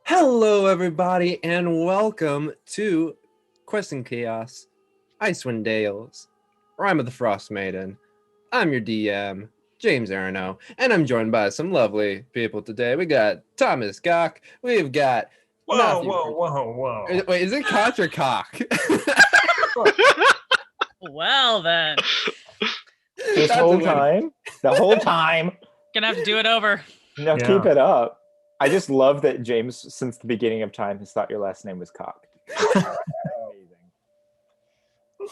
Hello, everybody, and welcome to Quest and Chaos, Icewind Dale's Rime of the Frostmaiden. I'm your DM, James Arano, and I'm joined by some lovely people today. We got Thomas Koch. We've got Matthew. Whoa. Wait, is it Koch or Koch? Well, then. The whole time. Gonna have to do it over. No, Yeah. Keep it up. I just love that James, since the beginning of time, has thought your last name was Koch. Amazing.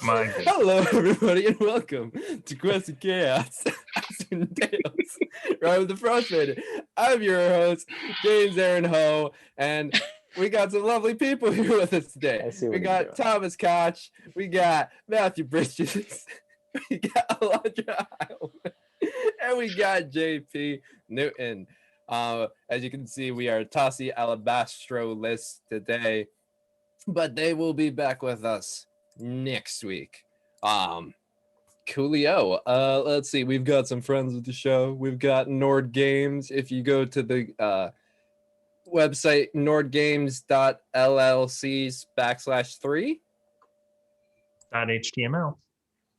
My goodness. Hello, everybody, and welcome to Quest and Chaos, Icewind Dale's Rime of the Frostmaiden. I'm your host, James Aaron Ho, and we got some lovely people here with us today. We got Thomas Koch, we got Matthew Bridges, we got Alondra Heilman, and we got JP Newton. As you can see, we are Tossi Alabastro list today, but they will be back with us next week. Coolio. Let's see, we've got some friends of the show. We've got Nord Games. If you go to the website nordgames.llc/3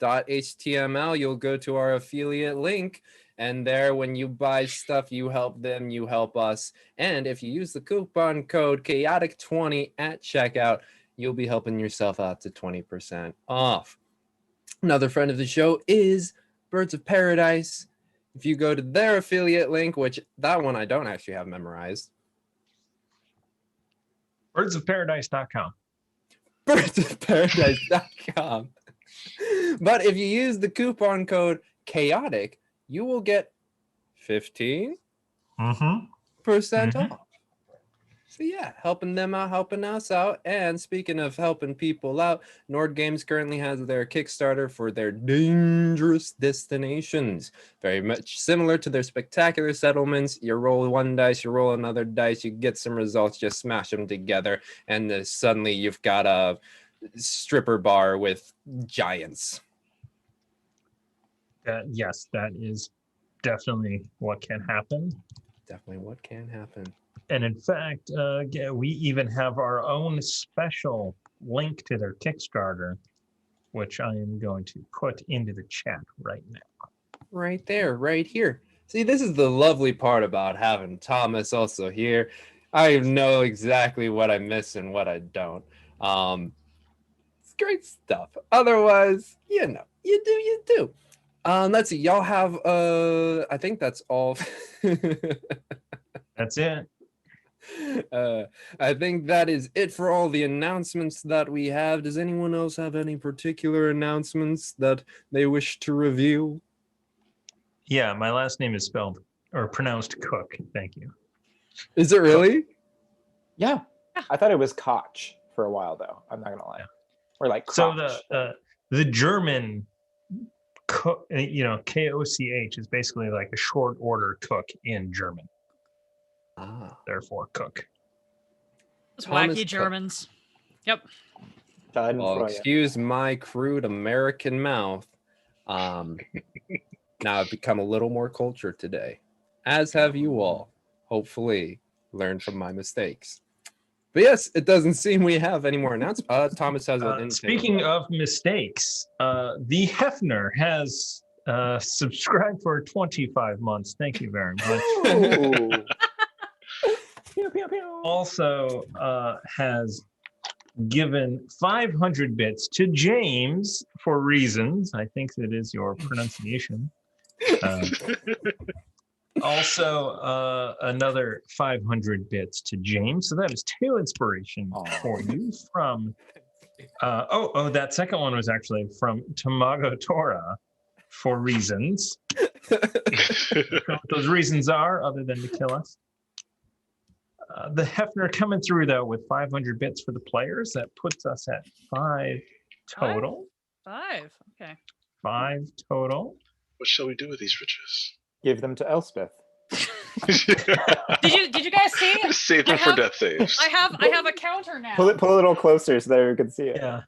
.html. you'll go to our affiliate link, and there, when you buy stuff, you help them, you help us. And if you use the coupon code chaotic20 at checkout, you'll be helping yourself out to 20% off. Another friend of the show is Birds of Paradise. If you go to their affiliate link, which that one I don't actually have memorized, Birdsofparadise.com. birdsofparadise.com. But if you use the coupon code chaotic, you will get 15% off. So yeah, helping them out, helping us out. And speaking of helping people out, Nord Games currently has their Kickstarter for their Dangerous Destinations. Very much similar to their Spectacular Settlements. You roll one dice, you roll another dice, you get some results, just smash them together, and then suddenly you've got a stripper bar with giants. Yes, that is definitely what can happen. Definitely what can happen. And in fact, we even have our own special link to their Kickstarter, which I am going to put into the chat right now. Right there, right here. See, this is the lovely part about having Thomas also here. I know exactly what I miss and what I don't. It's great stuff. Otherwise, you do. Let's see. Y'all have I think that's all. That's it. I think that is it for all the announcements that we have. Does anyone else have any particular announcements that they wish to review? Yeah, my last name is spelled or pronounced Cook. Thank you. Is it really? Yeah. I thought it was Koch for a while, though. I'm not gonna lie. Yeah. Or like Koch. So the German, Koch is basically like a short order cook in German. Therefore, Cook. Those Thomas wacky Cook. Germans. Yep. Well, excuse my crude American mouth. Now I've become a little more cultured today, as have you all. Hopefully, learned from my mistakes. But yes, it doesn't seem we have any more announcements. Thomas has an speaking of mistakes, the Hefner has subscribed for 25 months. Thank you very much. Pew, pew, pew. Also has given 500 bits to James for reasons. I think that is your pronunciation. Also, another 500 bits to James. So that is 2 inspiration for you from. That second one was actually from Tamago Tora for reasons. What those reasons are, other than to kill us. The Hefner coming through though with 500 bits for the players. That puts us at 5 total. 5. Okay. 5 total. What shall we do with these riches? Give them to Elspeth. Did you guys see? Save them for death saves. I have a counter now. Pull it a little closer so that you can see it. Yeah.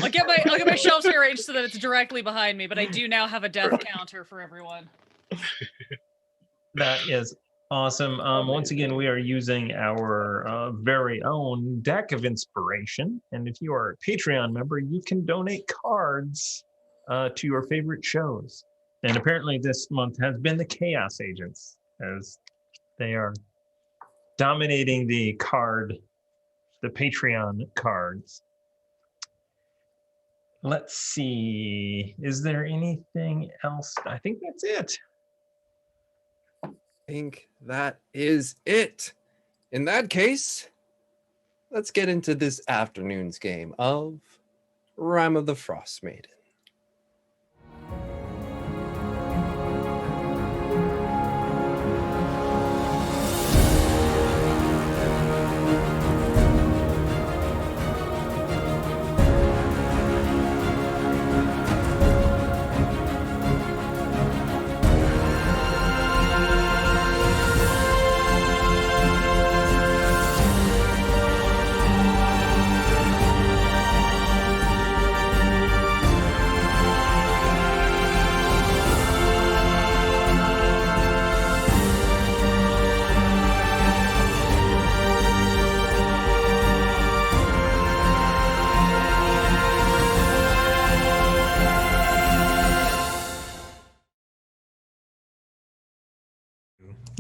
I'll get my shelves rearranged so that it's directly behind me, but I do now have a death counter for everyone. That is Awesome. Once again, we are using our very own deck of inspiration. And if you are a Patreon member, you can donate cards to your favorite shows. And apparently this month has been the Chaos Agents, as they are dominating the Patreon cards. Let's see. Is there anything else? I think that's it. I think that is it. In that case, let's get into this afternoon's game of Rime of the Frostmaiden.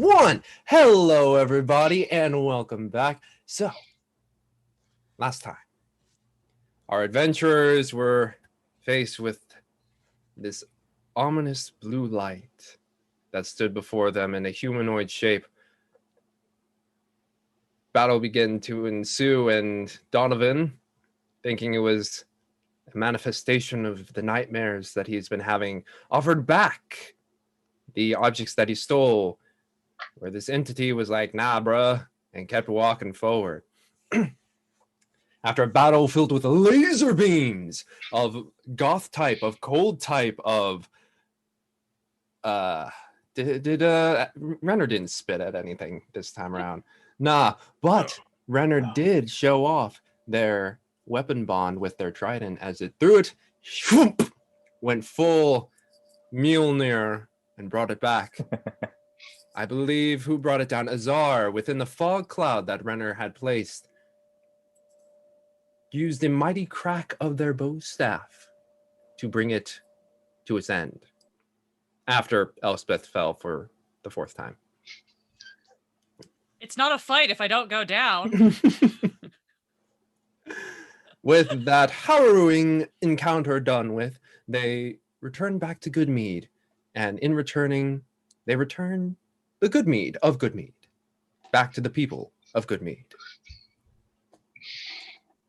One. Hello, everybody, and welcome back. So, last time, our adventurers were faced with this ominous blue light that stood before them in a humanoid shape. Battle began to ensue, and Donovan, thinking it was a manifestation of the nightmares that he's been having, offered back the objects that he stole, where this entity was like, nah, bruh, and kept walking forward. After a battle filled with laser beams of goth type, of cold type, of Renner didn't spit at anything this time around. Nah, but Renner did show off their weapon bond with their trident as it threw it, shwoomp, went full Mjolnir and brought it back. I believe who brought it down? Azar, within the fog cloud that Renner had placed, used a mighty crack of their bow staff to bring it to its end. After Elspeth fell for the fourth time. It's not a fight if I don't go down. With that harrowing encounter done with, they return back to Goodmead. And in returning, they return the Goodmead of Goodmead back to the people of Goodmead.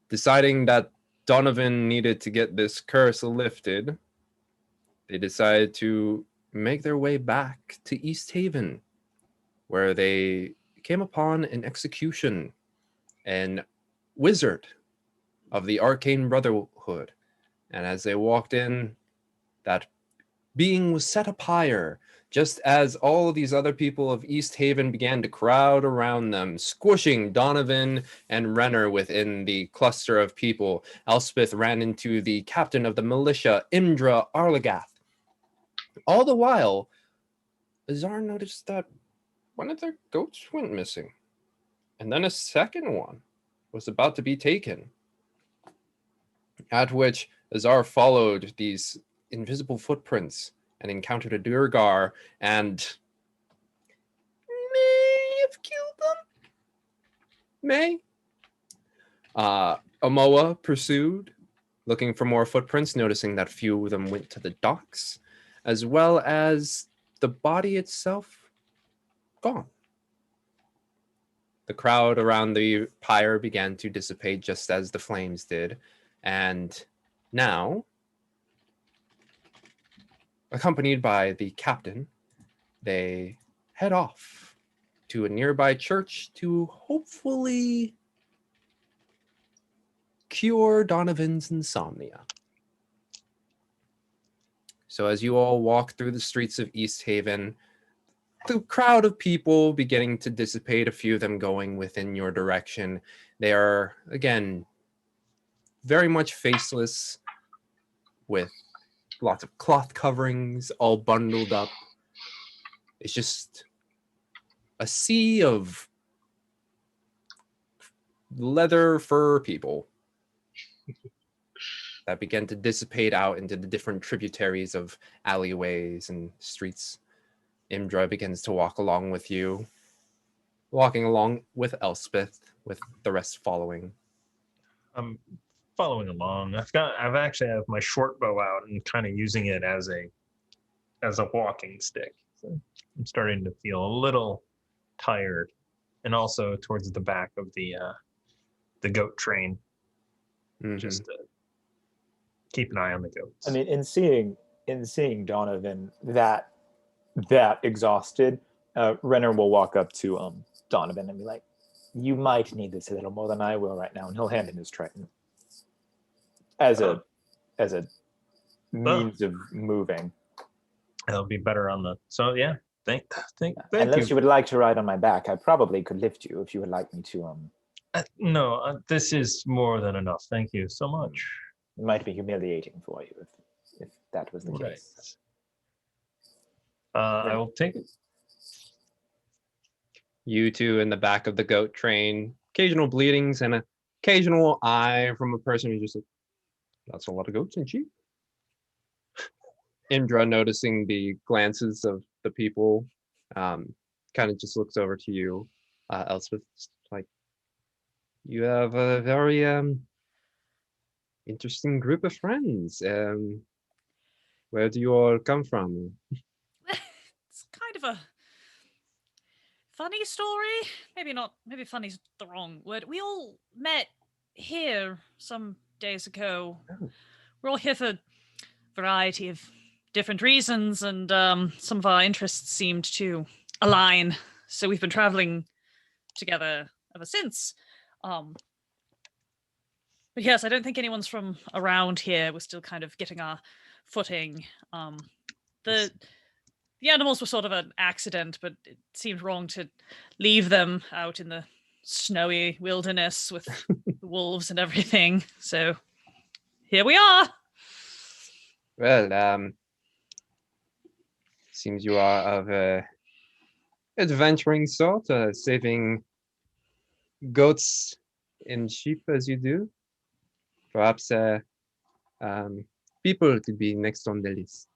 Deciding that Donovan needed to get this curse lifted, they decided to make their way back to East Haven, where they came upon an execution, an wizard of the Arcane Brotherhood. And as they walked in, that being was set up higher, just as all these other people of East Haven began to crowd around them, squishing Donovan and Renner within the cluster of people. Elspeth ran into the captain of the militia, Imdra Arlagath. All the while, Azar noticed that one of their goats went missing, and then a second one was about to be taken. At which Azar followed these invisible footprints and encountered a Durgar and may have killed them. May. Omoa pursued, looking for more footprints, noticing that few of them went to the docks, as well as the body itself gone. The crowd around the pyre began to dissipate just as the flames did, and now, accompanied by the captain, they head off to a nearby church to hopefully cure Donovan's insomnia. So as you all walk through the streets of East Haven, the crowd of people beginning to dissipate, a few of them going within your direction. They are, again, very much faceless, with lots of cloth coverings all bundled up. It's just a sea of leather fur people that begin to dissipate out into the different tributaries of alleyways and streets. Imdra begins to walk along with you, walking along with Elspeth, with the rest following. I'm following along. I've actually have my short bow out and kind of using it as a walking stick. So I'm starting to feel a little tired, and also towards the back of the goat train, just to keep an eye on the goats. I mean, in seeing Donovan that exhausted, Renner will walk up to Donovan and be like, "You might need this a little more than I will right now," and he'll hand him his trident as a means of moving. It'll be better on the. So yeah, thank Unless you would like to ride on my back, I probably could lift you if you would like me to. No, this is more than enough. Thank you so much. It might be humiliating for you if that was the Right. case. I will take it. You two in the back of the goat train, occasional bleedings and an occasional eye from a person who's just like, that's a lot of goats, ain't she? Imdra, noticing the glances of the people, kind of just looks over to you, Elspeth, like, you have a very interesting group of friends. Where do you all come from? It's kind of a funny story. Maybe funny's the wrong word. We all met here some days ago. Oh. We're all here for a variety of different reasons, and some of our interests seemed to align. So we've been traveling together ever since. But yes, I don't think anyone's from around here. We're still kind of getting our footing. The animals were sort of an accident, but it seemed wrong to leave them out in the snowy wilderness with the wolves and everything. So here we are. Well, seems you are of a adventuring sort, saving goats and sheep as you do. Perhaps people could be next on the list.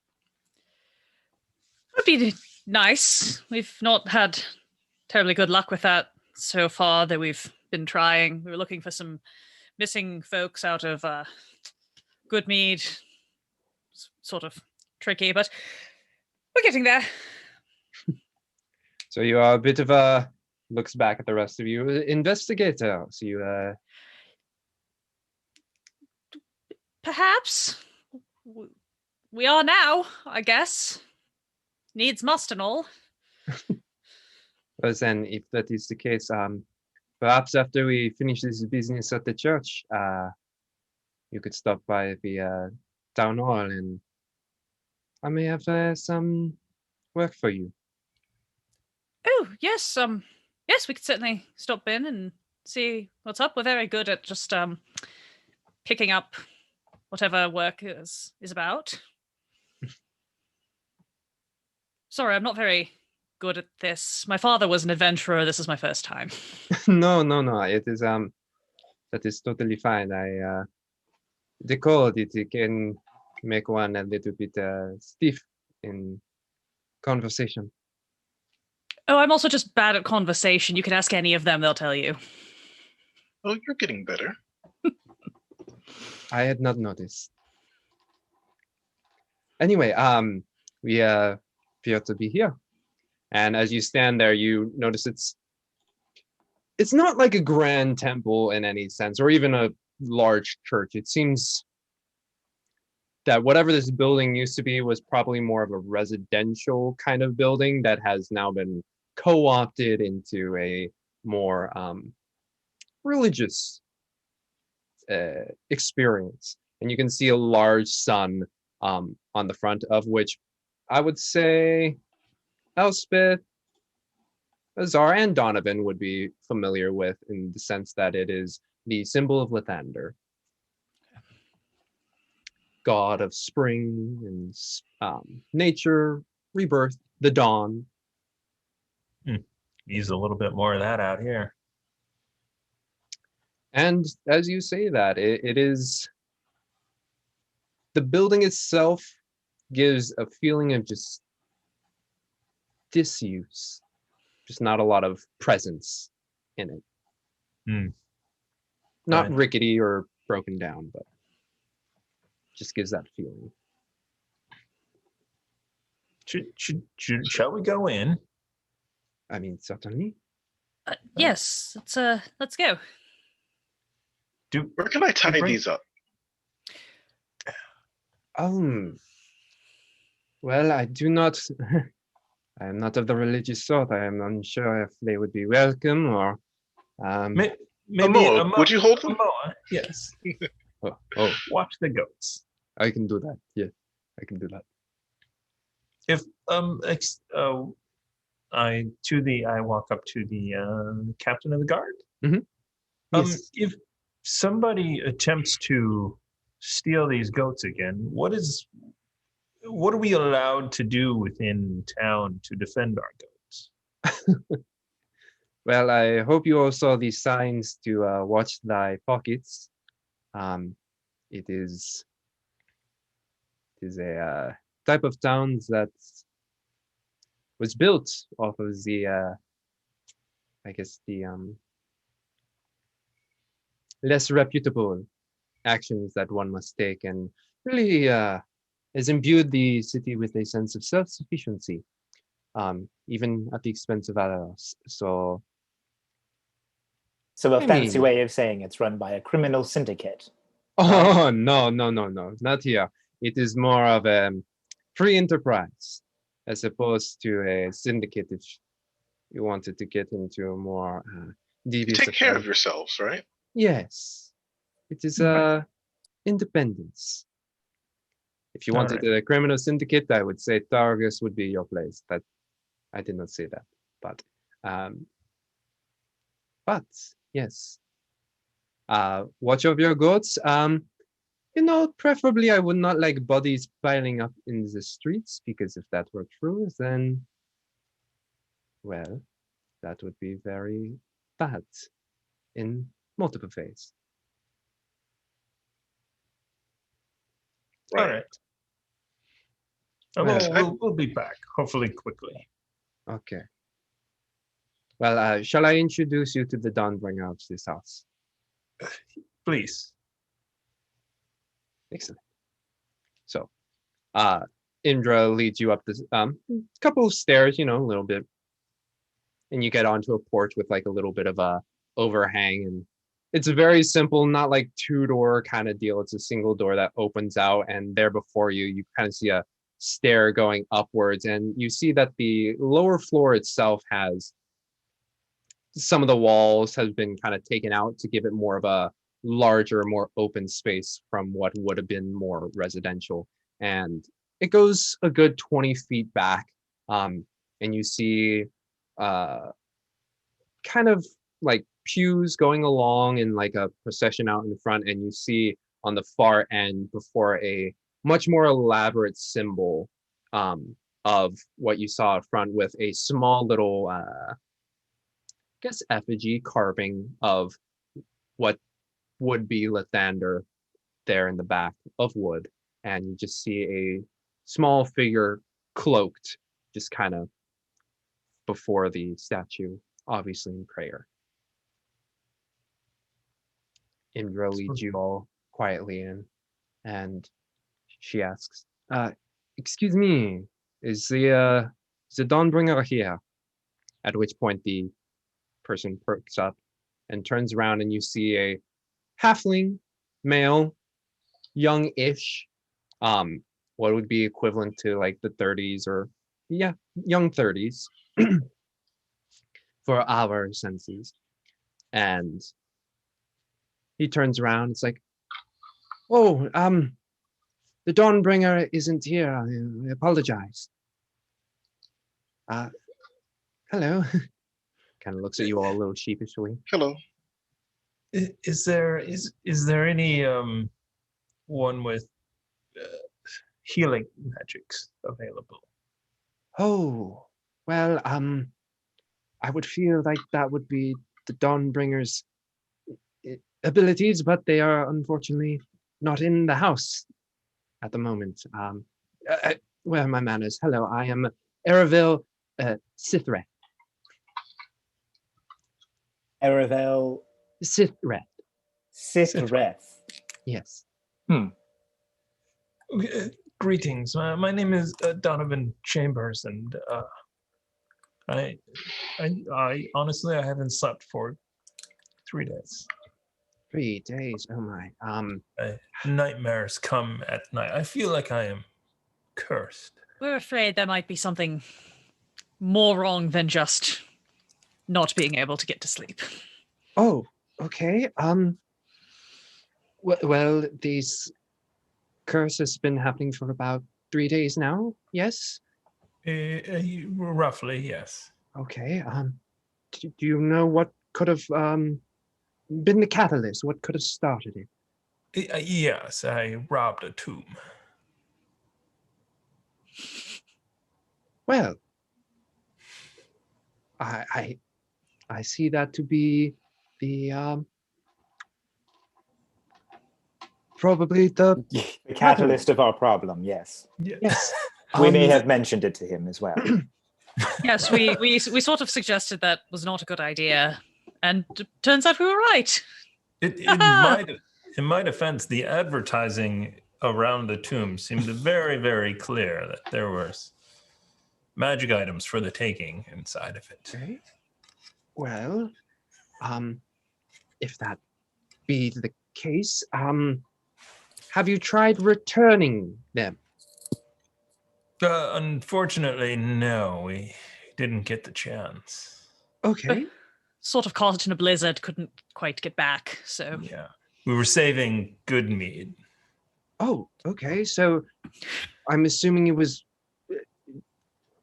Would be nice. We've not had terribly good luck with that so far, though we've been trying. We were looking for some missing folks out of Goodmead. It's sort of tricky, but we're getting there. So you are a bit of a, looks back at the rest of you, investigator. So you Perhaps. We are now, I guess. Needs must and all. well then, if that is the case, perhaps after we finish this business at the church, you could stop by the town hall and I may have some work for you. Oh, yes, yes, we could certainly stop in and see what's up. We're very good at just picking up whatever work is about. Sorry, I'm not very good at this. My father was an adventurer. This is my first time. No. It is that is totally fine. The cold it can make one a little bit stiff in conversation. Oh, I'm also just bad at conversation. You can ask any of them; they'll tell you. Oh, you're getting better. I had not noticed. Anyway, we appear to be here, and as you stand there, you notice it's not like a grand temple in any sense, or even a large church. It seems that whatever this building used to be was probably more of a residential kind of building that has now been co-opted into a more religious experience. And you can see a large sun on the front of which I would say Elspeth, Azar, and Donovan would be familiar with, in the sense that it is the symbol of Lathander, god of spring and nature, rebirth, the dawn. Use a little bit more of that out here. And as you say that, it is the building itself gives a feeling of just disuse, just not a lot of presence in it. Not Right. rickety or broken down, but just gives that feeling. Shall we go in? I mean, certainly. Yes, let's go. Where can I tie these up? Well, I do not. I am not of the religious sort. I am unsure if they would be welcome or. Maybe Moa, would you hold them? Moa, yes. Oh, Watch the goats. I can do that. Yeah, I can do that. If I walk up to the captain of the guard. Yes. If somebody attempts to steal these goats again, what are we allowed to do within town to defend our goats? Well, I hope you all saw these signs to watch thy pockets. It is a type of town that was built off of the, I guess the less reputable actions that one must take, and really has imbued the city with a sense of self-sufficiency, even at the expense of others. So a I fancy mean- way of saying it's run by a criminal syndicate. Oh, no, not here. It is more of a free enterprise as opposed to a syndicate if you wanted to get into a more devious Take care of affair. yourselves, right? Yes. It is independence. If you wanted a criminal syndicate, I would say Targus would be your place. But I did not say that. But yes. Watch over your goats. Preferably I would not like bodies piling up in the streets, because if that were true, then, well, that would be very bad in multiple ways. All right. Well, We'll be back, hopefully quickly. Okay. Well, shall I introduce you to the Dawnbringer of this house? Please. Excellent. So, Indra leads you up this couple of stairs, a little bit, and you get onto a porch with like a little bit of a overhang, and it's a very simple, not like two-door kind of deal. It's a single door that opens out, and there before you, you kind of see a stair going upwards, and you see that the lower floor itself has some of the walls has been kind of taken out to give it more of a larger, more open space from what would have been more residential. And it goes a good 20 feet back. And you see kind of like pews going along in like a procession out in the front. And you see on the far end before a much more elaborate symbol of what you saw up front with a small little effigy carving of what would be Lathander there in the back of wood, and you just see a small figure cloaked just kind of before the statue, obviously in prayer. Indra leads you all quietly in, and she asks, excuse me, is the Dawnbringer here? At which point the person perks up and turns around, and you see a halfling male, young-ish, what would be equivalent to like the 30s or young 30s for our senses. And he turns around, it's like, oh, the Dawnbringer isn't here. I apologize. Hello. Kind of looks at you all a little sheepishly. Hello. Is there any one with healing magics available? Oh, well, I would feel like that would be the Dawnbringer's abilities, but they are unfortunately not in the house at the moment. Where are my manners? Hello, I am Eravil Sithret. Erevel Sithret. Sithret. Yes. Greetings. My name is Donovan Chambers, and I honestly I haven't slept for 3 days. 3 days. Oh my. Nightmares come at night. I feel like I am cursed. We're afraid there might be something more wrong than just not being able to get to sleep. Oh, okay. Well, these curse has been happening for about 3 days now. Yes. Roughly, yes. Okay. Do you know what could have been the catalyst? What could have started it? Yes, I robbed a tomb. Well, I see that to be the probably the The catalyst of our problem, yes. yes. We may have mentioned it to him as well. Yes, we sort of suggested that was not a good idea, and turns out we were right. In my defense, the advertising around the tomb seemed very, very clear that there was magic items for the taking inside of it. Okay. Well, if that be the case, have you tried returning them? Unfortunately, no, we didn't get the chance. Okay. Sort of caught in a blizzard, couldn't quite get back, so... Yeah. We were saving good mead. Oh, okay. So I'm assuming it was...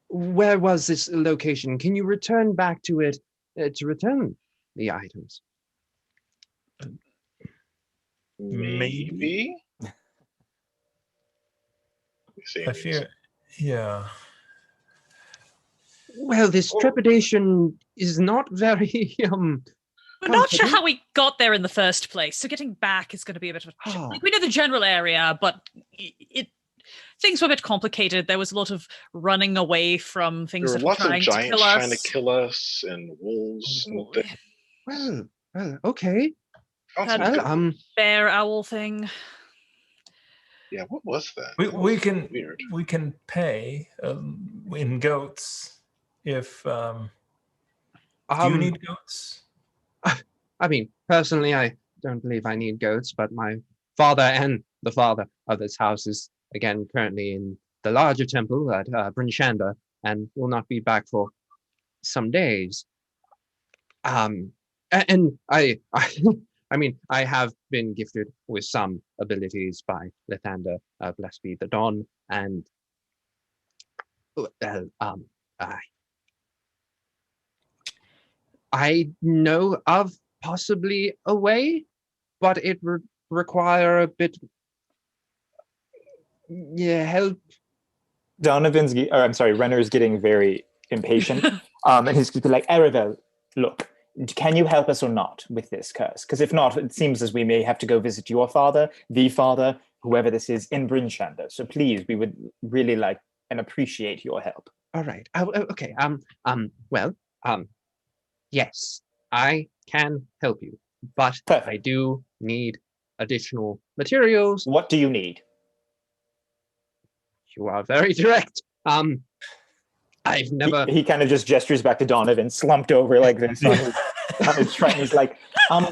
Where was this location? Can you return back to it to return the items? Maybe? I fear... Yeah. Well, this trepidation is not very We're not sure how we got there in the first place, so getting back is going to be a bit of a... Like, we know the general area, but things were a bit complicated. There was a lot of running away from things There were that were lots of trying to giants kill us. trying to kill us, and wolves and things. Well, okay. Well, bear owl thing. yeah, what was that? We can Weird. we can pay in goats if do you need goats? I mean, personally, I don't believe I need goats, but my father and the father of this house is, again, currently in the larger temple at Bryn Shander and will not be back for some days. And I mean, I have been gifted with some abilities by Lathander, blessed be the Dawn, and I know of possibly a way, but it would require a bit help. Renner's getting very impatient. And he's like, Erevel, look, can you help us or not with this curse? Because if not, it seems as we may have to go visit your father, the father, whoever this is, in Bryn Shander. So please, we would really like and appreciate your help. All right. Okay. Yes, I can help you, but Perfect. I do need additional materials. What do you need? You are very direct. I've never... He kind of just gestures back to Donovan, slumped over like this on his train. He's like,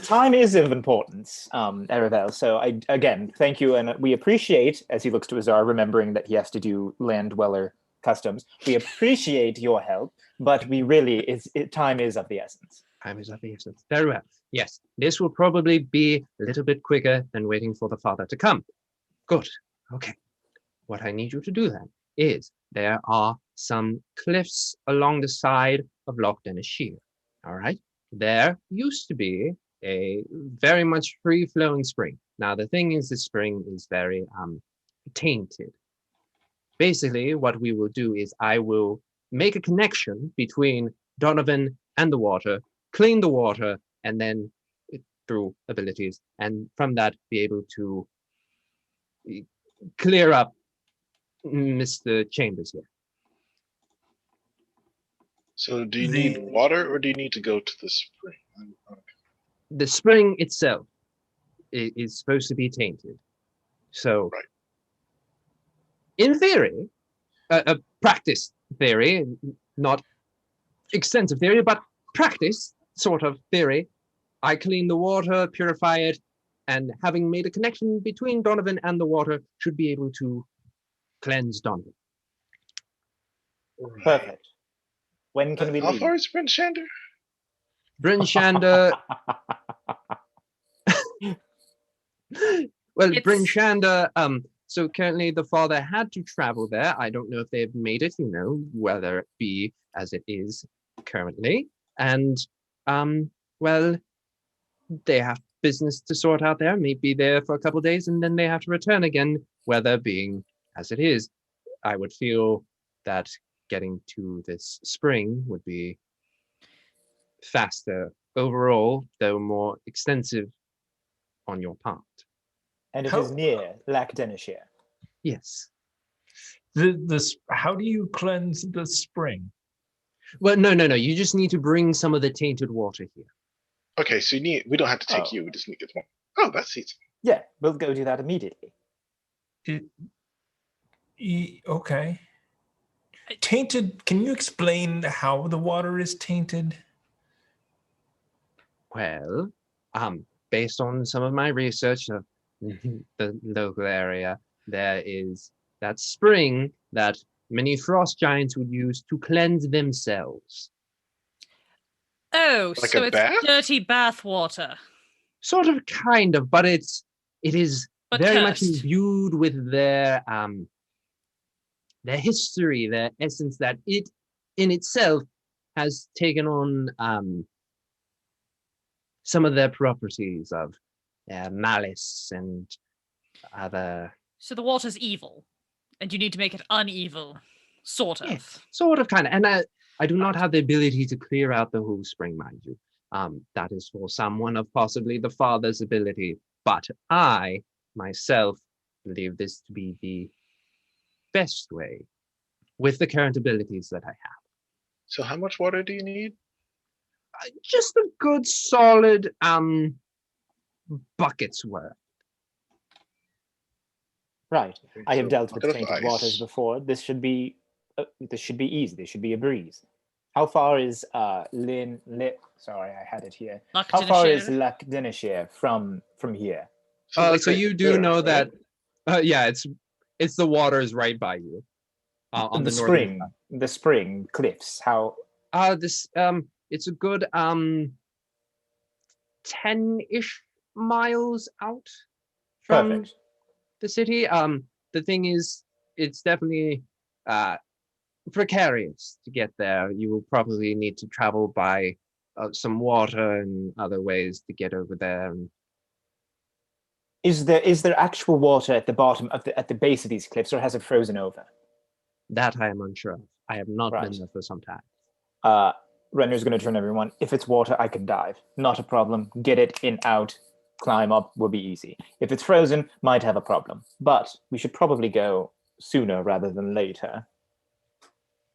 time is of importance, Erevel. So again, thank you. And we appreciate, as he looks to Azar, remembering that he has to do land dweller customs. We appreciate your help, but we really, time is of the essence. Time is of the essence. Very well. Yes, this will probably be a little bit quicker than waiting for the father to come. Good. Okay. What I need you to do then is there are some cliffs along the side of Loch Denishir. All right. There used to be a very much free-flowing spring. Now the thing is, this spring is very tainted. Basically, what we will do is I will make a connection between Donovan and the water, clean the water, and then through abilities, and from that be able to clear up Mr. Chambers here. So do you need water, or do you need to go to the spring? The spring itself is supposed to be tainted. So, Right. In theory, a practice theory, not extensive theory, but practice sort of theory, I clean the water, purify it, and having made a connection between Donovan and the water, should be able to cleanse Donovan. Perfect. When can we How leave? far is Bryn Shander? Bryn Shander. Well, Bryn Shander. So currently the father had to travel there. I don't know if they've made it. Whether it be as it is currently, and well, they have business to sort out there. May be there for a couple of days, and then they have to return again. Weather being as it is, I would feel that getting to this spring would be faster overall, though more extensive on your part. And it is near Denishire. Yes. How do you cleanse the spring? Well, no. You just need to bring some of the tainted water here. Okay, so we don't have to take you. We just need to get one. Oh, that's easy. Yeah, we'll go do that immediately. Okay. Tainted, can you explain how the water is tainted? Well, based on some of my research of the local area, there is that spring that many frost giants would use to cleanse themselves. Oh, Like so a it's bath? dirty bath water. Sort of, kind of, but it is But very much cursed. imbued with their history, their essence, that it in itself has taken on some of their properties of malice and other. So the water's evil, and you need to make it unevil, sort of. Yes, sort of, kind of. And I do not have the ability to clear out the whole spring, mind you. That is for someone of possibly the father's ability. But I, myself, believe this to be the best way with the current abilities that I have. So how much water do you need? Just a good solid bucket's worth. Right. I have So dealt with bucket of tainted ice. waters before. This should be easy. This should be a breeze. How far is sorry, I had it here. How far is Denishire from here? So you do know that it's the water is right by you. On the spring, the spring cliffs. How? It's a good 10-ish miles out from the city. The thing is, it's definitely precarious to get there. You will probably need to travel by some water and other ways to get over there. Is there actual water at the bottom of at the base of these cliffs, or has it frozen over? That I am unsure of. I have not been there for some time. Renner's going to turn everyone. If it's water, I can dive. Not a problem. Get it in, out, climb up will be easy. If it's frozen, might have a problem. But we should probably go sooner rather than later.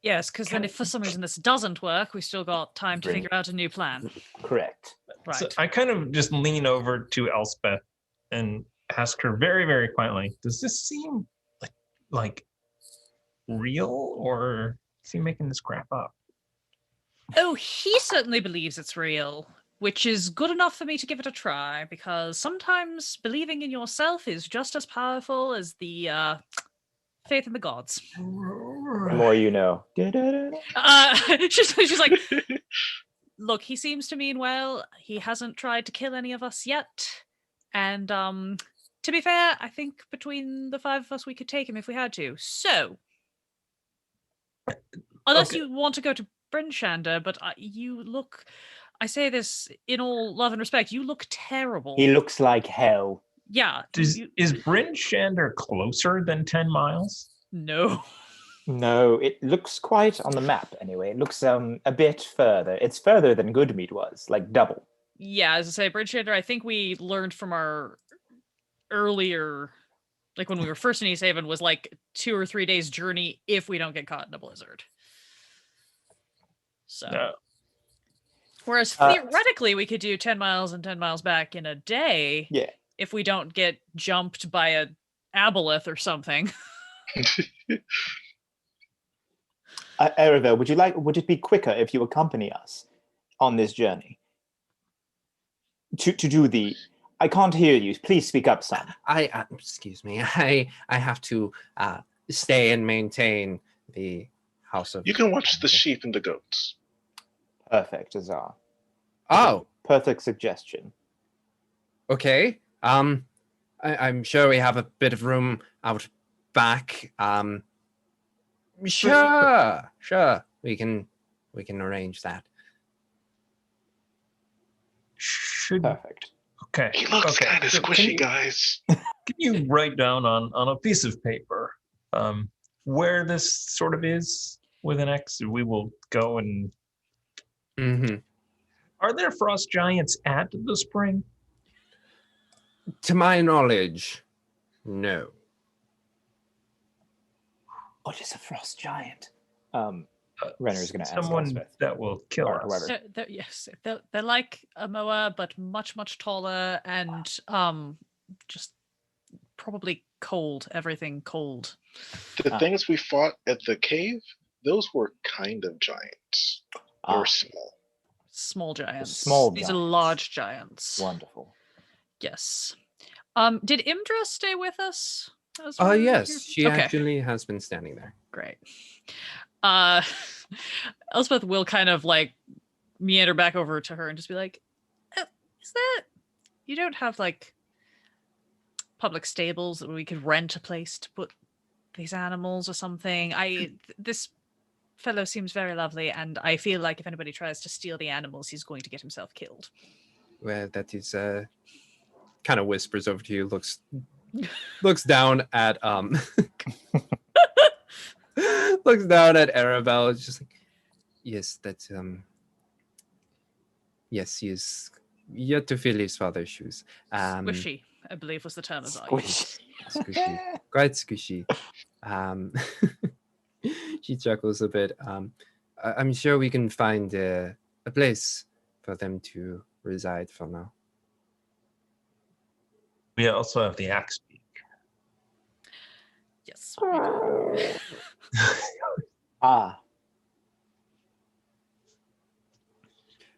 Yes, because then if for some reason this doesn't work, we still got time to figure out a new plan. Correct. Right. So I kind of just lean over to Elspeth and ask her very, very quietly, does this seem like real, or is he making this crap up? Oh, he certainly believes it's real, which is good enough for me to give it a try, because sometimes believing in yourself is just as powerful as the faith in the gods. The more you know. She's like, look, he seems to mean well. He hasn't tried to kill any of us yet. And to be fair, I think between the five of us, we could take him if we had to. So, unless you want to go to Bryn Shander, but you look, I say this in all love and respect, you look terrible. He looks like hell. Yeah. Is Bryn Shander closer than 10 miles? No. No, it looks quite on the map anyway. It looks a bit further. It's further than Goodmead was, like double. Yeah, as I say, Bridgehander, I think we learned from our earlier, like when we were first in East Haven, was like 2 or 3 days journey if we don't get caught in a blizzard. So, No. whereas theoretically we could do 10 miles and 10 miles back in a day. Yeah. If we don't get jumped by a aboleth or something. Erevel, would it be quicker if you accompany us on this journey? To do the... I can't hear you. Please speak up, son. Excuse me. I have to stay and maintain the house of... You can watch the sheep and the goats. Perfect, Azar. Oh, Perfect suggestion. okay. I'm sure we have a bit of room out back. Sure. We can arrange that. Perfect. Okay. He looks okay. kind of So squishy, guys. Can you write down on a piece of paper where this sort of is with an X? We will go and... Mm-hmm. Are there frost giants at the spring? To my knowledge, no. What is a frost giant? Renner's going to ask Someone Elspeth. that will kill Or us. whoever. Yes, they're like a moa, but much, much taller and just probably cold. Everything cold. The things we fought at the cave, those were kind of giants. They were small. Small giants. Small These are giants. large giants. Wonderful. Yes. Did Imdra stay with us? as we were Yes, here? she Okay. actually has been standing there. Great. Elspeth will kind of like meander back over to her and just be like, is that, you don't have like public stables that we could rent a place to put these animals or something? This fellow seems very lovely, and I feel like if anybody tries to steal the animals, he's going to get himself killed. Well, that is kind of whispers over to you, looks down at looks down at Arabelle. It's just like, yes, that's yes, he is yet to fill his father's shoes. Squishy, I believe was the term as I used. Squishy, quite squishy. She chuckles a bit. I'm sure we can find a place for them to reside for now. We also have the axe beak. Yes. we do.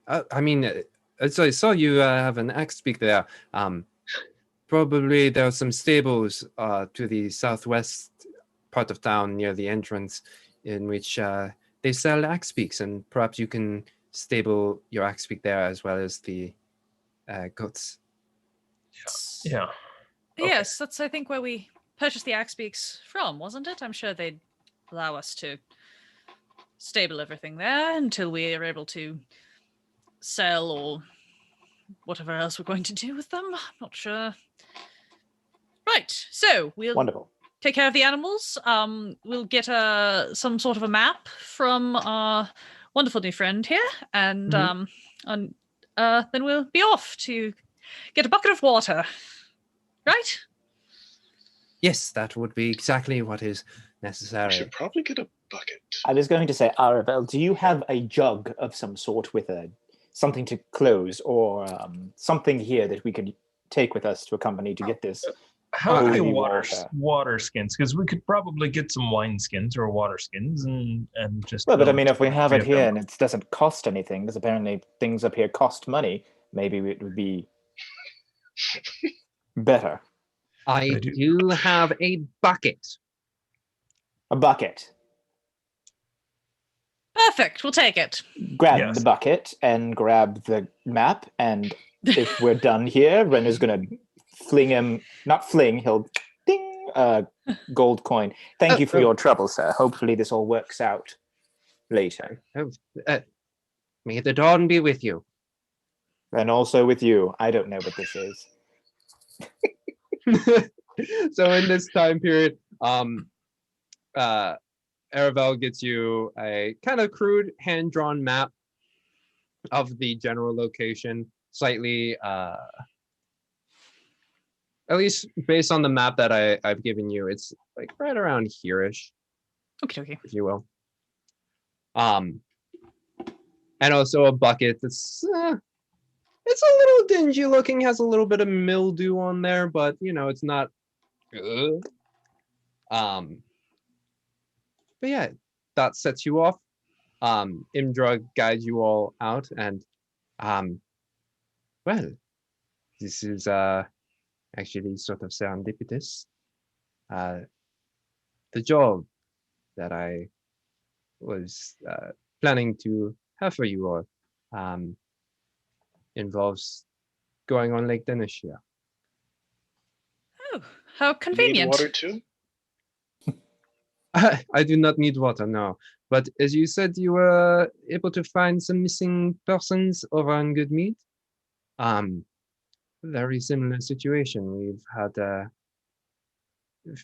I mean, so I saw you have an axe beak there. Probably there are some stables to the southwest part of town near the entrance in which they sell axe beaks, and perhaps you can stable your axe beak there as well as the goats. Yeah. Yes, that's I think where we purchased the axe beaks from, wasn't it? I'm sure they'd allow us to stable everything there until we are able to sell or whatever else we're going to do with them. I'm not sure. Right, so we'll Wonderful. take care of the animals. We'll get some sort of a map from our wonderful new friend here, and then we'll be off to get a bucket of water. Right? Yes, that would be exactly what is We necessary. should probably get a bucket. I was going to say, Arabelle, do you have a jug of some sort with something to close, or something here that we could take with us to accompany to get this? How Oh, many you water skins? Because we could probably get some wine skins or water skins and just. Well, but I build mean, if we have three it of here them. and it doesn't cost anything, because apparently things up here cost money, maybe it would be better. I I do. do have a bucket. A bucket. Perfect, we'll take it. Grab Yes. the bucket and grab the map, and if we're done here, Renner's gonna fling him, not fling, he'll ding, gold coin. Thank you for your trouble, sir. Hopefully this all works out later. Oh, may the dawn be with you. And also with you. I don't know what this is. So in this time period, Aravel gets you a kind of crude hand-drawn map of the general location, slightly, at least based on the map that I've given you, it's like right around here-ish, Okay. if you will. And also a bucket that's it's a little dingy looking, has a little bit of mildew on there, but you know, it's not good. But yeah, that sets you off. Imdra guides you all out, and well, this is actually sort of serendipitous. The job that I was planning to have for you all involves going on Lake Denishia. Oh, how Need convenient. water too? I do not need water, no. But as you said, you were able to find some missing persons over on Goodmead. Very similar situation. We've had a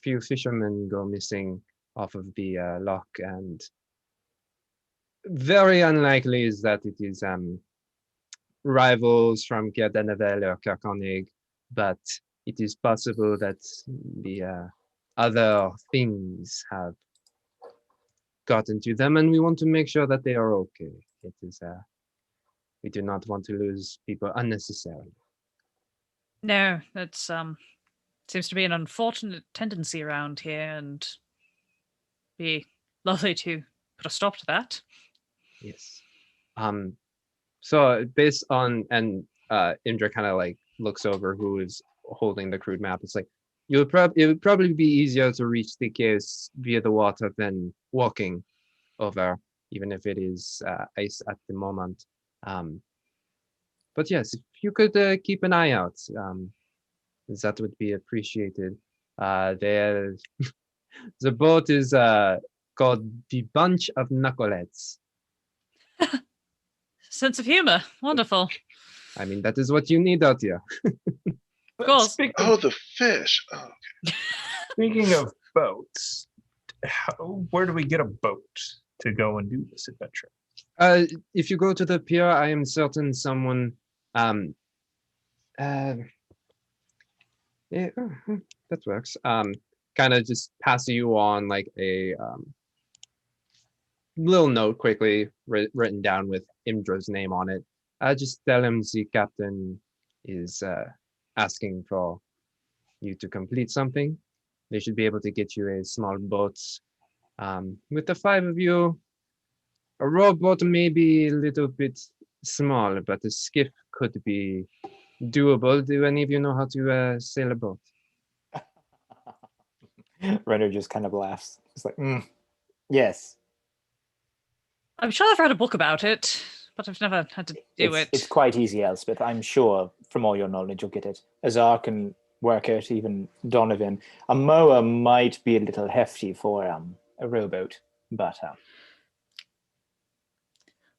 few fishermen go missing off of the loch, and very unlikely is that it is rivals from Gerdenevel or Kirkonig, but it is possible that the other things have gotten to them, and we want to make sure that they are okay. It is we do not want to lose people unnecessarily. No, that's seems to be an unfortunate tendency around here, and be lovely to put a stop to that. Yes. So based on, and Indra kind of like looks over who is holding the crude map. It's like it would probably be easier to reach the caves via the water than walking over, even if it is ice at the moment. But yes, if you could keep an eye out, that would be appreciated. The boat is called the Bunch of Knuckleheads. Sense of humor, wonderful. I mean, that is what you need out here. Of course. Oh, the fish. Oh, okay. Speaking of boats, where do we get a boat to go and do this adventure? If you go to the pier, I am certain someone yeah, that works. Kind of just pass you on like a little note quickly written down with Imdra's name on it. Just tell him the captain is asking for you to complete something. They should be able to get you a small boat. With the 5 of you, a rowboat may be a little bit small, but a skiff could be doable. Do any of you know how to sail a boat? Renner just kind of laughs. It's like, yes. I'm sure I've read a book about it, but I've never had to do it. It's quite easy, Elspeth. I'm sure from all your knowledge you'll get it. Azar can work it, even Donovan. A mower might be a little hefty for a rowboat, but I'm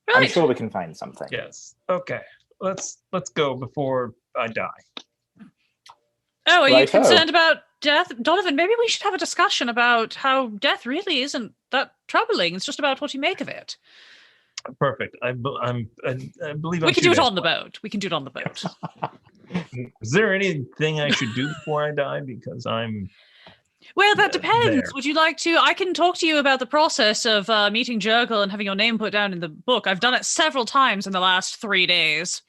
Right. sure we can find something. Yes. Okay. Let's go before I die. Oh, are you Righto. concerned about death? Donovan, maybe we should have a discussion about how death really isn't that troubling. It's just about what you make of it. Perfect. I believe We can do it on the boat. We can do it on the boat. Is there anything I should do before I die? Because I'm... Well, that depends. There. Would you like to? I can talk to you about the process of meeting Jurgle and having your name put down in the book. I've done it several times in the last 3 days.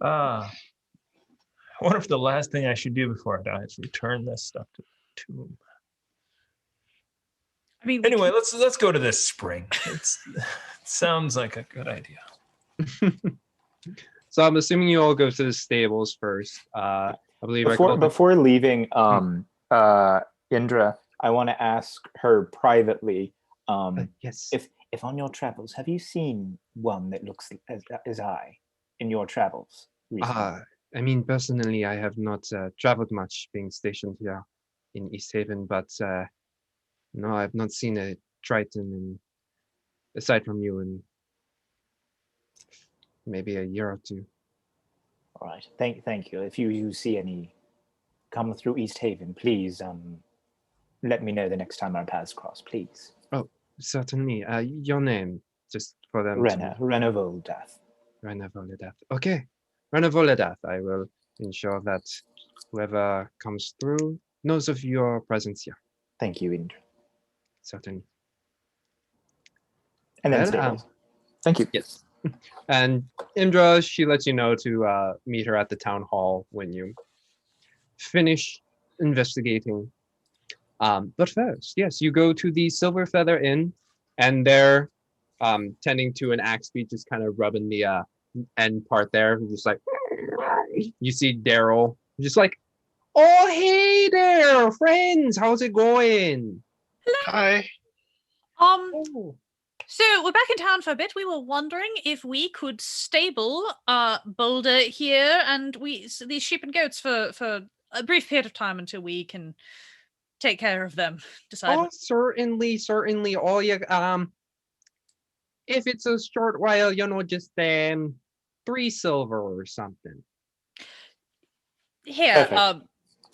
I wonder if the last thing I should do before I die is return this stuff to the tomb. I mean, Anyway, let's go to this spring. It sounds like a good idea. So I'm assuming you all go to the stables first. I believe Before leaving, Indra, I want to ask her privately. Yes. If on your travels, have you seen one that looks as I in your travels recently? I mean, personally, I have not traveled much being stationed here in East Haven, but no, I've not seen a Triton aside from you in maybe a year or two. All right. Thank you. If you see any come through East Haven, please let me know the next time our paths cross, please. Certainly. Your name, just for them. Renner Voldath. Renner Voldath. Okay. Renner Voldath. I will ensure that whoever comes through knows of your presence here. Thank you, Indra. Certainly. And then Well, Stables. Thank you. Yes. And Indra, she lets you know to meet her at the town hall when you finish investigating. But first, yes, you go to the Silver Feather Inn, and they're tending to an axe beat, just kind of rubbing the end part there. Just like, you see Daryl, just like, oh, hey there, friends, how's it going? Hi. Oh. So we're back in town for a bit. We were wondering if we could stable Boulder here and these sheep and goats for a brief period of time until we can take care of them. Decide. Oh, certainly. All you if it's a short while, just 3 silver or something. Here, Perfect.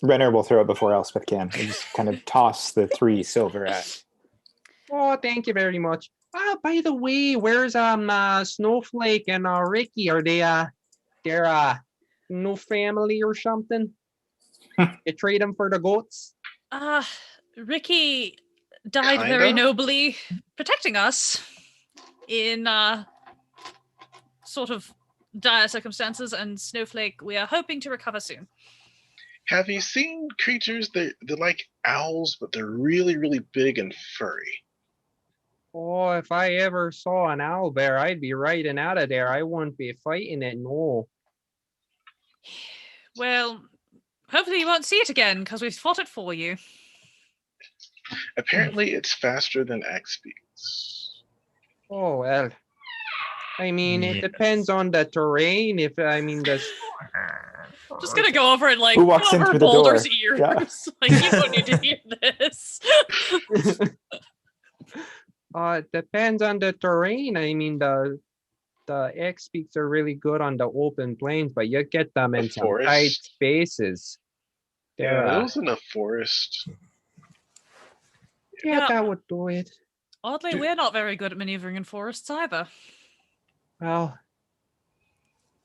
Renner will throw it before Elspeth can. And just kind of toss the 3 silver at. Oh, thank you very much. By the way, where's Snowflake and Ricky? Are they they're no family or something? You trade them for the goats? Ricky died very nobly protecting us in sort of dire circumstances, and Snowflake, we are hoping to recover soon. Have you seen creatures that they're like owls, but they're really, really big and furry? Oh, if I ever saw an owl bear, I'd be riding out of there. I wouldn't be fighting it, no. Well, hopefully you won't see it again, because we've fought it for you. Apparently it's faster than axe speeds. Oh, well. I mean, it Yes. depends on the terrain. If, there's... Just gonna go over and Who walks in cover through the Boulder's door? ears. Yeah. Like, you don't need to hear this. It depends on the terrain. I mean, the X peaks are really good on the open plains, but you get them in some forest. tight spaces. Yeah, They're, those in a forest. yeah, Yeah. that would do it. Oddly, we're not very good at maneuvering in forests either. Well,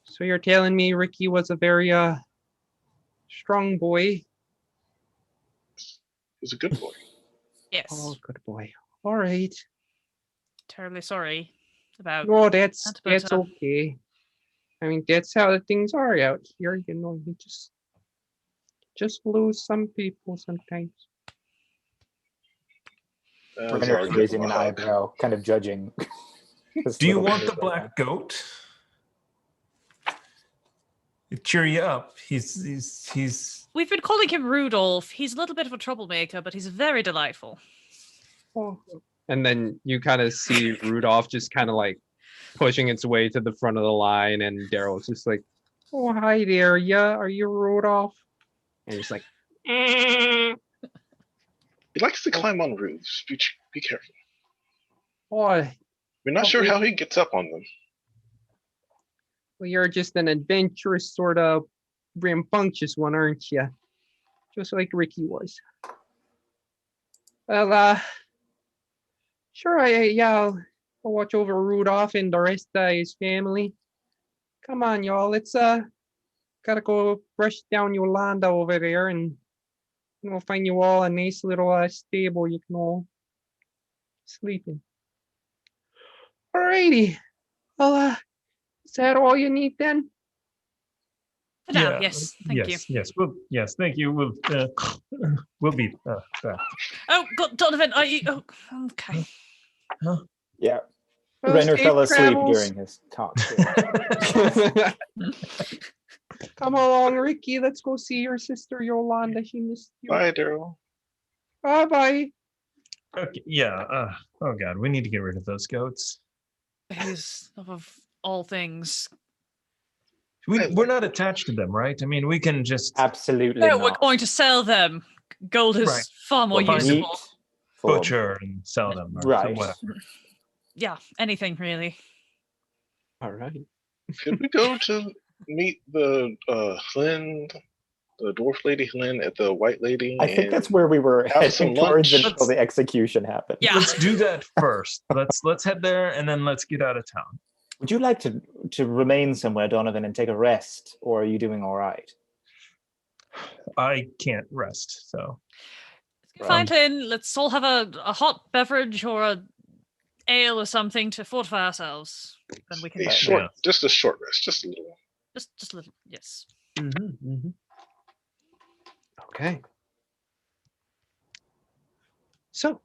so you're telling me Ricky was a very strong boy? He's a good boy. Yes. Oh, good boy. All right. Terribly sorry about No, that's that, but, okay. I mean, that's how the things are out here. You just lose some people sometimes. Renner is raising an eyebrow, kind of judging. Do you want the black goat? Cheer you up. He's. We've been calling him Rudolph. He's a little bit of a troublemaker, but he's very delightful. Oh. And then you kind of see Rudolph just kind of like pushing its way to the front of the line, and Daryl's just like, "Oh, hi there, yeah, are you Rudolph?" And he's like, He likes to climb on roofs. Be careful. "Oh, We're not sure how he gets up on them. well, you're just an adventurous sort of rambunctious one, aren't you? Just like Ricky was." Well, sure, I'll watch over Rudolph and the rest of his family. Come on, y'all, let's gotta go brush down Yolanda over there, and we'll find you all a nice little stable you can all sleep in. Alrighty. Well, is that all you need then? For now, yes. Thank you. Yes, thank you. We'll be back. Oh, God, Donovan, are you... Oh, okay. Yeah. Well, Renner safe fell asleep travels. during his talk. Come along, Ricky. Let's go see your sister Yolanda. She missed you. Bye, Daryl. Bye. Okay, yeah. Oh God, we need to get rid of those goats. Because of all things. We're not attached to them, right? I mean, we can just Absolutely No, not. we're going to sell them. Gold is Right. far more Well, useful. Meat for- butcher and sell them. Or Right. whatever. Yeah, anything really. All right. Could we go to meet the Flynn the dwarf lady, Helen, at the white lady. I think that's where we were have some heading towards lunch. until the execution happened. Yeah. Let's do that first. Let's head there and then let's get out of town. Would you like to remain somewhere, Donovan, and take a rest, or are you doing all right? I can't rest, so Fine, Tin. Let's all have a hot beverage or a ale or something to fortify ourselves. Then we can just a short rest, just a little. just a little. Yes. Okay. So,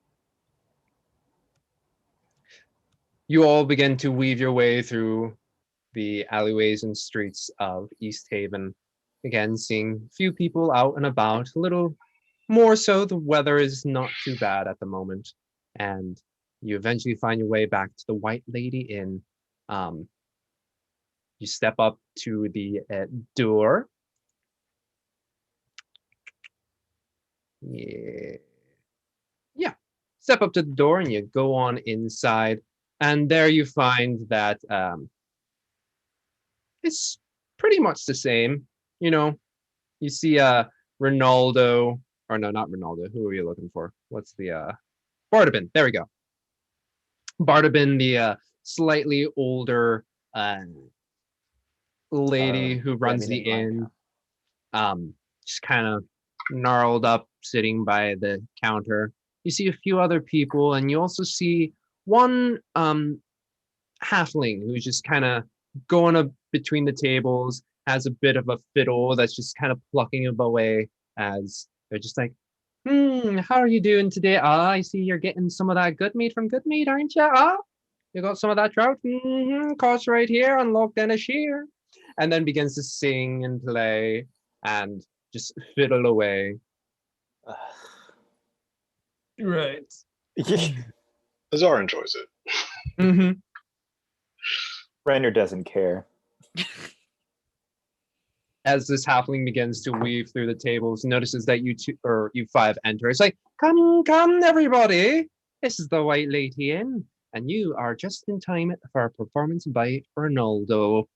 you all begin to weave your way through the alleyways and streets of East Haven. Again, seeing few people out and about. A little more so, the weather is not too bad at the moment. And you eventually find your way back to the White Lady Inn. You step up to the door. Yeah. Step up to the door and you go on inside. And there you find that it's pretty much the same. You know, you see Ronaldo, or no, not Ronaldo. Who are you looking for? What's the Bardabin? There we go. Bardabin, the slightly older lady who runs the inn, just kind of gnarled up, sitting by the counter. You see a few other people, and you also see one halfling who's just kind of going up between the tables, has a bit of a fiddle that's just kind of plucking him away as they're just like, how are you doing today? I see you're getting some of that good meat from Good Meat, aren't you? You got some of that trout? Cost right here, unlocked in a shear. And then begins to sing and play and just fiddle away. right. Azar enjoys it. Renner doesn't care. As this halfling begins to weave through the tables, notices that you five enter. It's like, come, everybody. This is the White Lady Inn, and you are just in time for a performance by Ronaldo.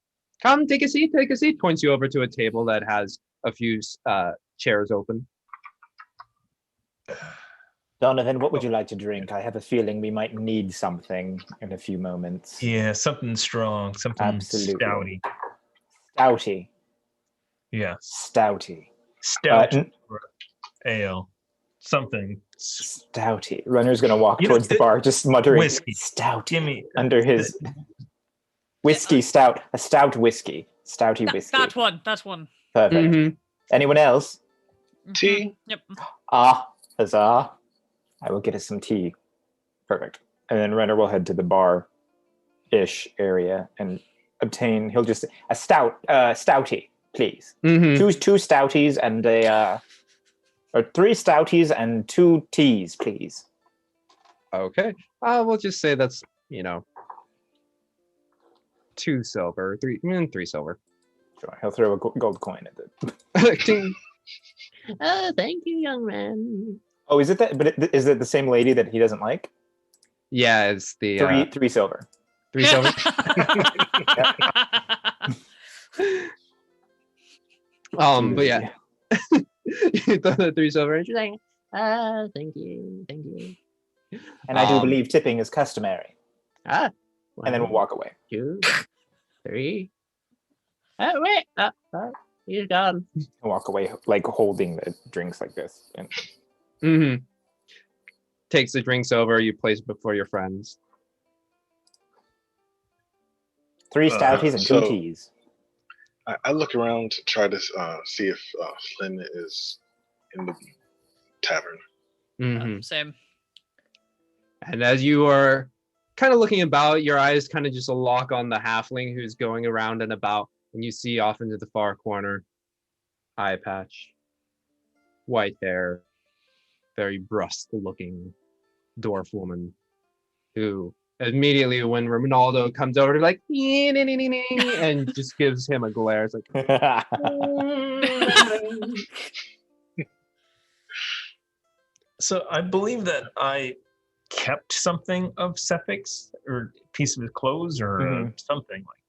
Come, take a seat. Points you over to a table that has a few chairs open. Donovan, what would you like to drink? I have a feeling we might need something in a few moments. Yeah, something strong, something Absolutely. stouty. Stouty. Yeah. Stouty. Stout ale. Something. Stouty. Runner's going to walk towards the bar, just muttering, whiskey. Stout. Gimme. Under his whiskey stout. A stout whiskey. Stouty whiskey. That one. Perfect. Anyone else? Tea? Yep. Huzzah. I will get us some tea. Perfect. And then Renner will head to the bar-ish area and obtain, he'll just, a stouty, please. Two stouties and or 3 stouties and 2 teas, please. Okay. We'll just say that's, 2 silver, 3 silver. Sure. He'll throw a gold coin at it. Oh, thank you, young man. Oh, is it that? But is it the same lady that he doesn't like? Yeah, it's the 3 silver. 3 silver. But yeah, you throw the 3 silver, and she's like, thank you. And I do believe tipping is customary. And then we'll walk away. 2, 3. Oh wait, he's gone. And walk away, like holding the drinks like this. And Takes the drinks over. You place it before your friends. 3 stouties and 2 teas. I look around to try to see if Flynn is in the tavern. Same. And as you are kind of looking about, your eyes kind of just lock on the halfling who's going around and about, and you see off into the far corner, eye patch, white hair, very brusque-looking dwarf woman, who immediately, when Ronaldo comes over, like, and just gives him a glare. It's like, So I believe that I kept something of Sephic's, or a piece of his clothes, or something like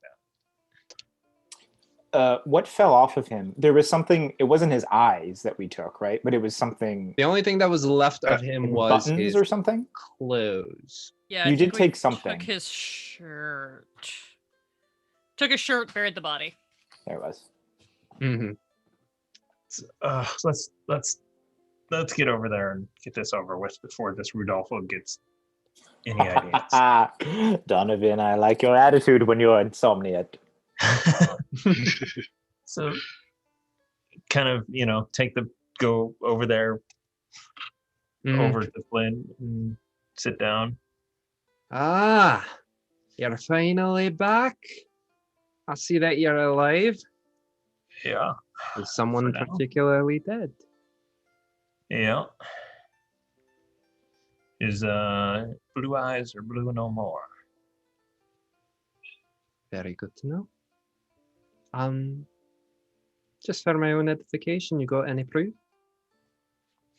what fell off of him? There was something. It wasn't his eyes that we took, right? But it was something. The only thing that was left of him was buttons his or something. clothes. Yeah, You I think did we take something. Took his shirt. Took his shirt, buried the body. There it was. Mm-hmm. Let's get over there and get this over with before this Rudolfo gets any ideas. Donovan, I like your attitude when you're insomniac. So, kind of, go over there, over to Flynn, and sit down. Ah, you're finally back. I see that you're alive. Yeah. Is someone For now. particularly dead? Yeah. His blue eyes are blue no more. Very good to know. Just for my own edification, you got any proof?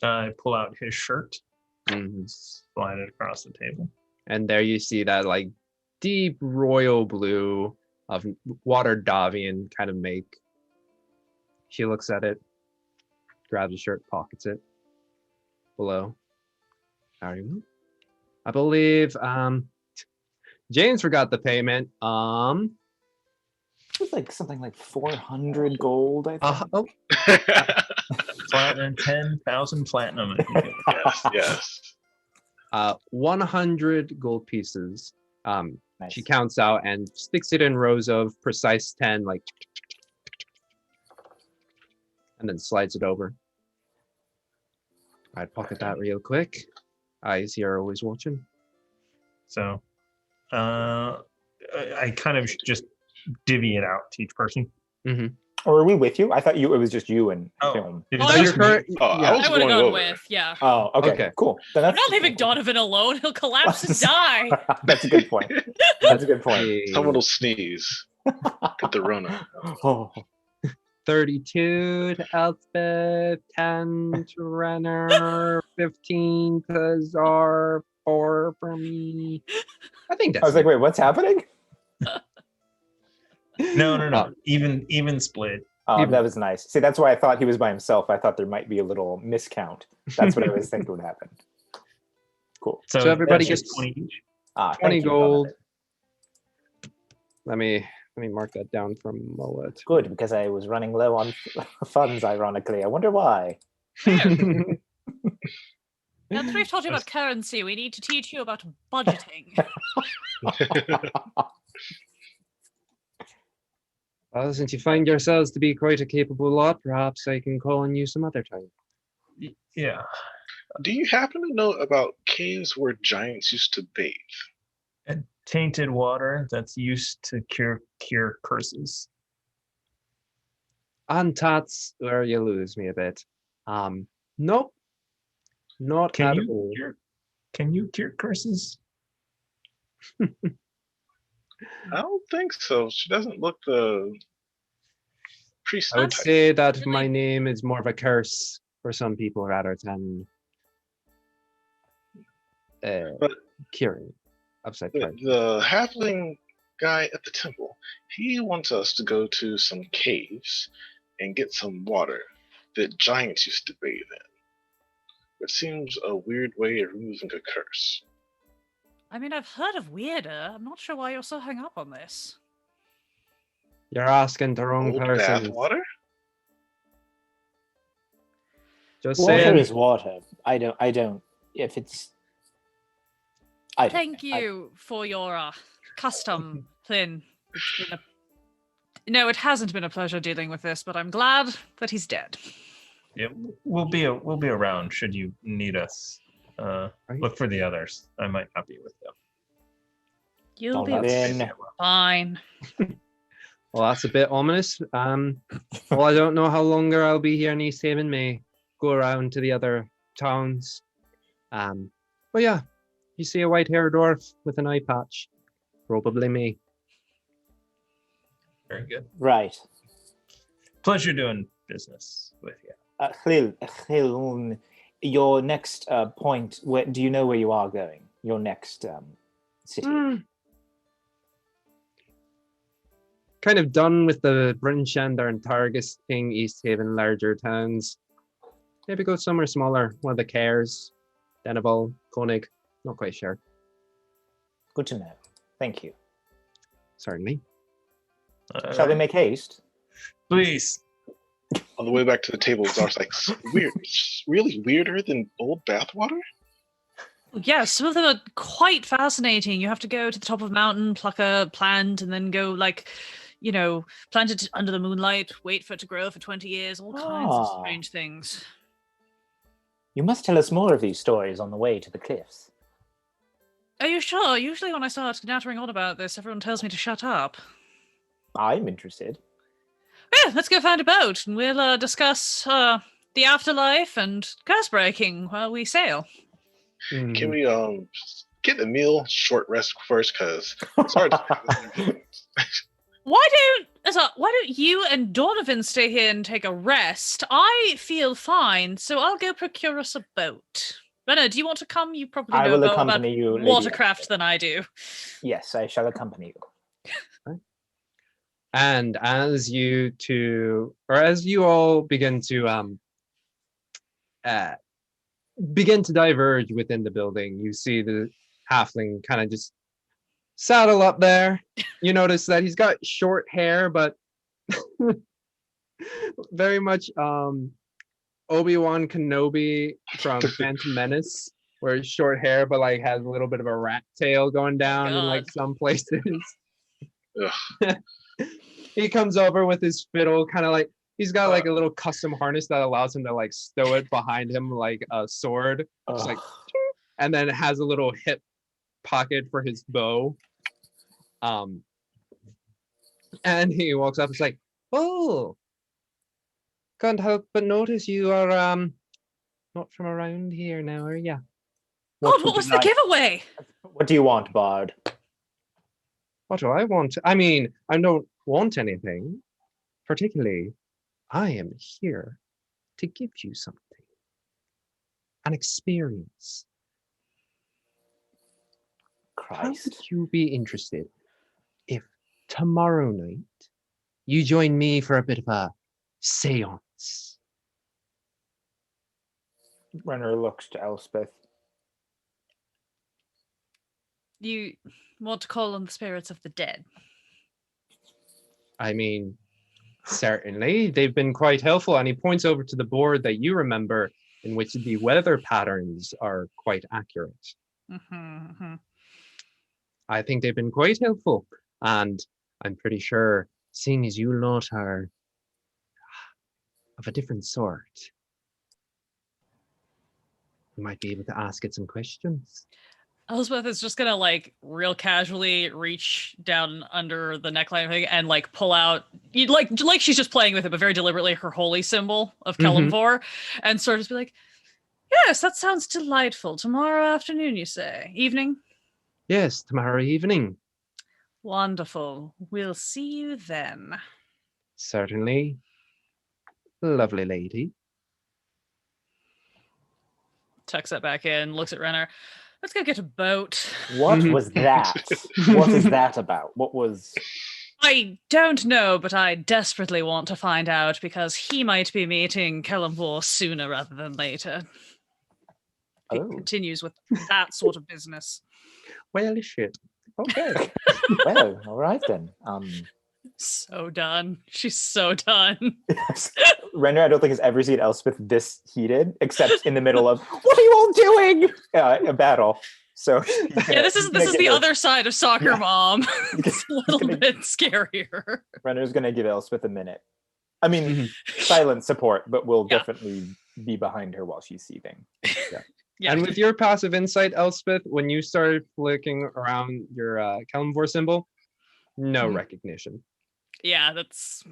I pull out his shirt, Mm-hmm. slide it across the table. And there you see that like deep royal blue of water Davian kind of make. She looks at it, grabs the shirt, pockets it. Below. Very well. I believe James forgot the payment. It was like something like 400 gold, I think. Platinum, 10,000 platinum. I think it was. Yes. 100 gold pieces. Nice. She counts out and sticks it in rows of precise 10, like, and then slides it over. I'd pocket that real quick. Eyes here are always watching. So, I kind of just divvy it out to each person. Mm-hmm. Or are we with you? I thought you. It was just you and Oh. film. It Oh, is you're just correct. me. Oh, Yeah. I was I would have going gone over. with, yeah. Oh, okay, Okay. cool. Then I'm that's not leaving Donovan alone. He'll collapse and die. That's a good point. That's a good point. Someone will sneeze. Get the Rona. Oh, 32 to Elspeth, 10 to Renner, 15 to Czar, 4 for me. I think that's I was like, wait, what's happening? No. Even split. Oh, Even- that was nice. See, that's why I thought he was by himself. I thought there might be a little miscount. That's what I was thinking would happen. Cool. So, So everybody that's just gets 20 each. 20 thank you, gold. Donovan. Let me mark that down from Moet. Good, because I was running low on funds, ironically. I wonder why. Now that we've taught you about currency, we need to teach you about budgeting. Well, since you find yourselves to be quite a capable lot, perhaps I can call on you some other time. Yeah. Do you happen to know about caves where giants used to bathe? And tainted water that's used to cure curses. On Tots, where you lose me a bit. Nope. Not Can at you all. cure curses? I don't think so. She doesn't look the priest I would type. say that Really? my name is more of a curse for some people rather than But- curing upside The, down. the halfling guy at the temple, he wants us to go to some caves and get some water that giants used to bathe in. It seems a weird way of removing a curse. I mean, I've heard of weirder. I'm not sure why you're so hung up on this. You're asking the wrong Old person. bath water? Just Water saying. is water. I don't. If it's. I don't Thank know. you for your custom, Flynn. It's been No, it hasn't been a pleasure dealing with this, but I'm glad that he's dead. Yeah, we'll be around should you need us. Look for the others. I might not be with them. You'll be Donovan. fine. Well, that's a bit ominous. Well, I don't know how longer I'll be here in East Haven. May go around to the other towns. But yeah, you see a white-haired dwarf with an eye patch. Probably me. Very good. Right. Pleasure doing business with you. Khlil, your next point, do you know where you are going? Your next city? kind of done with the Bryn Shander and Targus, King, East Haven, larger towns. Maybe go somewhere smaller, one of the Cares, Deneville, Koenig, not quite sure. Good to know. Thank you. Certainly. Shall we make haste? Please. On the way back to the table, Zar's like, weird, really weirder than old bathwater? Yeah, some of them are quite fascinating. You have to go to the top of a mountain, pluck a plant, and then go, like, you know, plant it under the moonlight, wait for it to grow for 20 years, all kinds of strange things. You must tell us more of these stories on the way to the cliffs. Are you sure? Usually when I start nattering on about this, everyone tells me to shut up. I'm interested. Yeah, let's go find a boat, and we'll discuss the afterlife and curse breaking while we sail. Can we get a meal, short rest first? Because it's hard to. Why don't you and Donovan stay here and take a rest? I feel fine, so I'll go procure us a boat. Renna, do you want to come? You probably know more about watercraft than I do. Yes, I shall accompany you. And as you all begin to diverge within the building, you see the halfling kind of just saddle up there. You notice that he's got short hair, but very much Obi-Wan Kenobi from Phantom Menace, where it's short hair but like has a little bit of a rat tail going down in like some places. He comes over with his fiddle, kind of like he's got like a little custom harness that allows him to like stow it behind him like a sword. It's like, and then it has a little hip pocket for his bow. And he walks up. It's like, oh, can't help but notice you are not from around here now, are ya? What was the giveaway? What do you want, Bard? What do I want? I mean, I don't want anything. Particularly, I am here to give you something. An experience. Christ. How would you be interested if tomorrow night you join me for a bit of a seance? Renner looks to Elspeth. You want to call on the spirits of the dead? I mean, certainly. They've been quite helpful. And he points over to the board that you remember in which the weather patterns are quite accurate. I think they've been quite helpful. And I'm pretty sure, seeing as you lot are of a different sort, you might be able to ask it some questions. Elspeth is just gonna like real casually reach down under the neckline and like pull out, like she's just playing with it, but very deliberately her holy symbol of Kelemvor, and sort of just be like, "Yes, that sounds delightful. Tomorrow afternoon, you say? Evening?" Yes, tomorrow evening. Wonderful. We'll see you then. Certainly. Lovely lady. Tucks it back in, looks at Renner. Let's go get a boat. What was that? What is that about? What was... I don't know, but I desperately want to find out because he might be meeting Kelemvor sooner rather than later. He continues with that sort of business. Well, shit. Okay. Well, all right then. So done. She's so done. Yes. Renner, I don't think has ever seen Elspeth this heated, except in the middle of "What are you all doing?" A battle. So yeah, this is the other side of soccer mom. It's a little bit scarier. Renner's gonna give Elspeth a minute. I mean, silent support, but we'll definitely be behind her while she's seething. Yeah. And with your passive insight, Elspeth, when you started flicking around your Kelemvor symbol, no recognition. Yeah, that's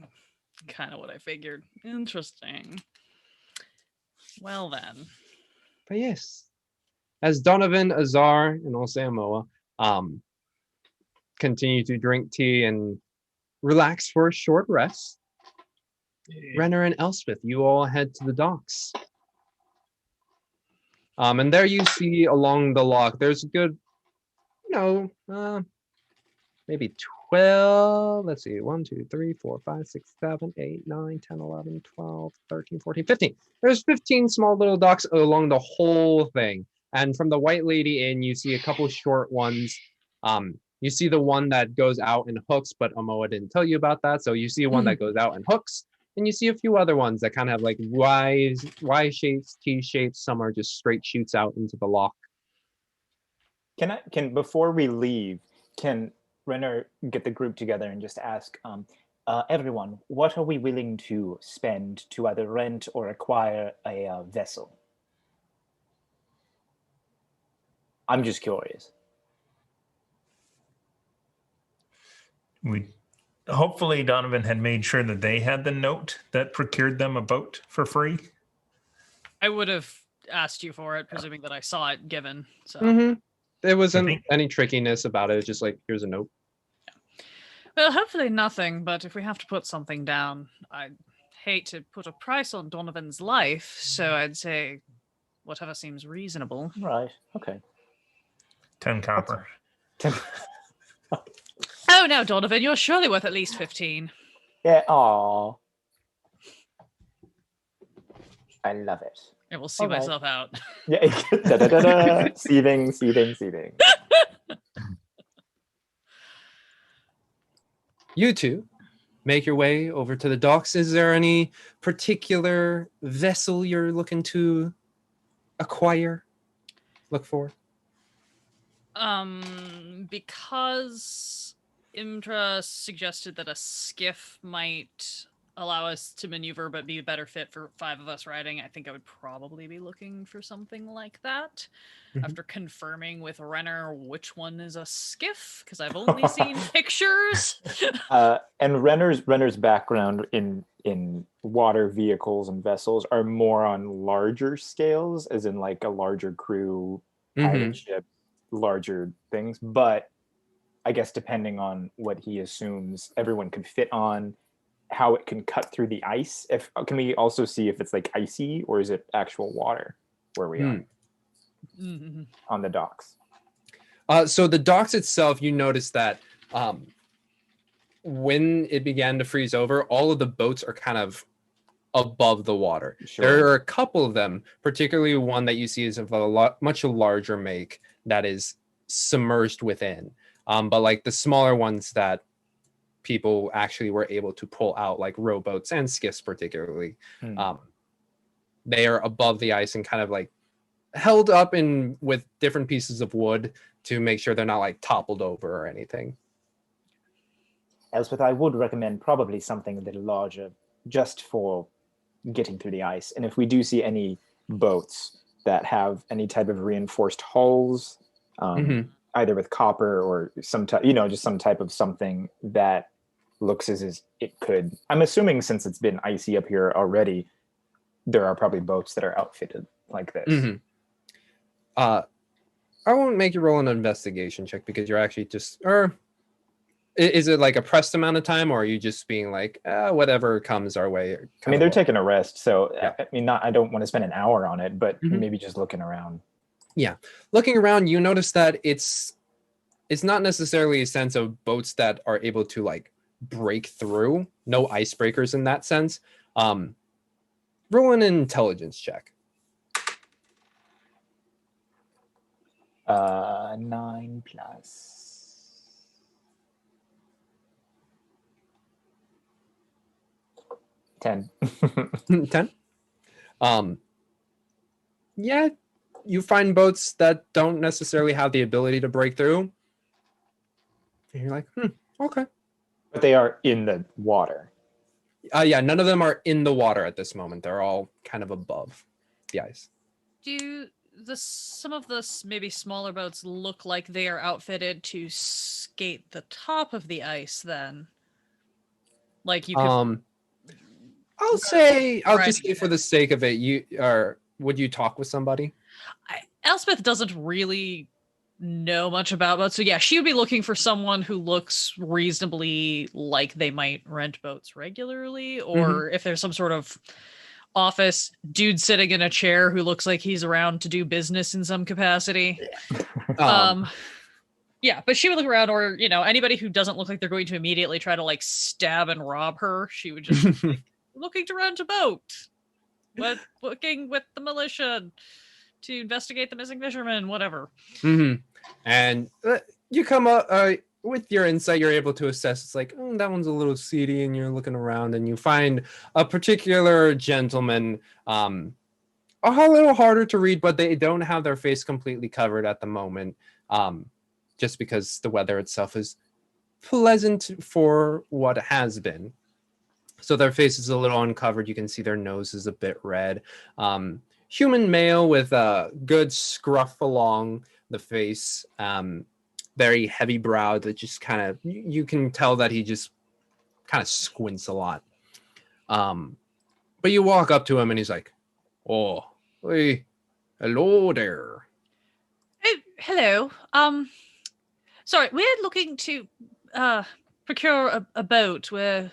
kind of what I figured. Interesting. Well then. But yes, as Donovan, Azar, and also Amoa continue to drink tea and relax for a short rest, Renner and Elspeth, you all head to the docks. And there you see along the lock, there's a good, maybe 12. Let's see. 1, 2, 3, 4, 5, 6, 7, 8, 9, 10, 11, 12, 13, 14, 15. There's 15 small little docks along the whole thing. And from the White Lady Inn, you see a couple short ones. You see the one that goes out and hooks, but Omoa didn't tell you about that. So you see one that goes out and hooks, and you see a few other ones that kind of have like Y shapes, T shapes. Some are just straight shoots out into the lock. Can before we leave, can Renner get the group together and just ask, everyone, what are we willing to spend to either rent or acquire a vessel? I'm just curious. Hopefully Donovan had made sure that they had the note that procured them a boat for free. I would have asked you for it, presuming that I saw it given. So There wasn't any trickiness about it. It's just like, here's a note. Well, hopefully nothing, but if we have to put something down, I'd hate to put a price on Donovan's life, so I'd say whatever seems reasonable. Right. Okay. 10 copper. Oh no, Donovan, you're surely worth at least 15. Yeah. Aw. I love it. I will see myself out. Yeah. Da-da-da-da. Seething. You two make your way over to the docks. Is there any particular vessel you're looking to acquire? Look for? Because Imdra suggested that a skiff might allow us to maneuver but be a better fit for 5 of us riding, I think I would probably be looking for something like that. After confirming with Renner which one is a skiff, because I've only seen pictures. And Renner's background in water vehicles and vessels are more on larger scales, as in like a larger crew, pilot ship, larger things. But I guess depending on what he assumes everyone could fit on, how it can cut through the ice. Can we also see if it's like icy or is it actual water where we are on the docks? So the docks itself, you notice that when it began to freeze over, all of the boats are kind of above the water. Sure. There are a couple of them, particularly one that you see is of a much larger make that is submerged within. But like the smaller ones that people actually were able to pull out, like rowboats and skiffs particularly, they are above the ice and kind of like held up in with different pieces of wood to make sure they're not like toppled over or anything. Elspeth, I would recommend probably something a little larger just for getting through the ice. And if we do see any boats that have any type of reinforced hulls, either with copper or some type, just some type of something that looks as it could. I'm assuming since it's been icy up here already, there are probably boats that are outfitted like this. I won't make you roll an investigation check because you're actually just, or is it like a pressed amount of time, or are you just being like, whatever comes our way? I mean, they're taking a rest, so yeah. I mean, I don't want to spend an hour on it, but maybe just looking around. Yeah, looking around, you notice that it's not necessarily a sense of boats that are able to like break through. No icebreakers in that sense. Roll an intelligence check. 9 plus 10. 10. Yeah, you find boats that don't necessarily have the ability to break through. And you're like, okay. But they are in the water. Yeah, none of them are in the water at this moment. They're all kind of above the ice. Do some of the maybe smaller boats look like they are outfitted to skate the top of the ice then? Like you could... I'll say, just say for the sake of it, would you talk with somebody? Elspeth doesn't really know much about boats, so yeah, she would be looking for someone who looks reasonably like they might rent boats regularly, or if there's some sort of office dude sitting in a chair who looks like he's around to do business in some capacity. Yeah, but she would look around, or anybody who doesn't look like they're going to immediately try to like stab and rob her. She would just be like, looking to rent a boat, but working with the militia to investigate the missing fishermen, whatever. Mm-hmm. And you come up with your insight, you're able to assess. It's like, that one's a little seedy, and you're looking around, and you find a particular gentleman. A little harder to read, but they don't have their face completely covered at the moment, just because the weather itself is pleasant for what has been. So their face is a little uncovered. You can see their nose is a bit red. Human male with a good scruff along the face, very heavy browed, that just kind of, you can tell that he just kind of squints a lot. But you walk up to him and he's like, "Oh, hey, hello there." Oh, hello. Sorry, we're looking to procure a boat. We're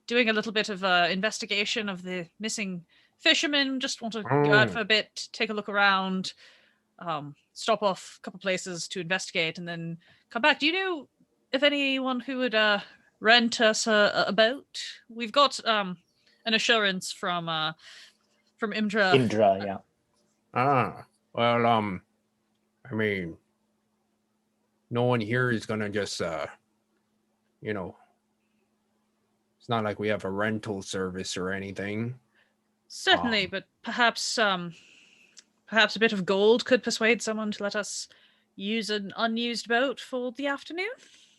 doing a little bit of investigation of the missing fishermen. Just want to go out for a bit, take a look around, stop off a couple places to investigate, and then come back. Do you know if anyone who would rent us a boat? We've got an assurance from Imdra. Indra, yeah. Well, I mean, no one here is gonna just, it's not like we have a rental service or anything. Certainly, but perhaps a bit of gold could persuade someone to let us use an unused boat for the afternoon.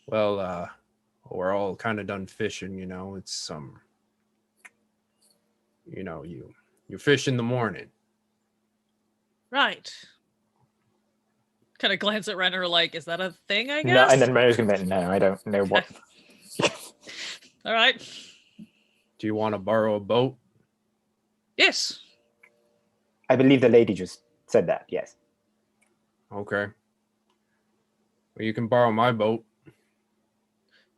Well, we're all kind of done fishing, it's you fish in the morning. Right. Kind of glance at Renner like, is that a thing, I guess? No, and then Renner's gonna be, no, I don't know what. All right. Do you want to borrow a boat? Yes. I believe the lady just said that, yes. Okay. Well, you can borrow my boat.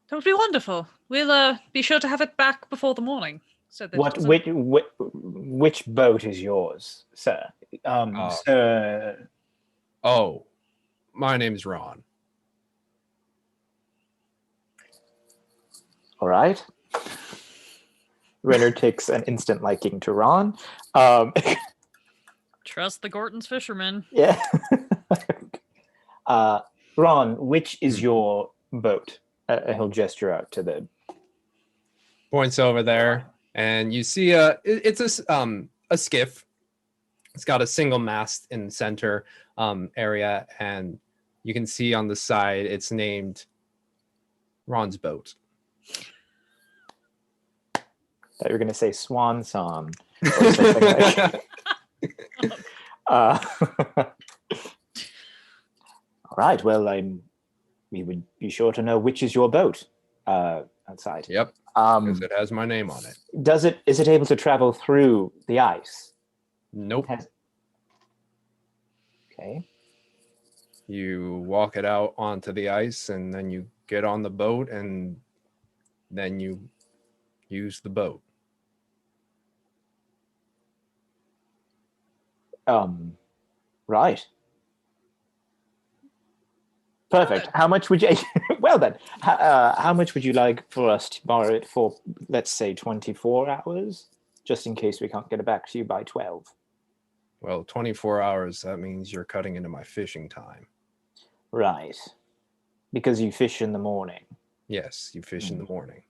That would be wonderful. We'll be sure to have it back before the morning. So that which boat is yours, sir? Sir. Oh, my name's Ron. All right. Renner takes an instant liking to Ron. Trust the Gorton's fishermen. Yeah. Ron, which is your boat? He'll gesture out to the... Points over there, and you see it's a skiff. It's got a single mast in the center area, and you can see on the side it's named Ron's boat. That you're going to say Swan Song. Or something like. All right. Well, we would be sure to know which is your boat outside. Yep. Because it has my name on it. Is it able to travel through the ice? Nope. Okay. You walk it out onto the ice, and then you get on the boat, and then you use the boat. Right. Perfect. How much would you... Well then, how much would you like for us to borrow it for, let's say, 24 hours? Just in case we can't get it back to you by 12. Well, 24 hours, that means you're cutting into my fishing time. Right. Because you fish in the morning. Yes, you fish in the morning.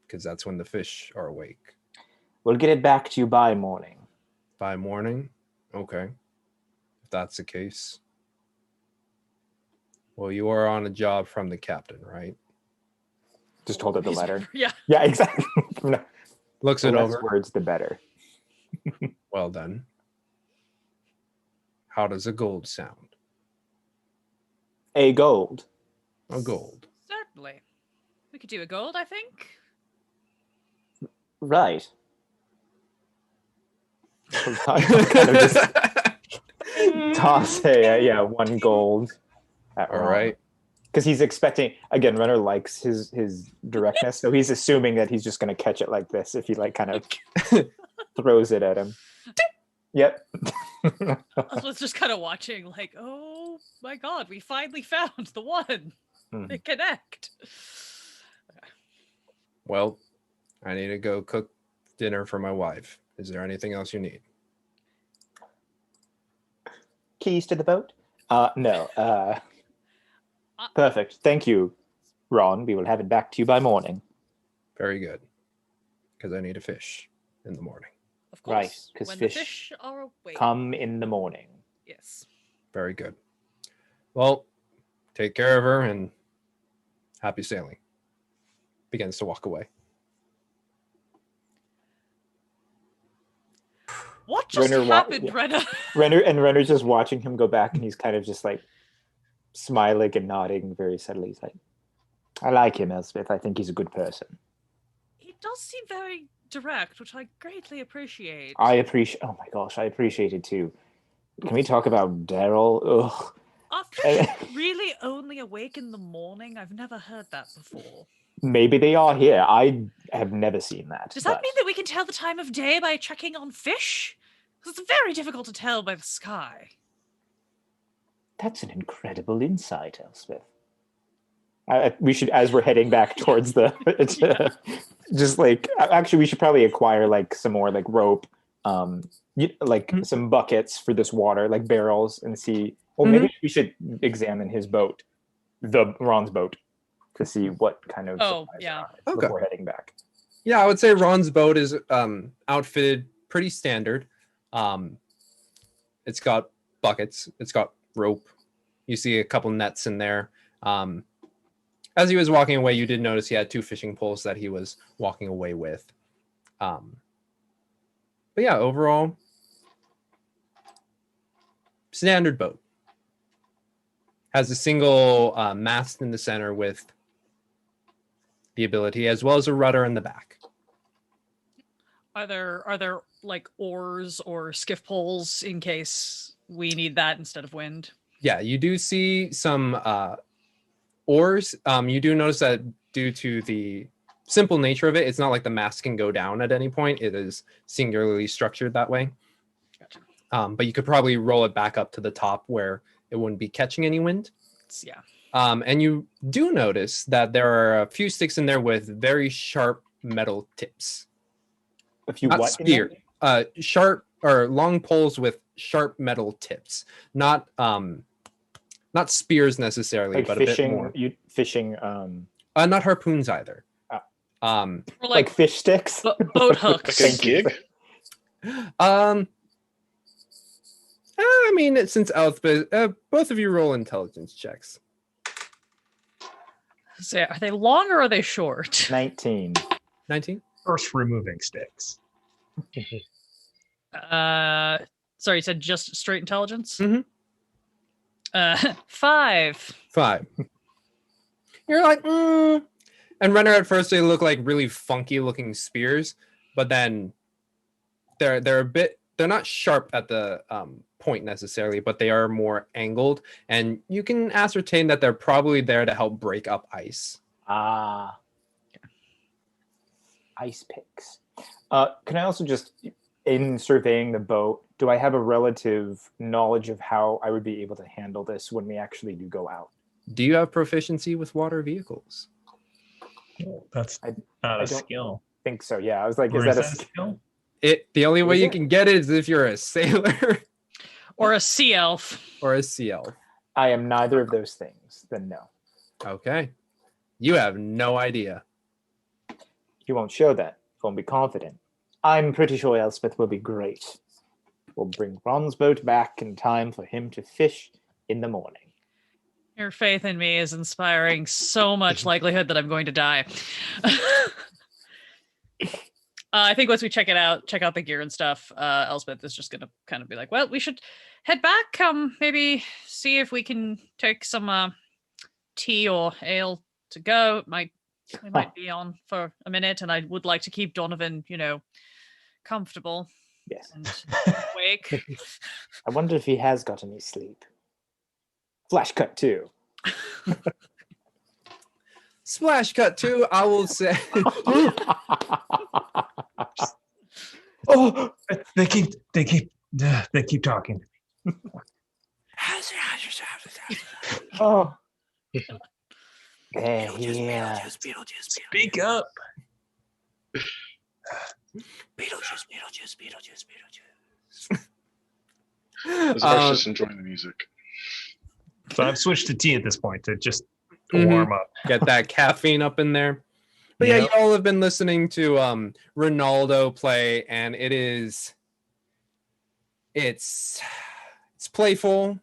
Because that's when the fish are awake. We'll get it back to you by morning. By morning? Okay. If that's the case. Well, you are on a job from the captain, right? Just hold up the letter. Yeah. Yeah, exactly. No. Looks The it less over. words, the better. Well then. How does a gold sound? A gold. A gold. Certainly. We could do a gold, I think. Right. Kind of just toss one gold at All Ron. right. Because he's expecting, again, Renner likes his directness, so he's assuming that he's just going to catch it like this if he kind of throws it at him. Yep. I was just kind of watching like, oh my god, we finally found the one. They connect. Well, I need to go cook dinner for my wife. Is there anything else you need? Keys to the boat? No. Perfect. Thank you, Ron. We will have it back to you by morning. Very good. Because I need to fish in the morning. Of course. Right, 'cause when fish the fish are awake. Come in the morning. Yes. Very good. Well, take care of her and happy sailing. Begins to walk away. What just happened, Renner? Renner's just watching him go back, and he's kind of just like smiling and nodding very subtly. He's like, I like him, Elspeth. I think he's a good person. He does seem very direct, which I greatly appreciate. I appreciate. Oh my gosh, I appreciate it too. Can we talk about Daryl? Ugh. Are fish really only awake in the morning? I've never heard that before. Maybe they are here. I have never seen that. Does that mean that we can tell the time of day by checking on fish? Because it's very difficult to tell by the sky. That's an incredible insight, Elspeth. We should, as we're heading back towards the, just like, actually, we should probably acquire like some more like rope, some buckets for this water, like barrels, and see. Well, maybe we should examine his boat, Ron's boat, to see what kind of supplies are on it before heading back. Yeah, I would say Ron's boat is outfitted pretty standard. It's got buckets. It's got rope. You see a couple nets in there. As he was walking away, you did notice he had 2 fishing poles that he was walking away with. But yeah, overall, standard boat. Has a single mast in the center with the ability, as well as a rudder in the back. Are there like oars or skiff poles in case we need that instead of wind? Yeah, you do see some oars. You do notice that due to the simple nature of it, it's not like the mast can go down at any point. It is singularly structured that way. Gotcha. But you could probably roll it back up to the top where it wouldn't be catching any wind. Yeah. And you do notice that there are a few sticks in there with very sharp metal tips. A few Not what? spear, sharp or long poles with sharp metal tips. Not spears necessarily, Like but fishing, a bit more. Fishing. Not harpoons either. Or like fish sticks. Boat hooks. Like a gig? I mean, since Elspeth, both of you roll intelligence checks. So are they long or are they short? 19. 19? First removing sticks. Sorry, you said just straight intelligence? Mm-hmm. 5. 5. You're like, And Renner, at first, they look like really funky looking spears, but then they're not sharp at the point necessarily, but they are more angled, and you can ascertain that they're probably there to help break up ice. Ice picks. Can I also just, in surveying the boat, do I have a relative knowledge of how I would be able to handle this when we actually do go out? Do you have proficiency with water vehicles? That's not a skill. I think so, yeah. I was like, Or is that a skill? The only way you can get it is if you're a sailor. Or a sea elf. Or a sea elf. I am neither of those things, then no. Okay. You have no idea. You won't show that. You won't be confident. I'm pretty sure Elspeth will be great. We'll bring Ron's boat back in time for him to fish in the morning. Your faith in me is inspiring so much likelihood that I'm going to die. I think once we check out the gear and stuff, Elspeth is just going to kind of be like, well, we should head back. Maybe see if we can take some tea or ale to go. We might be on for a minute, and I would like to keep Donovan, comfortable. Yes. And awake. I wonder if he has got any sleep. Flash cut 2. Splash cut 2, I will say. Oh, they keep talking. Oh. They're here. Speak up. Zar's just enjoying the music. So I've switched to tea at this point to just Mhm. warm up. Get that caffeine up in there. But yeah, Yep. y'all have been listening to Ronaldo play, and it's playful,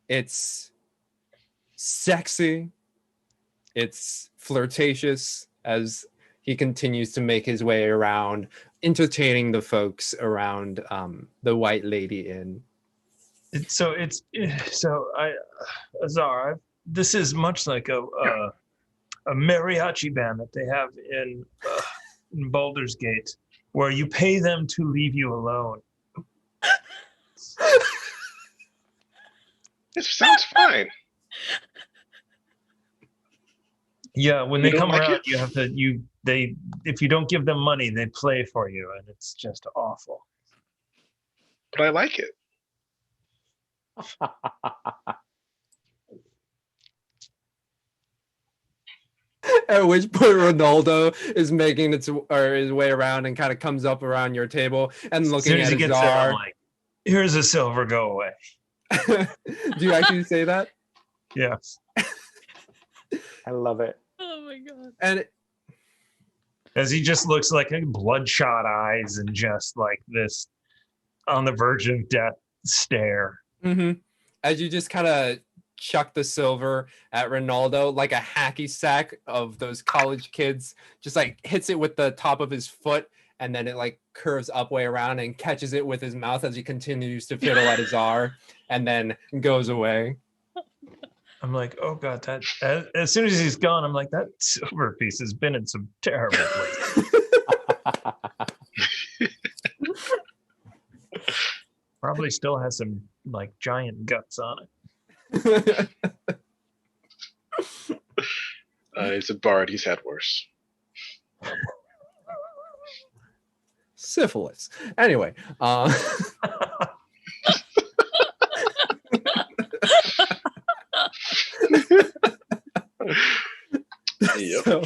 it's sexy, it's flirtatious as he continues to make his way around, entertaining the folks around the White Lady Inn. Azar, this is much like a mariachi band that they have in Baldur's Gate, where you pay them to leave you alone. It sounds fine. Yeah, when You they don't come like around, it? you have to if you don't give them money, they play for you, and it's just awful. But I like it. At which point Ronaldo is making his way around and kind of comes up around your table and As looking soon as at he his gets there, I'm czar. like, "Here's a silver, go away." Do you actually say that? Yeah. I love it. Oh my god. And As he just looks like bloodshot eyes and just like this on the verge of death stare. as you just kind of chuck the silver at Ronaldo, like a hacky sack of those college kids, just like hits it with the top of his foot, and then it like curves up way around and catches it with his mouth as he continues to fiddle at his R, and then goes away. I'm like, oh god, that as soon as he's gone, I'm like, that silver piece has been in some terrible places. Probably still has some like giant guts on it. He's a bard. He's had worse. Syphilis. Anyway, Yep.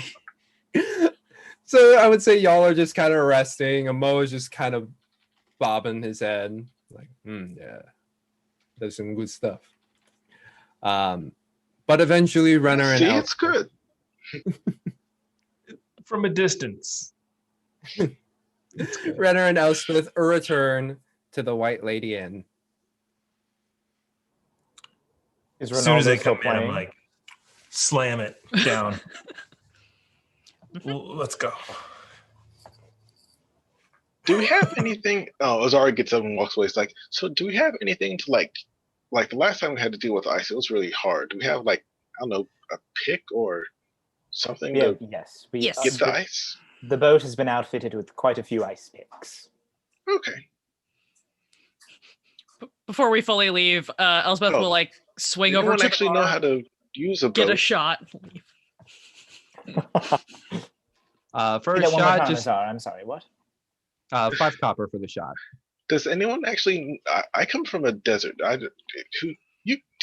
so I would say y'all are just kind of resting. Mo is just kind of bobbing his head, like, yeah, there's some good stuff. But eventually, Renner and See, Elspeth, it's good. From a distance. Renner and Elspeth return to the White Lady Inn. Is As soon as they still come in, I'm playing? like, slam it down. Let's go. Do we have anything? Oh, Azara gets up and walks away. It's like, so do we have anything to like the last time we had to deal with ice? It was really hard. Do we have like, I don't know, a pick or something to Yes. Yes. get the ice? The boat has been outfitted with quite a few ice picks. Okay. Before we fully leave, Elspeth Oh. will like swing Does over anyone to actually the know bar, how to use a get a boat? shot. For Say a that one more shot, time, just Azar. I'm sorry, what? 5 copper for the shot. Does anyone actually? I come from a desert. Do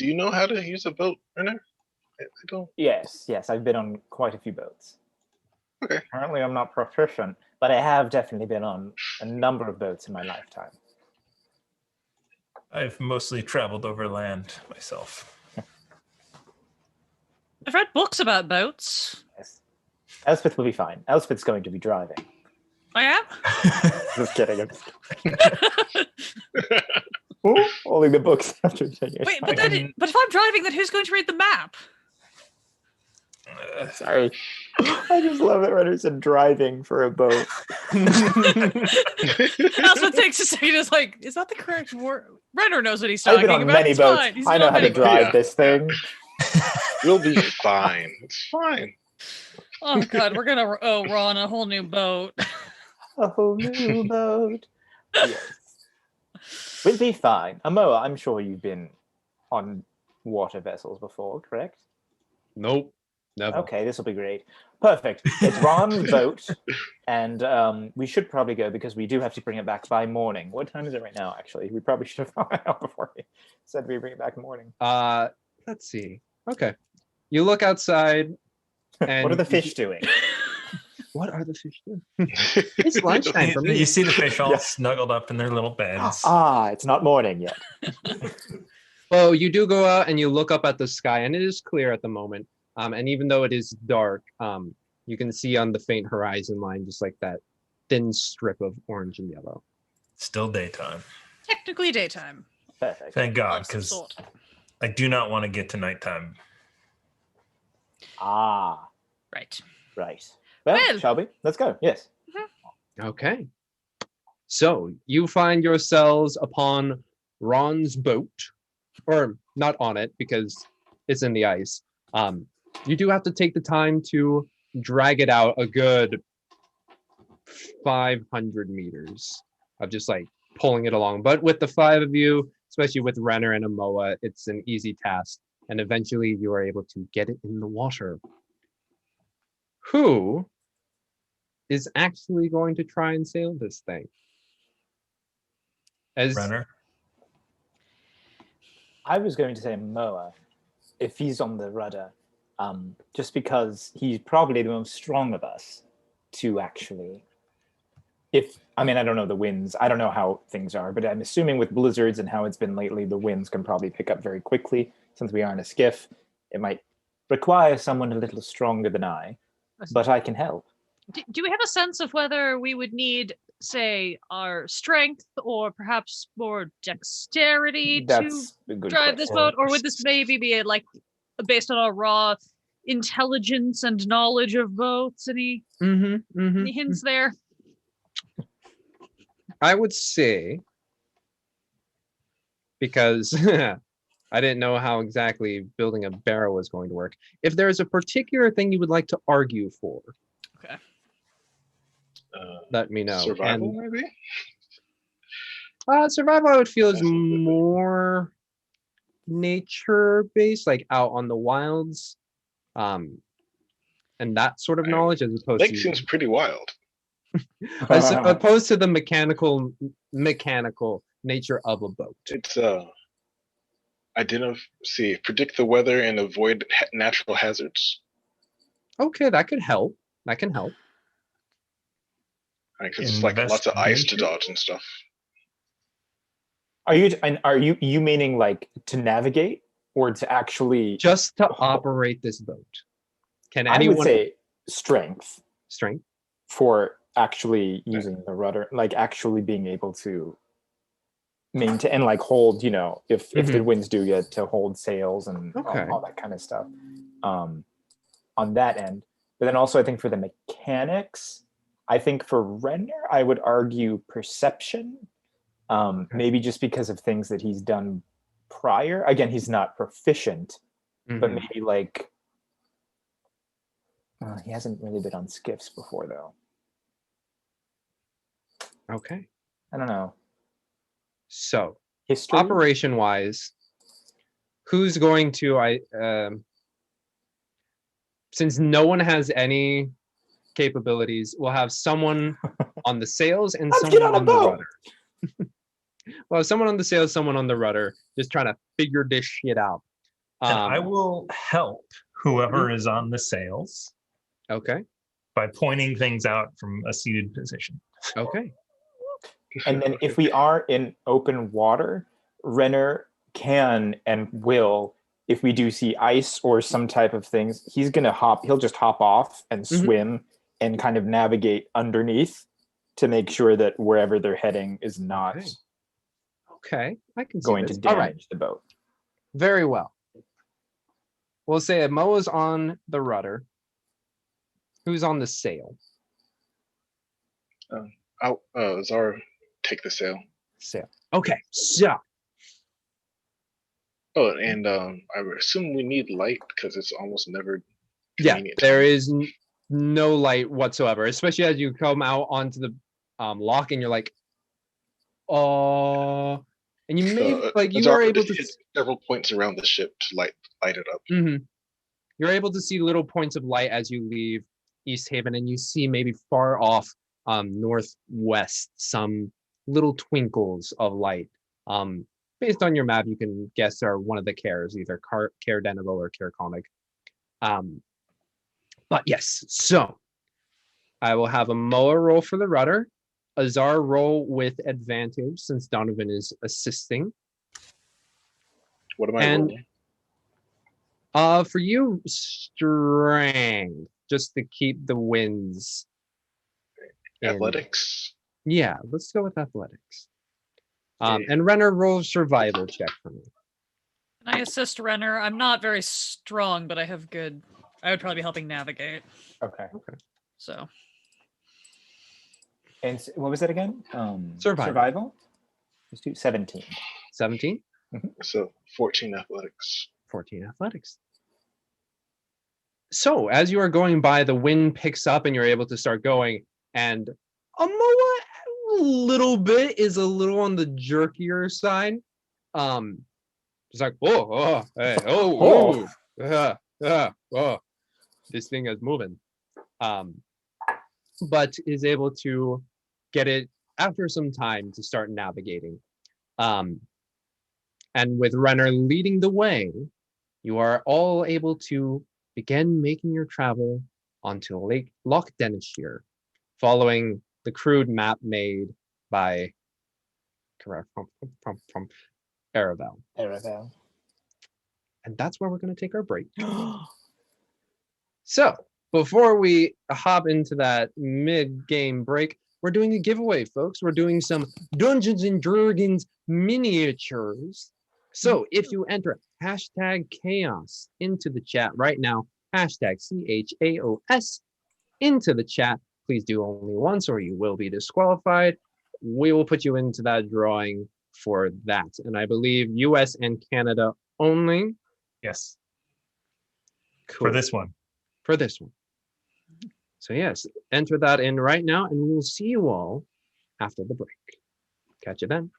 you know how to use a boat, Renner? I don't. Yes, I've been on quite a few boats. Okay. Apparently I'm not proficient, but I have definitely been on a number of boats in my lifetime. I've mostly traveled over land myself. I've read books about boats. Yes. Elspeth will be fine. Elspeth's going to be driving. I am. Just kidding. Holding the books after taking Wait, but if I'm driving, then who's going to read the map? Sorry. I just love that Renner said driving for a boat. Elspeth takes a second. Is like, is that the correct word? Renner knows what he's I've talking been on about. many It's boats. fine. He's I been know on how to many boats. drive Yeah. this thing. We'll be fine. It's fine. Oh god, we're gonna we're on a whole new boat. A whole new boat. Yes. We'll be fine. Amoa, I'm sure you've been on water vessels before, correct? Nope, never. Okay, this will be great. Perfect. It's Ron's boat, and we should probably go because we do have to bring it back by morning. What time is it right now, actually? We probably should have found out before we said we bring it back in the morning. Let's see. Okay. You look outside. And What are the fish doing? What are the fish doing? It's lunchtime for me. You see the fish all Yeah. snuggled up in their little beds. It's not morning yet. Well, you do go out and you look up at the sky, and it is clear at the moment. And even though it is dark, you can see on the faint horizon line just like that thin strip of orange and yellow. Still daytime. Technically daytime. Perfect. Thank God, Of some because sort. I do not want to get to nighttime. Right. Right. Well, Well. shall we? Let's go. Yes. Okay. So you find yourselves upon Ron's boat, or not on it because it's in the ice. You do have to take the time to drag it out a good 500 meters of just like pulling it along. But with the five of you, especially with Renner and Amoa, it's an easy task. And eventually you are able to get it in the water. Who is actually going to try and sail this thing? As Renner? I was going to say Moa, if he's on the rudder, just because he's probably the most strong of us to actually. I don't know the winds. I don't know how things are, but I'm assuming with blizzards and how it's been lately, the winds can probably pick up very quickly. Since we are in a skiff, it might require someone a little stronger than I, but I can help. Do we have a sense of whether we would need, say, our strength or perhaps more dexterity That's to a good drive this question. boat? Or would this maybe be like based on our raw intelligence and knowledge of boats? Any hints there? I would say, because I didn't know how exactly building a barrow was going to work, if there's a particular thing you would like to argue for, Okay. let me know. Survival, And, maybe? survival, I would feel, is That's a good one. more nature-based, like out on the wilds, and that sort of knowledge, as opposed Lake to seems pretty wild. as opposed to the mechanical nature of a boat. It's predict the weather and avoid natural hazards. Okay, that could help. That can help. Because it's like lots of ice to Investigation? dodge and stuff. Are you meaning like to navigate or to actually? Just to operate this boat. Can I anyone would say strength strength? for actually using the rudder, like actually being able to maintain and like hold, if the winds do get to hold sails and Okay. all that kind of stuff on that end. But then also I think for the mechanics, I think for Renner, I would argue perception, maybe just because of things that he's done prior. Again, he's not proficient, but maybe like he hasn't really been on skiffs before though. Okay. I don't know. So History? operation wise, who's going to since no one has any capabilities, we'll have someone on the sails and Let's someone get on a on the boat. rudder. Well, someone on the sails, someone on the rudder, just trying to figure this shit out. And I will help whoever is on the sails Okay. by pointing things out from a seated position. Okay. And then if we are in open water, Renner can and will, if we do see ice or some type of things, he'll just hop off and swim and kind of navigate underneath to make sure that wherever they're heading is not Okay. I can see going this. to All damage right. the boat. Very well. We'll say Moa's on the rudder. Who's on the sail? Zara, take the sail. Sail. Okay. So Oh, and I would assume we need light because it's almost never yeah, convenient there time. is no light whatsoever, especially as you come out onto the lock and you're like, oh, and you may you Zara are able just to hit several points around the ship to light it up. You're able to see little points of light as you leave East Haven, and you see maybe far off northwest some little twinkles of light. Based on your map, you can guess are one of the cares, either Care Denival or Care Comic. But yes, so I will have a Moa roll for the rudder, Azar roll with advantage since Donovan is assisting. What am I And rolling? for you, strength, just to keep the wins in. Athletics. Yeah, let's go with athletics. Okay. And Renner roll survival check for me. Can I assist Renner? I'm not very strong, but I have good. I would probably be helping navigate. Okay. So And what was it again? Survival. Let's do 17. 17, So 14 athletics. 14 athletics. So as you are going by, the wind picks up and you're able to start going. And Moa, a little bit is a little on the jerkier side. It's like, this thing is moving. But is able to get it after some time to start navigating. And with Renner leading the way, you are all able to begin making your travel onto Lake Loch Denishir, following the crude map made by from Aravel. And that's where we're going to take our break. So, before we hop into that mid-game break, we're doing a giveaway, folks. We're doing some Dungeons and Dragons miniatures. So, if you enter hashtag chaos into the chat right now, hashtag CHAOS into the chat, please do only once or you will be disqualified. We will put you into that drawing for that. And I believe US and Canada only. Yes. Cool. For this one. For this one. So yes, enter that in right now and we will see you all after the break. Catch you then.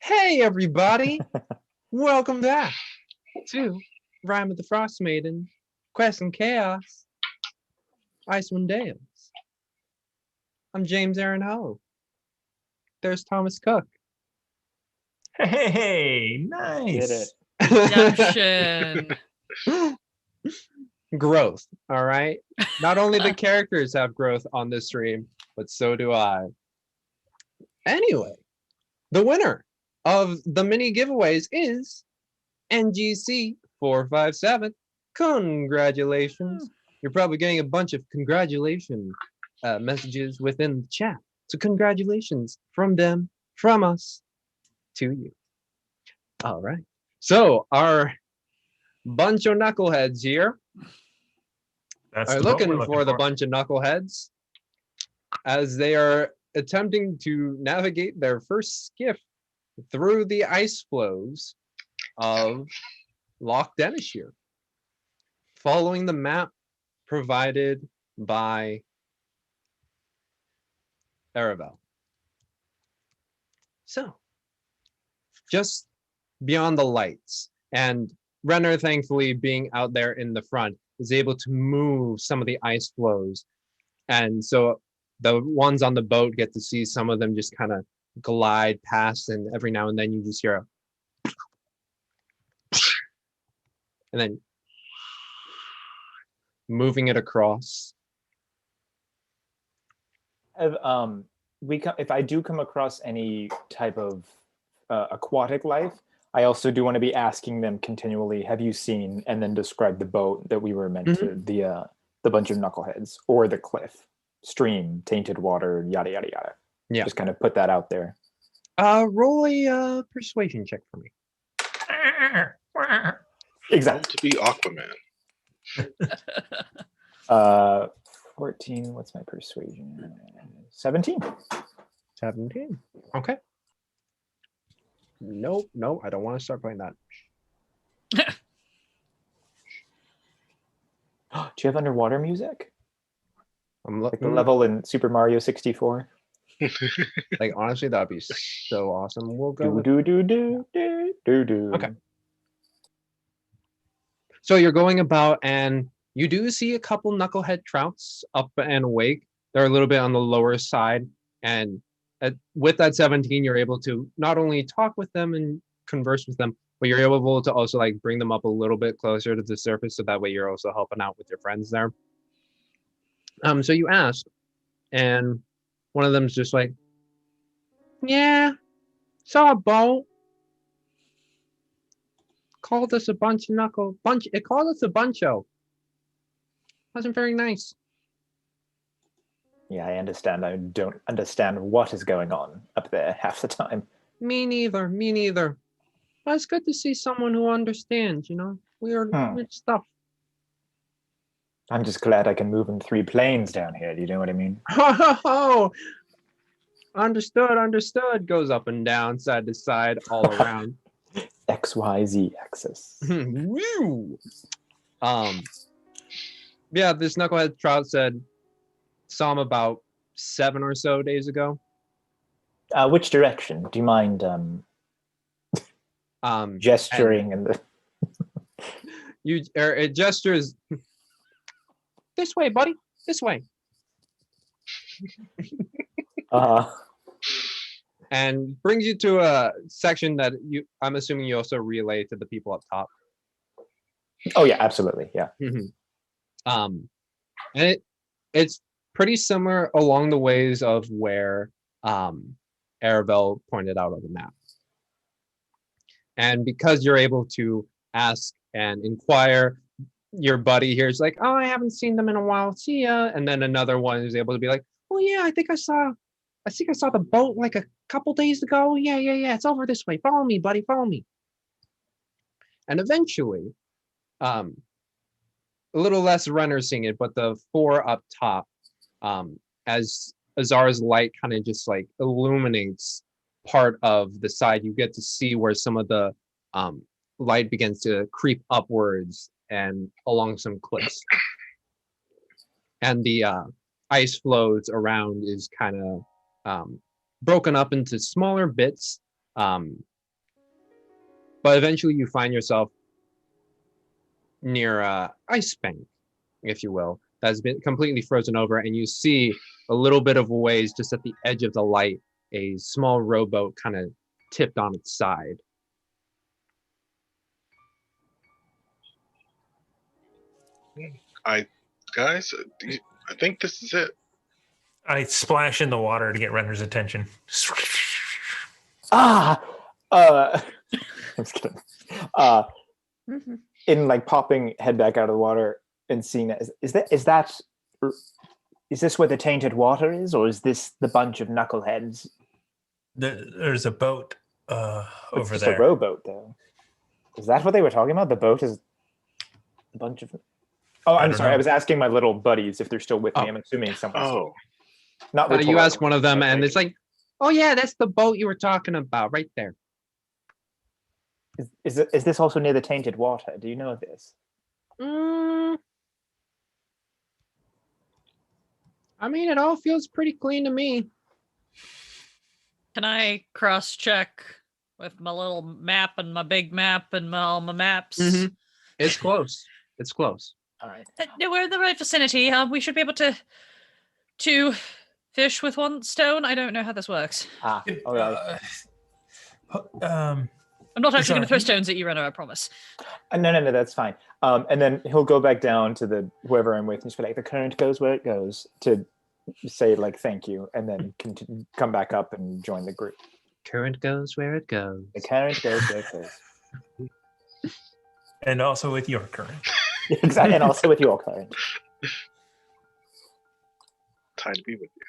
Hey, everybody! Welcome back to Rime of the Frostmaiden, Quest and Chaos, Icewind Dale. I'm James Aaron Ho. There's Thomas Cook. Hey, Did nice. it. Redemption. Growth, all right? Not only the characters have growth on this stream, but so do I. Anyway, the winner of the mini giveaways is NGC457. Congratulations. You're probably getting a bunch of congratulation messages within the chat. So congratulations from them, from us, to you. All right. So our bunch of knuckleheads here That's are the vote we're looking for the bunch of knuckleheads as they are attempting to navigate their first skiff through the ice flows of Loch Denishire, following the map provided by Aravel. So, just beyond the lights, and Renner, thankfully, being out there in the front, is able to move some of the ice flows. And so the ones on the boat get to see some of them just kind of glide past, and every now and then you just hear a and then moving it across. If I do come across any type of aquatic life, I also do want to be asking them continually, have you seen, and then describe the boat that we were meant to, the bunch of knuckleheads, or the cliff, stream, tainted water, yada, yada, yada. Yeah. Just kind of put that out there. Roll a persuasion check for me. Exactly. To be Aquaman. 14, what's my persuasion? 17. 17. Okay. Nope, I don't want to start playing that. Do you have underwater music? I'm Like the level in Super Mario 64? like, honestly, that'd be so awesome. We'll go. Do. Okay. So you're going about, and you do see a couple knucklehead trouts up and awake. They're a little bit on the lower side, and with that 17, you're able to not only talk with them and converse with them, but you're able to also like bring them up a little bit closer to the surface, so that way you're also helping out with your friends there. So you ask, and one of them's just like, "Yeah, saw a boat. Called us a bunch. It called us a buncho. Wasn't very nice." Yeah, I understand. I don't understand what is going on up there half the time. Me neither. But it's good to see someone who understands, weird stuff. I'm just glad I can move in 3 planes down here. Do you know what I mean? Oh, understood. Goes up and down, side to side, all around. XYZ axis. Woo! Yeah, this knucklehead trout said saw him about 7 or so days ago. Which direction? Do you mind gesturing and the it gestures this way, buddy. This way. And brings you to a section that I'm assuming you also relay to the people up top. Oh yeah, absolutely. Yeah. And it's pretty similar along the ways of where Aravel pointed out on the map. And because you're able to ask and inquire, your buddy here is like, "Oh, I haven't seen them in a while. See ya." And then another one is able to be like, "Oh yeah, I think I saw the boat like a couple days ago. Yeah. It's over this way. Follow me, buddy. Follow me." And eventually, a little less runners seeing it, but the 4 up top, as Azar's light kind of just like illuminates part of the side, you get to see where some of the light begins to creep upwards and along some cliffs. And the ice flows around is kind of broken up into smaller bits, But eventually you find yourself near a ice bank, if you will, that's been completely frozen over, and you see a little bit of a ways just at the edge of the light, a small rowboat kind of tipped on its side. Guys, I think this is it. I splash in the water to get Renner's attention. I'm just kidding. In like popping head back out of the water and seeing that, is this where the Tainted Water is, or is this the bunch of knuckleheads? There's a boat over just there. A rowboat, though. Is that what they were talking about? The boat is a bunch of. Oh, I'm sorry. know. I was asking my little buddies if they're still with me. I'm assuming someone's Oh, not. You rhetorical. ask one of them, and it's like, "Oh yeah, that's the boat you were talking about, right there." Is this also near the Tainted Water? Do you know this? I mean, it all feels pretty clean to me. Can I cross-check with my little map and my big map and all my maps? Mhm. It's close. It's close. All right. No, we're in the right vicinity. We should be able to fish with one stone. I don't know how this works. All right. I'm not actually going to throw Sorry. stones at you, Renner, I promise. No, that's fine. And then he'll go back down to the whoever I'm with and just be like, the current goes where it goes, to say like thank you, and then come back up and join the group. Current goes where it goes. The current goes where it goes. And also with your current. Exactly, and also with your current. time to be with you.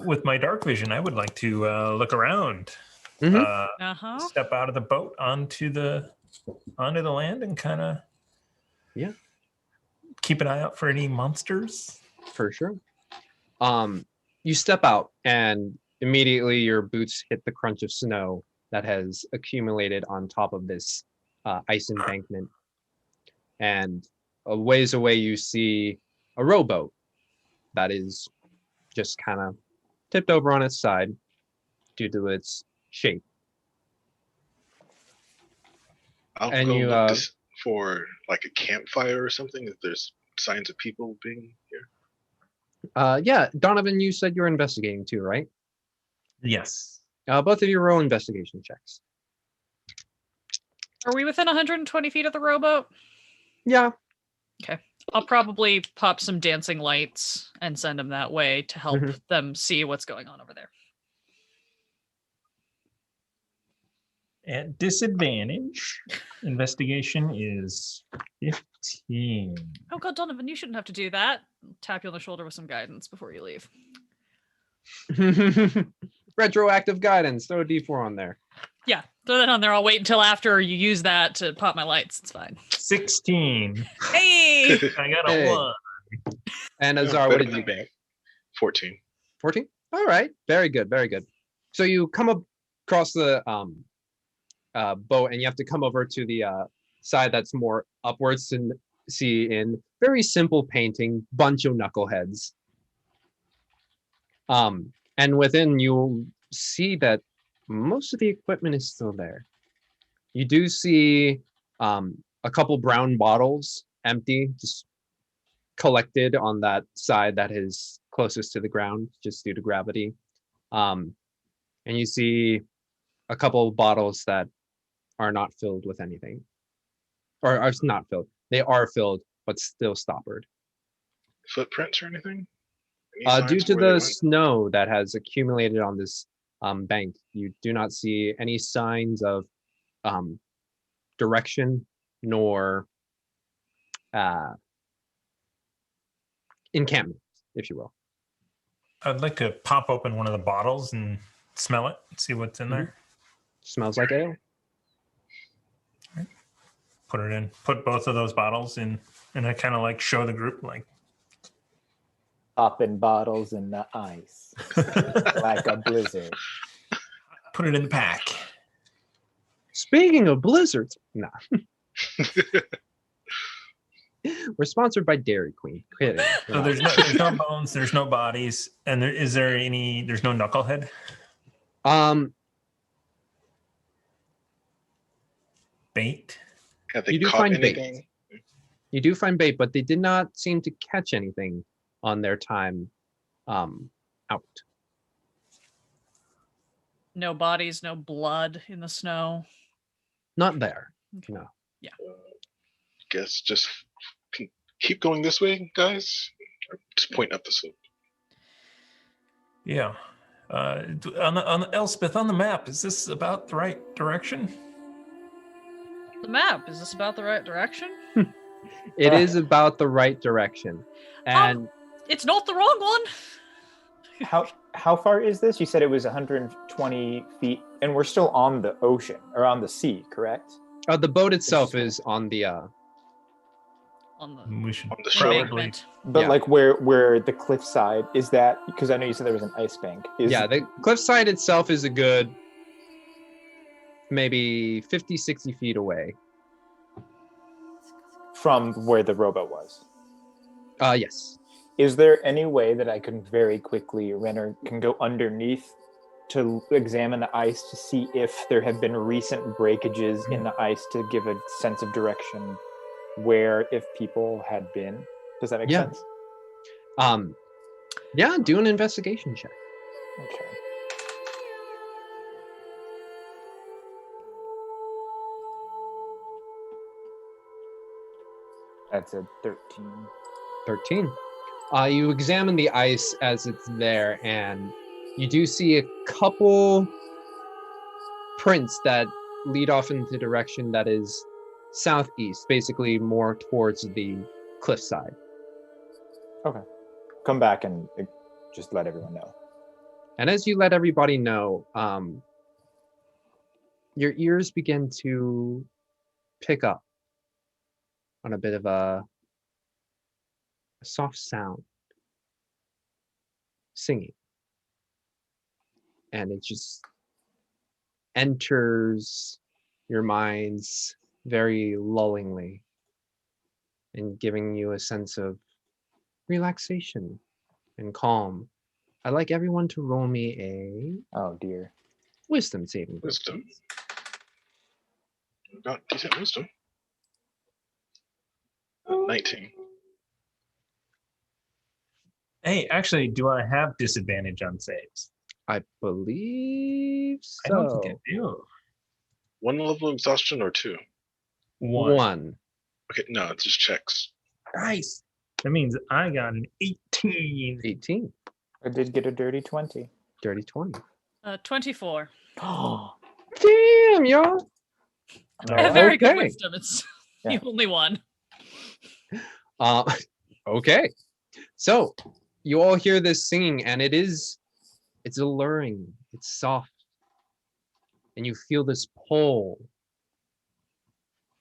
With my dark vision, I would like to look around. Uh-huh. Step out of the boat onto the land and kind of keep an eye out for any monsters. For sure. You step out and immediately your boots hit the crunch of snow that has accumulated on top of this ice embankment. And a ways away you see a rowboat that is just kind of tipped over on its side due to its shape. I'll And go you, look for like a campfire or something if there's signs of people being here. Yeah, Donovan, you said you were investigating too, right? Yes. Both of you roll investigation checks. Are we within 120 feet of the rowboat? Yeah. Okay. I'll probably pop some dancing lights and send them that way to help them see what's going on over there. At disadvantage, investigation is 15. Oh God, Donovan, you shouldn't have to do that. Tap you on the shoulder with some guidance before you leave. Retroactive guidance. Throw a D4 on there. Yeah, throw that on there. I'll wait until after you use that to pop my lights. It's fine. 16. Hey! I got a Hey. 1. And Yeah, Azar, what better did you than get? 14. 14? All right. Very good. Very good. So you come across the boat and you have to come over to the side that's more upwards and see in very simple painting, bunch of knuckleheads. And within you'll see that most of the equipment is still there. You do see a couple brown bottles empty, just collected on that side that is closest to the ground, just due to gravity. And you see a couple of bottles that are not filled with anything, or are not filled. They are filled, but still stoppered. Footprints or anything? Any Due signs to of where they the went? snow that has accumulated on this bank, you do not see any signs of direction nor encampment, if you will. I'd like to pop open one of the bottles and smell it, see what's in there. Smells like ale. Put it in. Put both of those bottles in, and I kind of like show the group like, Up in bottles in the ice, like a blizzard. put it in the pack. Speaking of blizzards, nah. We're sponsored by Dairy Queen. Kidding. So there's no bones, there's no bodies, and there's no knucklehead. bait? Have they You do caught find bait. anything? You do find bait, but they did not seem to catch anything on their time out. No bodies, no blood in the snow. Not there. No. Guess just keep going this way, guys. Or just point up the slope. Yeah. On Elspeth, on the map, is this about the right direction? The map, is this about the right direction? It is about the right direction. And It's not the wrong one. How far is this? You said it was 120 feet, and we're still on the ocean or on the sea, correct? the boat itself is on the On the We should On the shore. embankment. But Yeah. like where the cliffside is that? Because I know you said there was an ice bank. the cliffside itself is a good maybe 50, 60 feet away. from where the rowboat was. Yes. Is there any way that I can very quickly, Renner can go underneath to examine the ice to see if there have been recent breakages in the ice to give a sense of direction where if people had been? Does that make Yeah. sense? Yeah, do an investigation check. Okay. That's a 13. 13. You examine the ice as it's there, and you do see a couple prints that lead off in the direction that is southeast, basically more towards the cliffside. Come back and just let everyone know. And as you let everybody know, your ears begin to pick up on a bit of a soft sound, singing. And it just enters your minds very lullingly and giving you a sense of relaxation and calm. I'd like everyone to roll me a Oh dear. wisdom saving throw. Wisdom. Got decent wisdom. 19. Hey, actually, do I have disadvantage on saves? I believe so. I don't think I do. One level of exhaustion or two? One. Okay, no, it's just checks. Nice. That means I got an 18. 18. I did get a dirty 20. Dirty 20. 24. Oh, Damn, y'all. I have very good Okay. wisdom. It's Yeah. the only one. Okay. So you all hear this singing, and it's alluring, it's soft, and you feel this pull,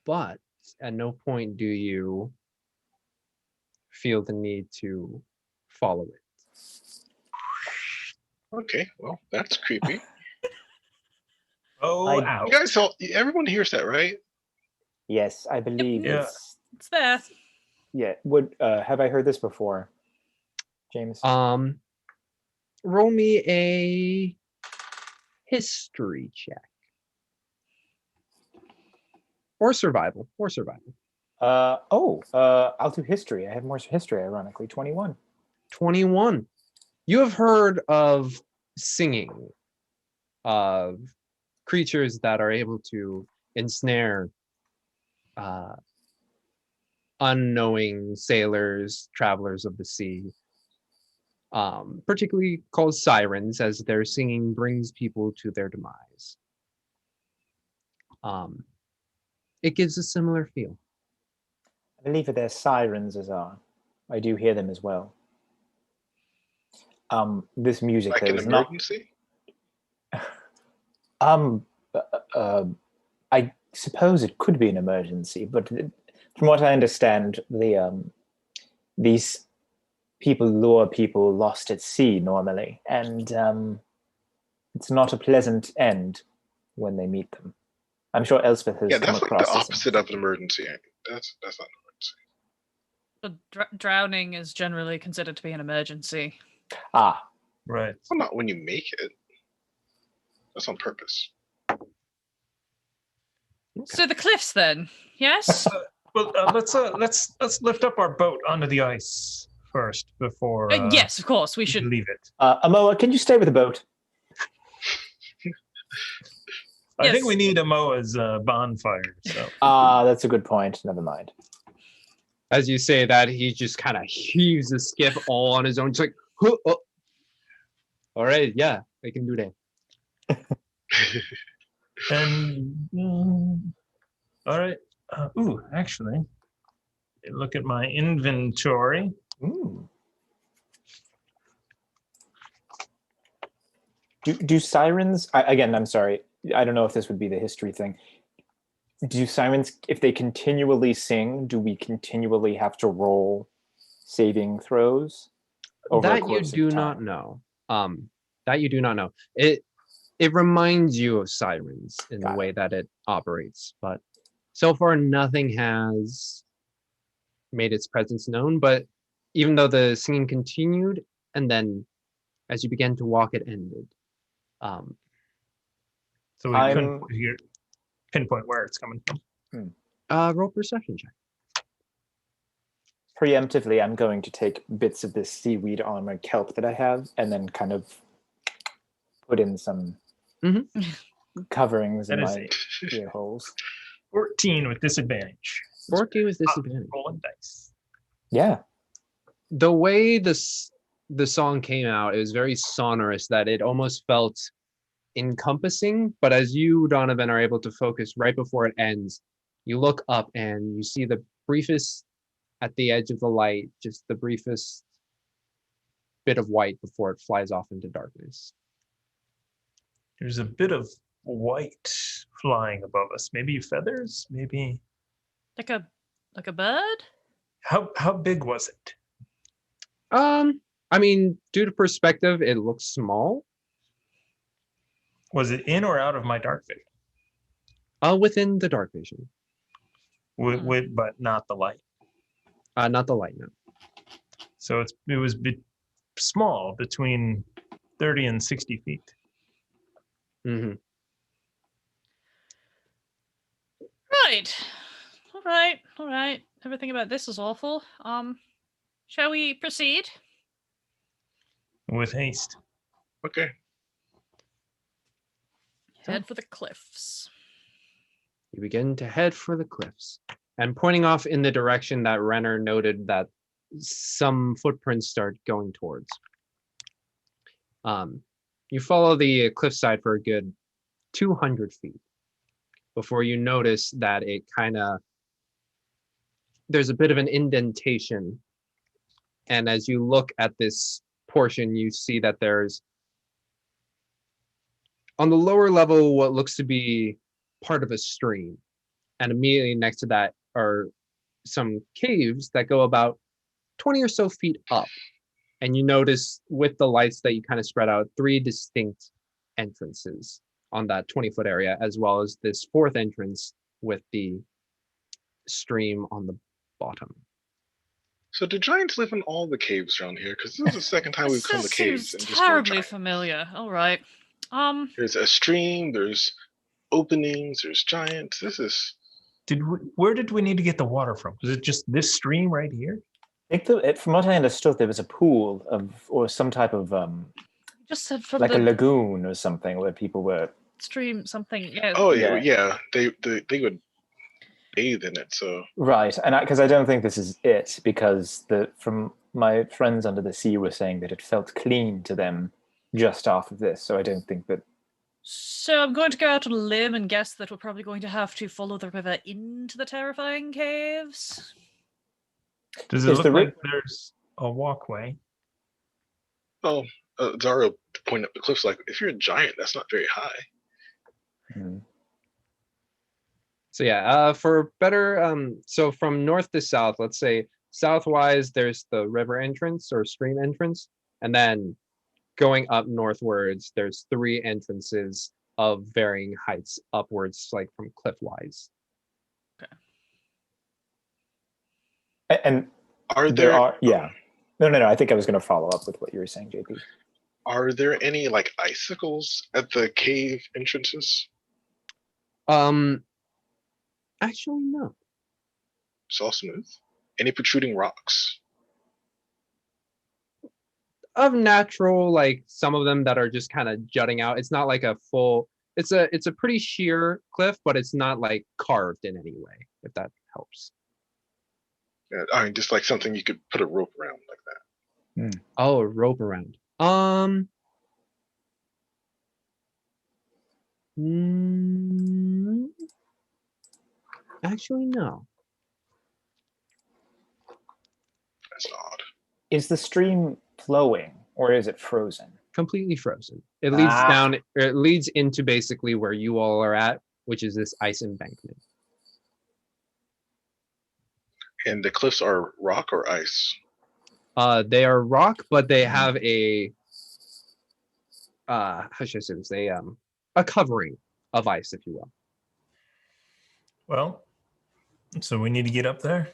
but at no point do you feel the need to follow it. Okay, well, that's creepy. Oh, I- out. You guys all, everyone hears that, right? yes, I believe Yeah. It's there. Yeah. Would have I heard this before, James? Roll me a history check. Or survival. I'll do history. I have more history, ironically. 21. 21. You have heard of singing, of creatures that are able to ensnare unknowing sailors, travelers of the sea, particularly called sirens, as their singing brings people to their demise. It gives a similar feel. I believe that they're sirens as are. I do hear them as well. This music Like there an is not. emergency? I suppose it could be an emergency, but from what I understand, these people lure people lost at sea normally, and it's not a pleasant end when they meet them. I'm sure Elspeth has Yeah, come that's like across the this. opposite of an emergency. That's not an emergency. But drowning is generally considered to be an emergency. Ah, Right. Well, not when you make it. That's on purpose. So the cliffs then, yes? Well, let's lift up our boat onto the ice first before Yes, of course, we should. leave it. Amoa, can you stay with the boat? I think Yes. we need Amoa's bonfire. So That's a good point. Never mind. As you say that, he just kind of heaves the skiff all on his own. Just like, "Huh, oh. All right, yeah, I can do that. and all right. Actually, look at my inventory. Ooh. Do sirens? Again, I'm sorry. I don't know if this would be the history thing. Do sirens, if they continually sing, do we continually have to roll saving throws? Over a That you course of do time? not know. That you do not know. It reminds you of sirens in the Got way that it operates, but so far nothing has made its presence known. But even though the singing continued, and then as you began to walk, it ended. So we couldn't pinpoint where it's coming from. Roll perception check. Preemptively, I'm going to take bits of this seaweed armored kelp that I have and then kind of put in some coverings in That is my ear holes. 14 with disadvantage. 14 with disadvantage. Rolling dice. Yeah. The way the song came out, it was very sonorous that it almost felt encompassing. But as you, Donovan, are able to focus right before it ends, you look up and you see the briefest, at the edge of the light, just the briefest bit of white before it flies off into darkness. There's a bit of white flying above us. Maybe feathers? Maybe. Like a bird? How big was it? I mean, due to perspective, it looks small. Was it in or out of my dark vision? Within the dark vision. But not the light. Not the light, no. So it was small, between 30 and 60 feet. Mm-hmm. All right. Everything about this is awful. Shall we proceed? With haste. Okay. Head for the cliffs. You begin to head for the cliffs, and pointing off in the direction that Renner noted that some footprints start going towards. You follow the cliffside for a good 200 feet before you notice that it there's a bit of an indentation. And as you look at this portion, you see that there's, on the lower level, what looks to be part of a stream. And immediately next to that are some caves that go about 20 or so feet up. And you notice with the lights that you kind of spread out 3 distinct entrances on that 20-foot area, as well as this 4th entrance with the stream on the bottom. So do giants live in all the caves around here? Because this is the second time we've come to caves. Seems And just found terribly giants. familiar. All right. There's a stream, there's openings, there's giants. This is... Where did we need to get the water from? Was it just this stream right here? I think from what I understood, there was a pool or some type of Just said from like the a lagoon or something where people were. stream something. Yeah. Oh Yeah. yeah. They would bathe in it. So Right, and because I don't think this is it, because from my friends under the sea were saying that it felt clean to them just after this, so I don't think that. So I'm going to go out on a limb and guess that we're probably going to have to follow the river into the terrifying caves. Does it Is look the like there's a walkway? oh, Zaro pointed up the cliffs like, if you're a giant, that's not very high. So yeah, for better, so from north to south, let's say southwise, there's the river entrance or stream entrance, and then going up northwards, there's 3 entrances of varying heights upwards, like from cliff-wise. And Are there are, yeah. No. I think I was going to follow up with what you were saying, JP. Are there any like icicles at the cave entrances? Actually, no. It's all smooth. Any protruding rocks? Of natural, like some of them that are just kind of jutting out. It's not like a full. It's a pretty sheer cliff, but it's not like carved in any way. If that helps. Yeah, I mean, just like something you could put a rope around like that. Oh, a rope around. Actually, no. That's odd. Is the stream flowing or is it frozen? Completely frozen. It leads down. It leads into basically where you all are at, which is this ice embankment. And the cliffs are rock or ice? They are rock, but they have a how should I say this? A covering of ice, if you will. Well, so we need to get up there.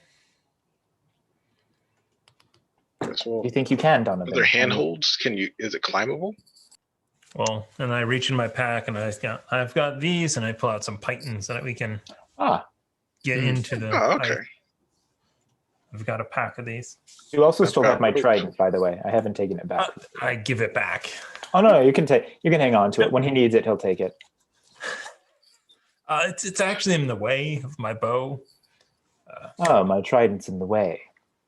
Well, Do you think you can, Donovan? are there handholds? Is it climbable? Well, and I reach in my pack and I've got these, and I pull out some pythons so that we can get into the. Oh, okay. I've got a pack of these. You also still have my got- trident, by the way. I haven't taken it back. I give it back. Oh no, you can hang on to it. When he needs it, he'll take it. It's actually in the way of my bow. Oh, my trident's in the way.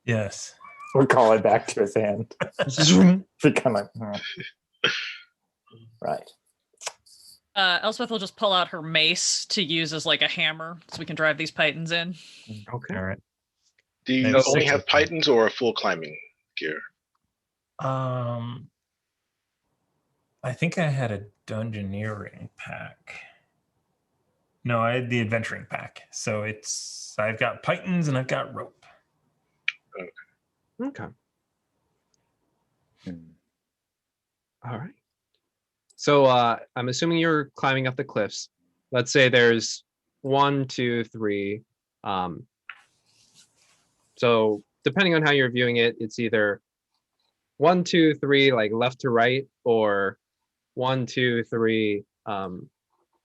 Yes. We'll call it back to his hand. Become like, right. Elspeth will just pull out her mace to use as like a hammer so we can drive these pythons in. Okay. All right. Do you Maybe only 6 have of them. pythons or a full climbing gear? I think I had a dungeoneering pack. No, I had the adventuring pack. So I've got pythons and I've got rope. Okay. All right. So I'm assuming you're climbing up the cliffs. Let's say there's 1, 2, 3. So depending on how you're viewing it, it's either 1, 2, 3, like left to right, or 1, 2, 3,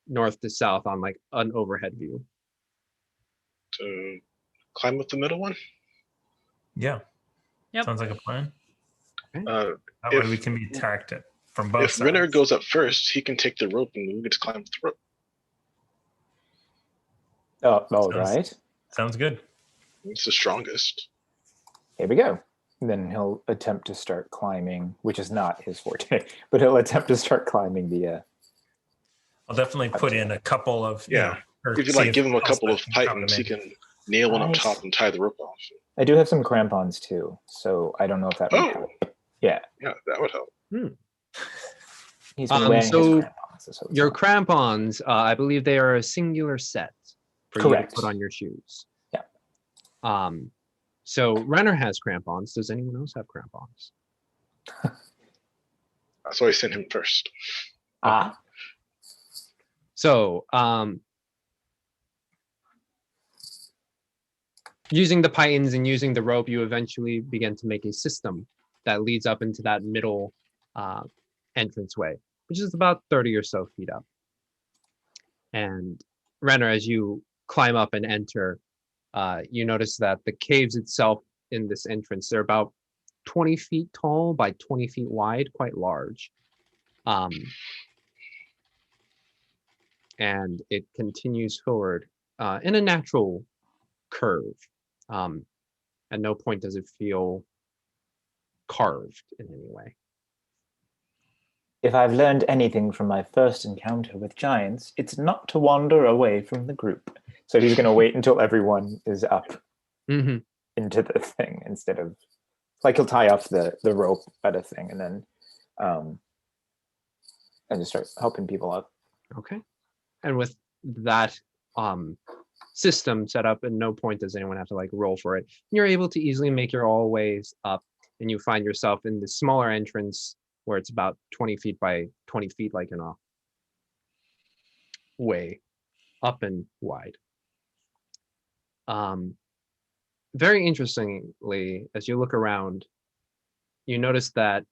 north to south on like an overhead view. To climb up the middle one? Yeah. Yep. Sounds like a plan. Uh, That way If- we can be attacked from both if sides. Renner goes up first, he can take the rope and we can just climb up the rope. Oh, Sounds- right. Sounds good. It's the strongest. Here we go. And then he'll attempt to start climbing, which is not his forte, but he'll attempt to start climbing the. I'll definitely put in a couple of Yeah. or If you see like give him a couple of Elspeth can cover pythons, them he in. can nail one up Nice. top and tie the rope off. I do have some crampons too, so I don't know if that would Oh. help. Yeah, Yeah, that would help. he's been wearing so his crampons. So it's Your fine. crampons, I believe they are a singular set for you Correct. to put on your shoes. Yeah. So Renner has crampons. Does anyone else have crampons? That's why I sent him first. Ah, So using the pythons and using the rope, you eventually begin to make a system that leads up into that middle entranceway, which is about 30 or so feet up. And Renner, as you climb up and enter, you notice that the caves itself in this entrance, they're about 20 feet tall by 20 feet wide, quite large. And it continues forward in a natural curve. At no point does it feel carved in any way. if I've learned anything from my first encounter with giants, it's not to wander away from the group. So he's going to wait until everyone is up Mm-hmm. into the thing instead of like he'll tie off the rope at a thing and then and just start helping people up. Okay. And with that system set up, at no point does anyone have to like roll for it. You're able to easily make your all ways up, and you find yourself in the smaller entrance where it's about 20 feet by 20 feet, like in a way up and wide. Very interestingly, as you look around, you notice that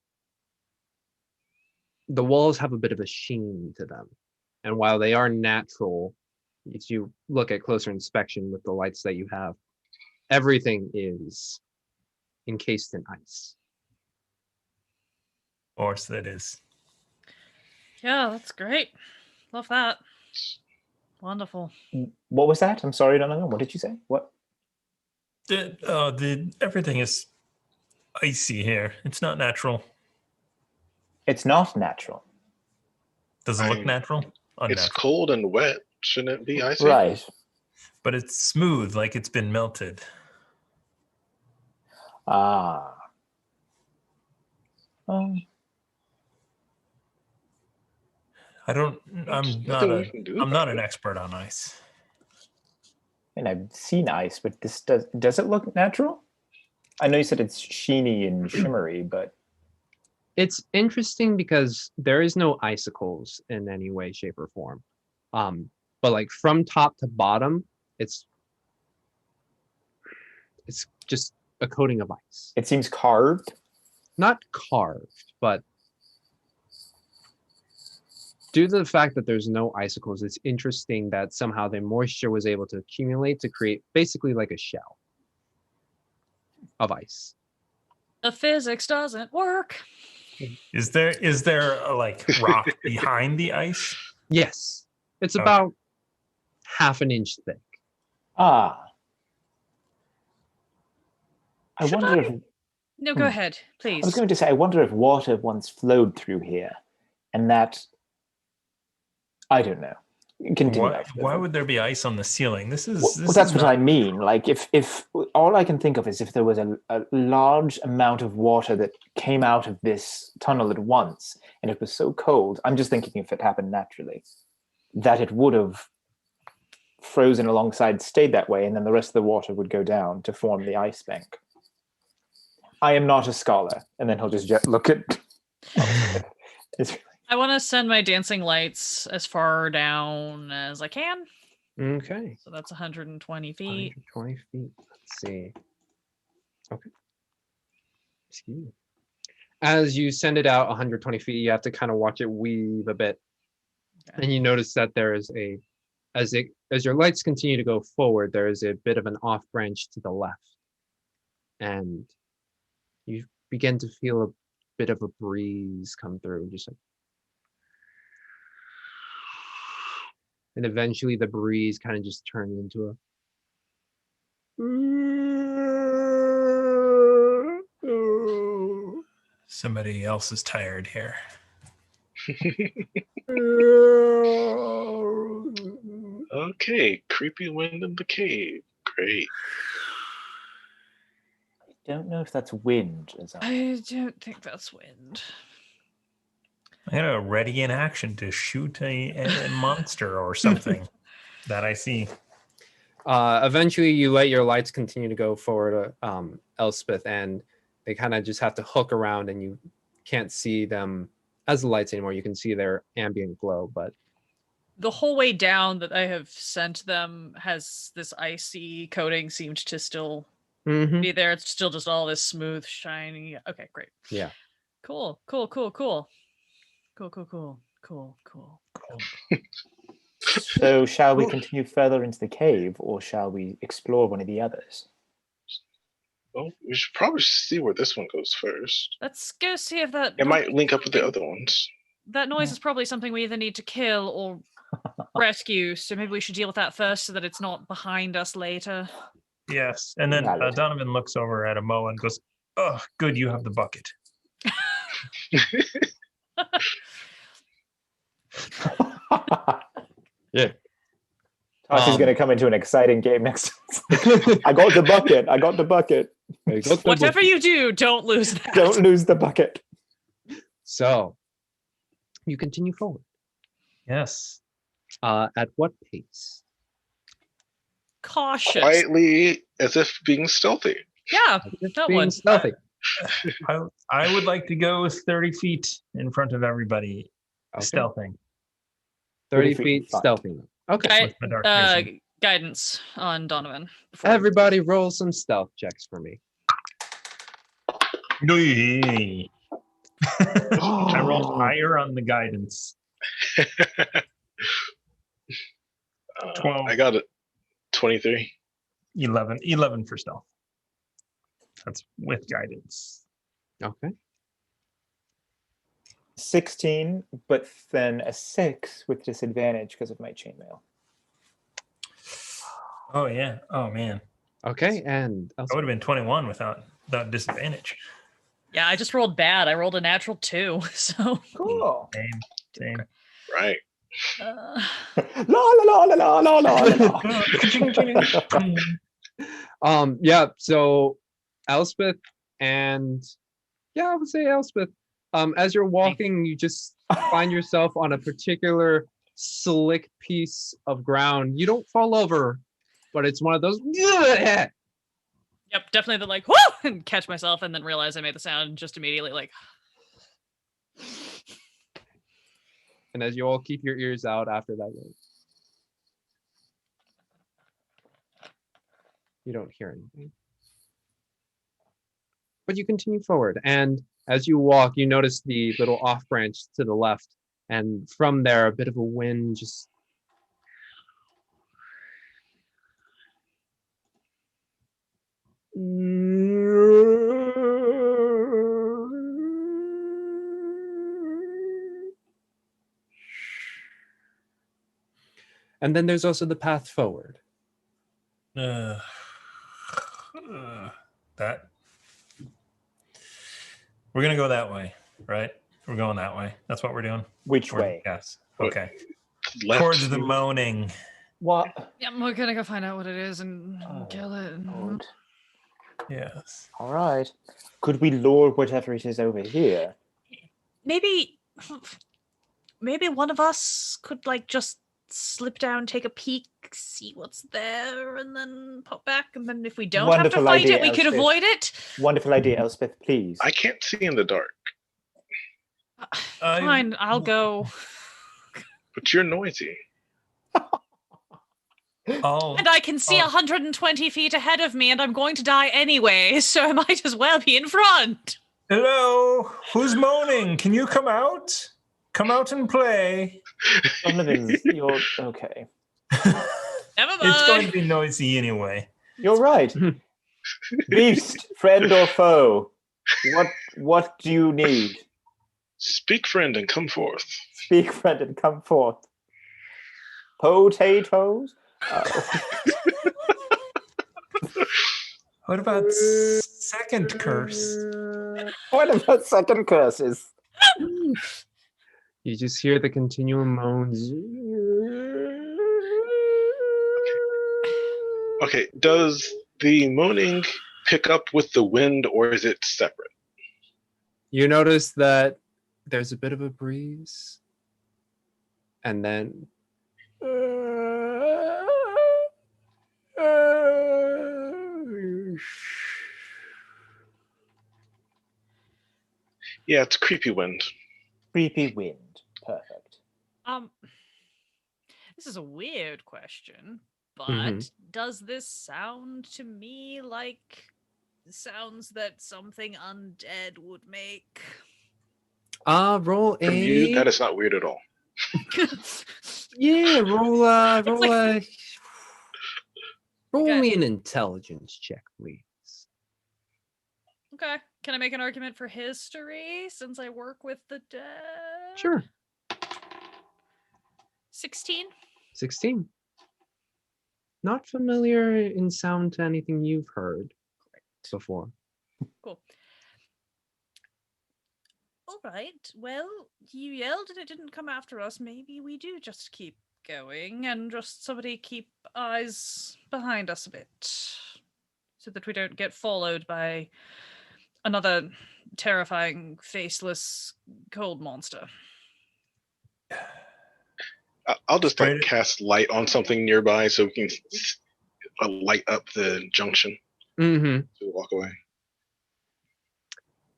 the walls have a bit of a sheen to them. And while they are natural, if you look at closer inspection with the lights that you have, everything is encased in ice. Of course that is. Yeah, that's great. Love that. Wonderful. What was that? I'm sorry, Donovan. What did you say? What? Everything is icy here. It's not natural. It's not natural. Does it look natural? It's Unnatural. cold and wet. Shouldn't it be icy? Right. But it's smooth, like it's been melted. Ah. I'm Nothing not we can do I'm not about an it. expert on ice. And I've seen ice, but this does it look natural? I know you said it's sheeny and shimmery, but It's interesting because there is no icicles in any way, shape, or form. But like from top to bottom, it's just a coating of ice. it seems carved. Not carved, but due to the fact that there's no icicles, it's interesting that somehow the moisture was able to accumulate to create basically like a shell of ice. The physics doesn't work. Is there a, like rock behind the ice? Yes, it's Okay. about half an inch thick. Ah. I Should wonder I- if No, go ahead, please. I was going to say, I wonder if water once flowed through here, and that I don't know. Continue. Why would there be ice on the ceiling? This is That's what I mean. Like, if all I can think of is if there was a large amount of water that came out of this tunnel at once, and it was so cold. I'm just thinking if it happened naturally, that it would have frozen alongside, stayed that way, and then the rest of the water would go down to form the ice bank. I am not a scholar, and then he'll just look at. I want to send my dancing lights as far down as I can. Okay. So that's 120 feet. 120 feet. Let's see. Okay. Excuse me. As you send it out 120 feet, you have to kind of watch it weave a bit. Okay. And you notice that there is as your lights continue to go forward, there is a bit of an off branch to the left. And you begin to feel a bit of a breeze come through, just like, and eventually the breeze kind of just turns into a Somebody else is tired here. Okay, creepy wind in the cave. Great. I don't know if that's wind. I don't think that's wind. I got a ready in action to shoot a monster or something that I see. Eventually you let your lights continue to go forward, Elspeth, and they kind of just have to hook around, and you can't see them as the lights anymore. You can see their ambient glow, but The whole way down that I have sent them has this icy coating seemed to still be there. It's still just all this smooth, shiny. Okay, great. Yeah. Cool. So shall we continue further into the cave, or shall we explore one of the others? Well, we should probably see where this one goes first. Let's go see if that It might link up with the other ones. that noise is probably something we either need to kill or rescue. So maybe we should deal with that first so that it's not behind us later. Yes. And then Valid. Donovan looks over at Amo and goes, "Oh, good, you have the bucket." Yeah. Tosh is going to come into an exciting game next. I got the bucket. I got the bucket. Whatever you do, don't lose that. Don't lose the bucket. So you continue forward. Yes. At what pace? Cautious. Quietly, as if being stealthy. Yeah, that Being one. stealthy. I would like to go 30 feet in front of everybody, Okay. stealthing. 30 30 feet feet front. stealthing. Okay. With my dark vision. Guidance on Donovan. before I- Everybody roll some stealth checks for me. Yay. I rolled higher on the guidance. 12. I got it. 23. 11 for stealth. That's with guidance. Okay. 16, but then a 6 with disadvantage because of my chainmail. Oh yeah. Oh man. Okay, and I would have been 21 without disadvantage. Yeah, I just rolled bad. I rolled a natural 2. So Cool. Same. Right. uh, La la la la la la la la. yeah, so Elspeth and I would say Elspeth. As you're walking, you just find yourself on a particular slick piece of ground. You don't fall over, but it's one of those. yep, definitely the like, whoo, and catch myself and then realize I made the sound and just immediately like. And as you all keep your ears out after that, you don't hear anything. But you continue forward, and as you walk, you notice the little off branch to the left, and from there, a bit of a wind just. And then there's also the path forward. That. We're gonna go that way, right? We're going that way. That's what we're doing. Which way? Yes. Okay. Left. Towards the moaning. What? Yeah, we're gonna go find out what it is and kill it. Good. Yes. All right. Could we lure whatever it is over here? Maybe one of us could like just slip down, take a peek, see what's there, and then pop back. And then if we don't have to Wonderful fight idea, it, we could Elspeth. avoid it. Wonderful idea, Elspeth, please. I can't see in the dark, Fine, I'll go. but you're noisy. Oh. And I can see 120 feet ahead of me, and I'm going to die anyway, so I might as well be in front. Hello. Who's moaning? Can you come out? Come out and play. Donovan, you're okay. Never mind. It's going to be noisy anyway. You're right. Beast, friend or foe? What do you need? Speak, friend, and come forth. Speak, friend, and come forth. Potatoes? What about second curse? What about second curses? You just hear the continuum moans. Okay, does the moaning pick up with the wind, or is it separate? You notice that there's a bit of a breeze, and then Yeah, it's creepy wind. Creepy wind. Perfect. This is a weird question, but does this sound to me like sounds that something undead would make? roll From you, that is not weird at all. roll Okay. me an intelligence check, please. Okay. Can I make an argument for history since I work with the dead? Sure. 16. 16. Not familiar in sound to anything you've heard before. Cool. All right. Well, you yelled and it didn't come after us. Maybe we do just keep going and just somebody keep eyes behind us a bit so that we don't get followed by another terrifying, faceless, cold monster. I'll just cast light on something nearby so we can light up the junction. Mm-hmm. So we walk away.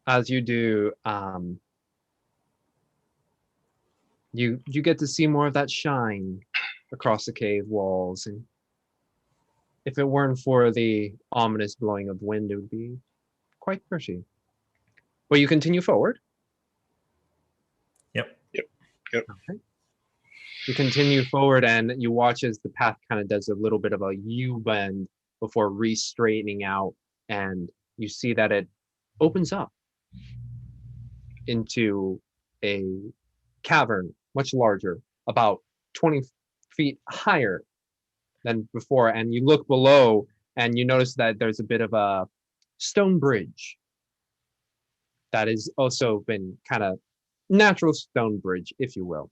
As you do, you get to see more of that shine across the cave walls, and if it weren't for the ominous blowing of wind, it would be quite pretty. But you continue forward. Yep. Okay. You continue forward and you watch as the path kind of does a little bit of a U-bend before re-straightening out, and you see that it opens up into a cavern, much larger, about 20 feet higher than before. And you look below and you notice that there's a bit of a stone bridge that has also been kind of natural stone bridge, if you will,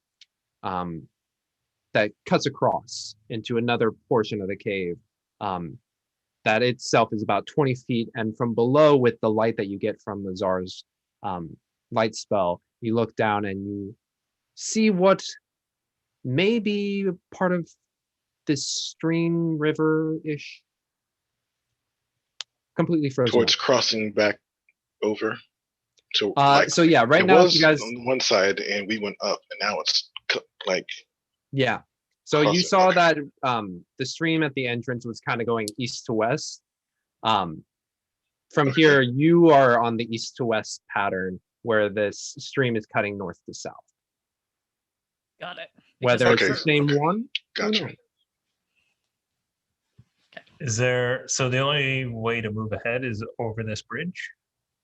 that cuts across into another portion of the cave. That itself is about 20 feet, and from below, with the light that you get from the Tsar's light spell, you look down and you see what may be part of this stream, river-ish, completely frozen. Towards crossing back over to so yeah, right it now was you guys on one side and we went up, and now it's like yeah. So you crossing. saw Okay. that the stream at the entrance was kind of going east to west. From here, you are on the east to west pattern, where this stream is cutting north to south. Got it. Whether Because it's the Okay. same one, who Gotcha. knows? Is there, so the only way to move ahead is over this bridge?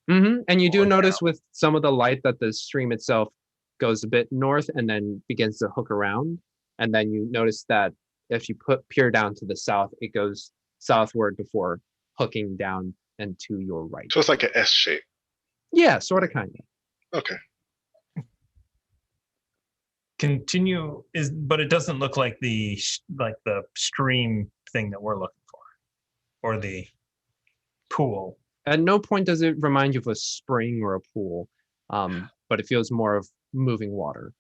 And you do Or notice with some of the light that the stream itself goes a bit north and then begins to hook around. And then you notice that if you peer down to the south, it goes southward before hooking down and to your right. So it's like an S shape. Yeah, sort of, kind of. Okay. Continue but it doesn't look like the stream thing that we're looking for, or the pool. At no point does it remind you of a spring or a pool, but it feels more of moving water.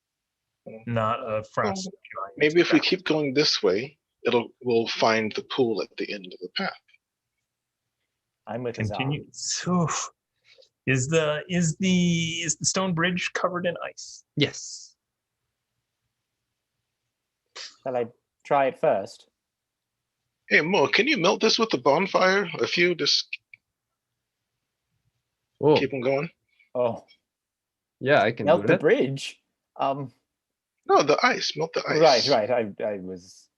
Not a frost giant. Maybe if we keep going this way, we'll find the pool at the end of the path. I'm with Continue. Azam. So, is the stone bridge covered in ice? Yes. Shall I try it first? Hey Mo, can you melt this with the bonfire? A few, just Oh, keep them going. Oh, yeah, I can melt do the it. bridge. No, the ice. Melt the ice. Right. I was.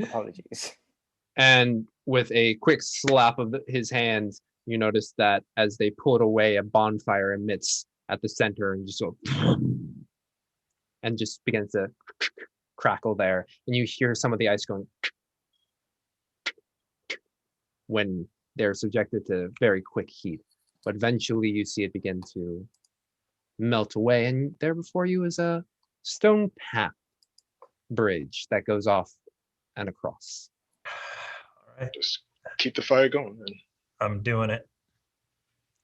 Apologies. And with a quick slap of his hands, you notice that as they pull it away, a bonfire emits at the center and just sort of and just begins to crackle there. And you hear some of the ice going when they're subjected to very quick heat. But eventually you see it begin to melt away. And there before you is a stone path bridge that goes off and across. All right, Just keep the fire going and I'm doing it.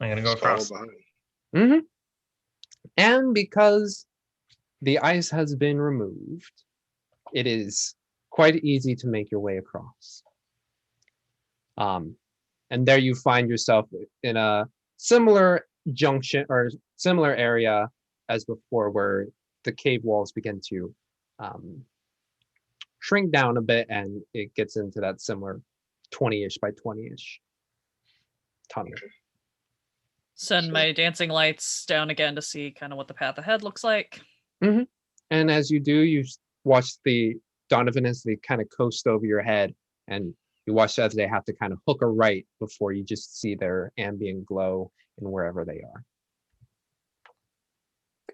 I'm gonna go just follow across. behind. And because the ice has been removed, it is quite easy to make your way across. And there you find yourself in a similar junction or similar area as before, where the cave walls begin to shrink down a bit, and it gets into that similar 20-ish by 20-ish tunnel. Send my dancing lights down again to see kind of what the path ahead looks like. And as you do, you watch the Donovan as they kind of coast over your head, and you watch as they have to kind of hook a right before you just see their ambient glow in wherever they are.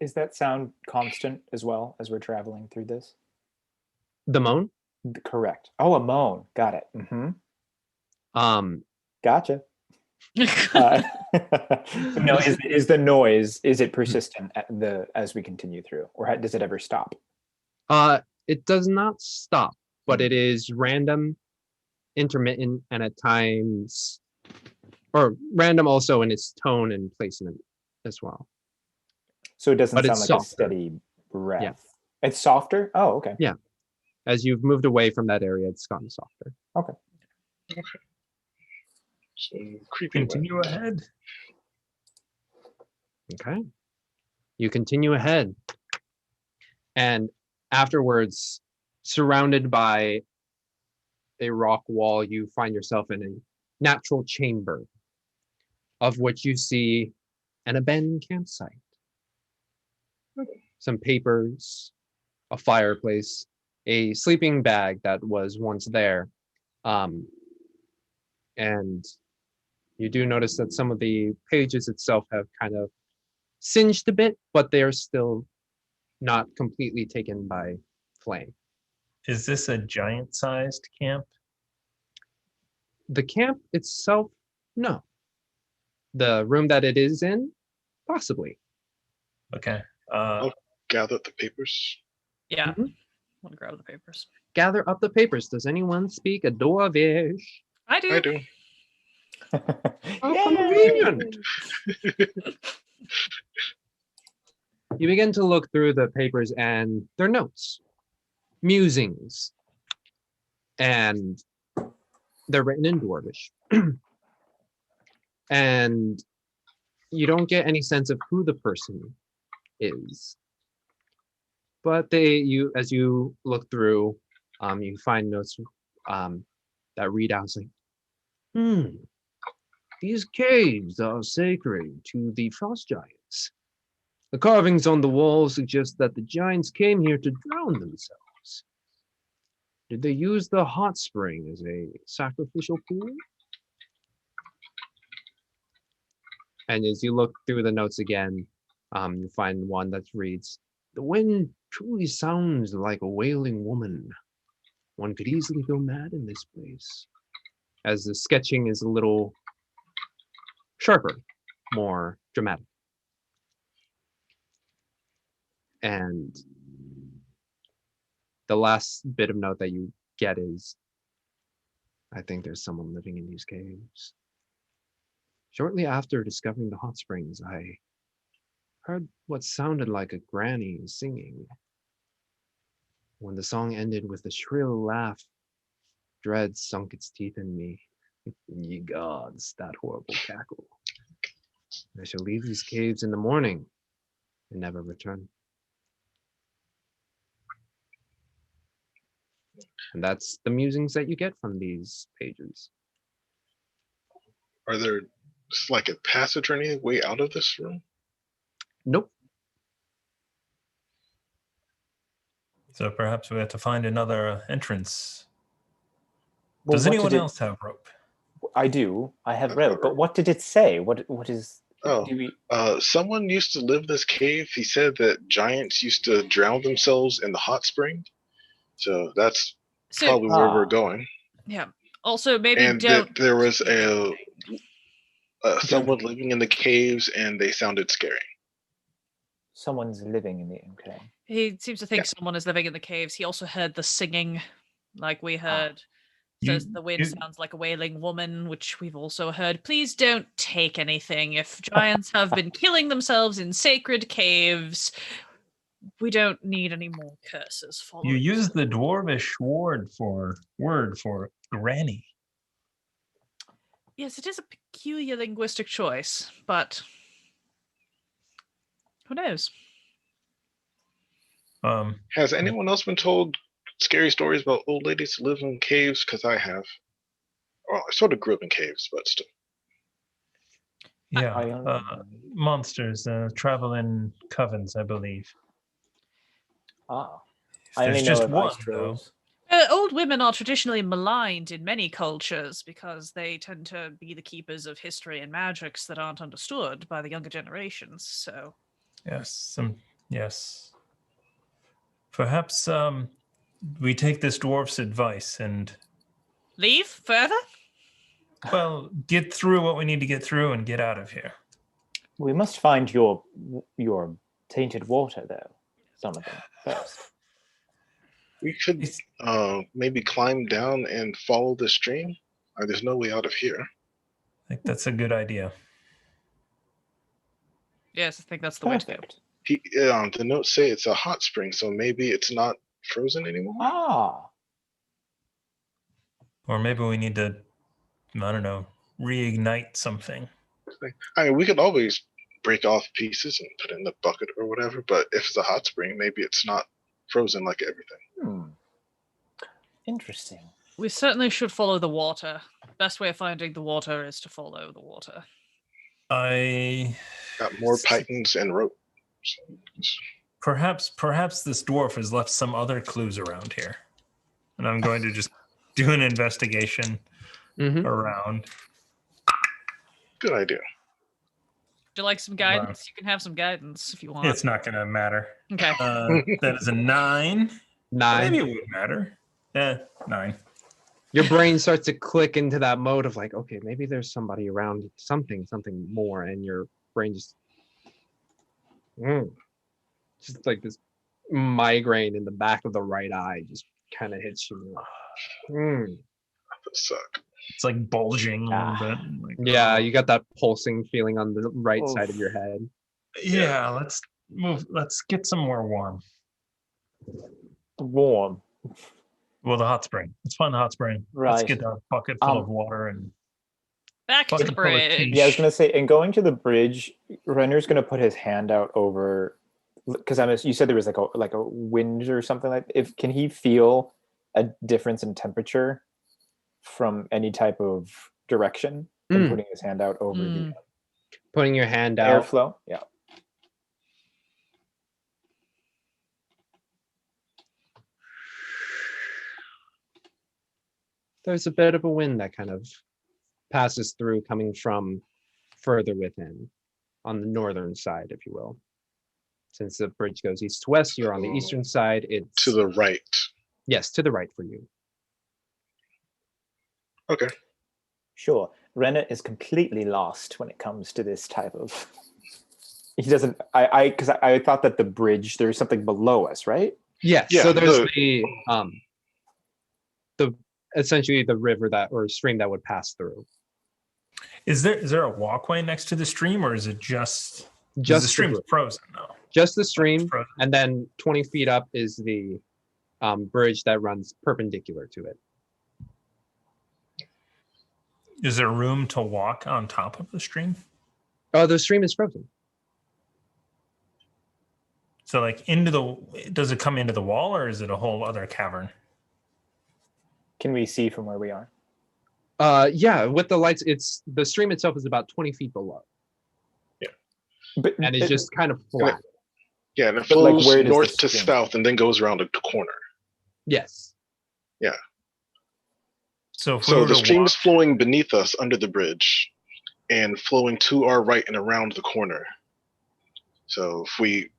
Is that sound constant as well as we're traveling through this? The moan? Correct. Oh, a moan. Got it. Gotcha. No, is the noise, is it persistent as we continue through, or does it ever stop? It does not stop, but it is random, intermittent, and at times, or random also in its tone and placement as well. So it doesn't But sound it's like softer. a steady breath. Yeah. It's softer? Oh, okay. Yeah. As you've moved away from that area, it's gotten softer. So creepy. Continue ahead. Okay. You continue ahead. And afterwards, surrounded by a rock wall, you find yourself in a natural chamber, of which you see an abandoned campsite. Some papers, a fireplace, a sleeping bag that was once there. And you do notice that some of the pages itself have kind of singed a bit, but they're still not completely taken by flame. Is this a giant-sized camp? The camp itself, no. The room that it is in, possibly. Okay. Gather the papers. Yeah. Mhm. Want to grab the papers. Gather up the papers. Does anyone speak a Dwarvish? I do. I do. How Yay! convenient! You begin to look through the papers and they're notes, musings, and they're written in Dwarvish. And you don't get any sense of who the person is. But as you look through, you find notes that read out like, these caves are sacred to the frost giants. The carvings on the wall suggest that the giants came here to drown themselves. Did they use the hot spring as a sacrificial pool? And as you look through the notes again, you find one that reads, the wind truly sounds like a wailing woman. One could easily go mad in this place. As the sketching is a little sharper, more dramatic. And the last bit of note that you get is, I think there's someone living in these caves. Shortly after discovering the hot springs, I heard what sounded like a granny singing. When the song ended with a shrill laugh, dread sunk its teeth in me. Ye gods, that horrible cackle. I shall leave these caves in the morning and never return. And that's the musings that you get from these pages. Are there just like a passage or any way out of this room? Nope. So perhaps we have to find another entrance. Well, Does what anyone did it- else have rope? I do. I have rope. But what did it say? What is? Oh, Do we? someone used to live in this cave. He said that giants used to drown themselves in the hot spring. So that's So probably where we're going. yeah. Also, maybe And don't. that there was someone living in the caves, and they sounded scary. Someone's living in the okay. He seems to think someone is living in the caves. He also heard the singing, like we heard. Says the wind sounds like a wailing woman, which we've also heard. Please don't take anything. If giants have been killing themselves in sacred caves, we don't need any more curses following. You use the dwarvish word for granny. Yes, it is a peculiar linguistic choice, but who knows? Has anyone else been told scary stories about old ladies who live in caves? Because I have. Well, I sort of grew up in caves, but still. Yeah, monsters travel in covens, I believe. Ah, If I there's only know just of one, ice trolls. Old women are traditionally maligned in many cultures because they tend to be the keepers of history and magics that aren't understood by the younger generations. So, yes. Perhaps we take this dwarf's advice and leave further? well, get through what we need to get through and get out of here. We must find your tainted water, though. Some of them first. We could maybe climb down and follow the stream. There's no way out of here. I think that's a good idea. Yes, I think that's the way to go. The notes say it's a hot spring, so maybe it's not frozen anymore. Ah. Or maybe we need to, I don't know, reignite something. I mean, we could always break off pieces and put it in the bucket or whatever, but if it's a hot spring, maybe it's not frozen like everything. Interesting. We certainly should follow the water. Best way of finding the water is to follow the water. I got more pythons and rope. Perhaps this dwarf has left some other clues around here. And I'm going to just do an investigation around. Good idea. Would you like some guidance? You can have some guidance if you want. It's not going to matter. Okay. That is a 9. 9. Maybe it would matter. 9. Your brain starts to click into that mode of like, okay, maybe there's somebody around, something more, and your brain just like this migraine in the back of the right eye just kind of hits you. That suck. It's like bulging a little bit. Like, Yeah, you got that pulsing feeling on the right side of your head. Yeah, let's move. Let's get some more warm. Warm. Well, the hot spring. Let's find the hot spring. Right. Let's get a bucket full of water and Back to the bucket full of bridge. tea. Yeah, I was gonna say, and going to the bridge, Renner's gonna put his hand out over, because you said there was like a wind or something like. Can he feel a difference in temperature from any type of direction? From putting his hand out over the Putting your hand out. airflow. Yeah. There's a bit of a wind that kind of passes through, coming from further within, on the northern side, if you will. Since the bridge goes east to west, you're on the eastern side. It's To the right. yes, to the right for you. Okay. Sure. Renner is completely lost when it comes to this type of. He doesn't. Because I thought that the bridge, there's something below us, right? Yes. Yeah, So there's the essentially the river or stream that would pass through. Is there a walkway next to the stream, or is it just Just the stream's frozen? No. Just the stream, Frozen. and then 20 feet up is the bridge that runs perpendicular to it. Is there room to walk on top of the stream? Oh, the stream is frozen. So like does it come into the wall, or is it a whole other cavern? Can we see from where we are? Yeah, with the lights, the stream itself is about 20 feet below. Yeah. But And it's just kind of flat. Yeah, and it But, like, flows where does north the to stream- south and then goes around a corner. Yes. So if we So were the to stream walk- is flowing beneath us under the bridge and flowing to our right and around the corner. So if we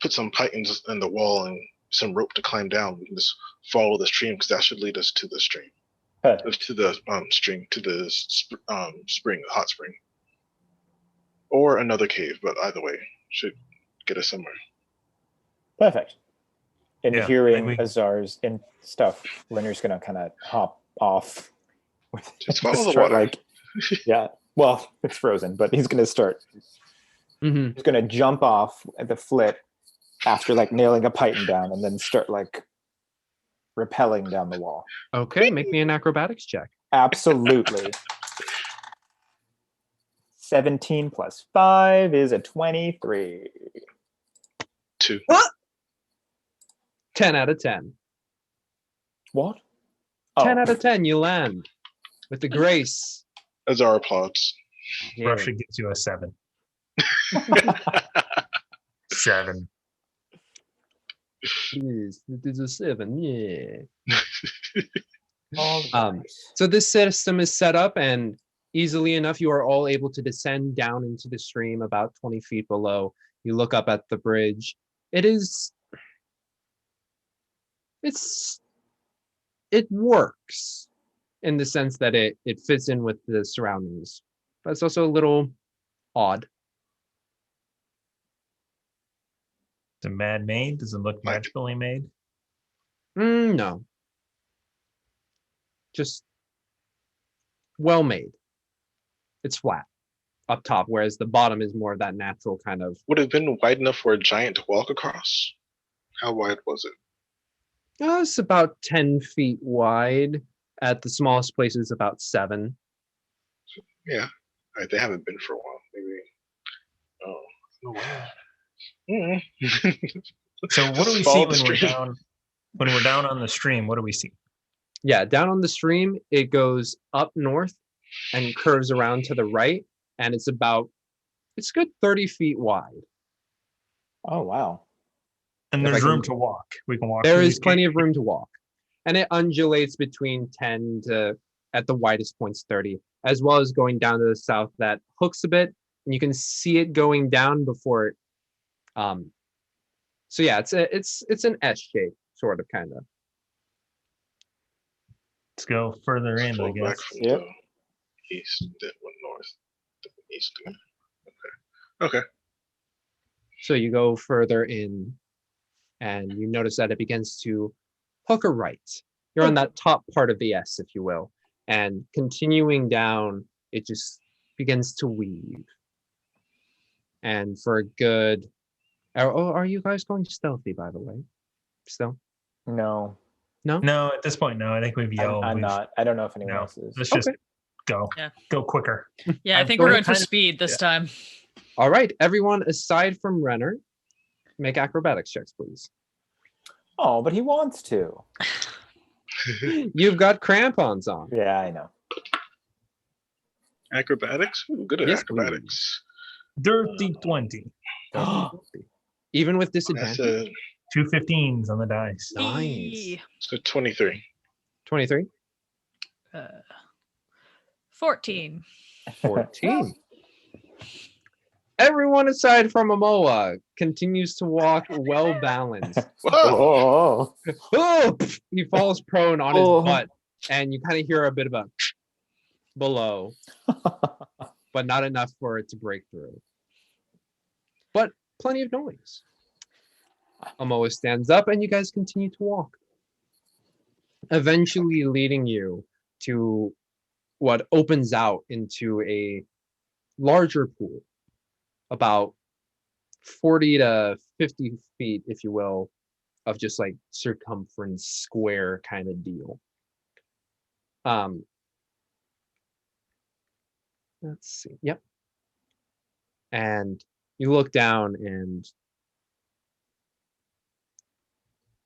put some pythons in the wall and some rope to climb down, we can just follow the stream, because that should lead us to the stream. To the stream, to the spring, hot spring. Or another cave, but either way, should get us somewhere. Perfect. And Yeah, hearing maybe- Azar's and stuff, Renner's gonna kind of hop off. Just follow the start, water. yeah. Well, it's frozen, but he's gonna start. Mm-hmm. He's gonna jump off at the flip after like nailing a python down, and then start like rappelling down the wall. Okay, make me an acrobatics check. Absolutely. 17 plus 5 is a 23. 2. 10 out of 10. What? 10 out of 10, you land with the grace. As our applauds. Yeah. Russia gives you a 7. 7. Yes, it is a 7, yeah. All right. So this system is set up, and easily enough, you are all able to descend down into the stream about 20 feet below. You look up at the bridge. It works in the sense that it fits in with the surroundings, but it's also a little odd. Is it man-made? Does it look magically made? No. Just well made. It's flat up top, whereas the bottom is more of that natural kind of. Would have been wide enough for a giant to walk across? How wide was it? It's about 10 feet wide. At the smallest places, about 7. Yeah. They haven't been for a while. Maybe. Oh, no way. So what do we see Follow when the we're stream. down? When we're down on the stream, what do we see? Yeah, down on the stream, it goes up north and curves around to the right, and it's good 30 feet wide. Oh, wow. And there's room to walk. We can walk. There through is these plenty of caves. room to walk. And it undulates between 10 to, at the widest points, 30, as well as going down to the south that hooks a bit. And you can see it going down before it. So yeah, it's an S shape, sort of, kind of. Let's go further in, I Fall back guess. from Yep. the east, then went north, then east again. Okay. Okay. So you go further in, and you notice that it begins to hook a right. You're on that top part of the S, if you will. And continuing down, it just begins to weave. And for a good... are you guys going stealthy, by the way? Still? No, No, at this point, no. I think we've yelled. I'm We've- not. I don't know if anyone No, else is. let's just Okay. go. Yeah. Go quicker. Yeah, I I'm think we're going going for kind of- speed this time. All right, everyone aside from Renner, make acrobatics checks, please. Oh, but he wants to. You've got crampons on. Yeah, I know. Acrobatics? Ooh, good at Yes, acrobatics. Dirty 20. Even with That's disadvantage. a 2 15s on the dice. Nice. Eee. so 23. 23, 14. 14. Everyone aside from Amoa continues to walk well balanced. Whoa! Oh, Oh, he falls prone on his Oh. butt, and you kind of hear a bit of a below, but not enough for it to break through. But plenty of noise. Amoa stands up, and you guys continue to walk, eventually leading you to what opens out into a larger pool, about 40 to 50 feet, if you will, of just like circumference square kind of deal. Let's see. Yep. And you look down, and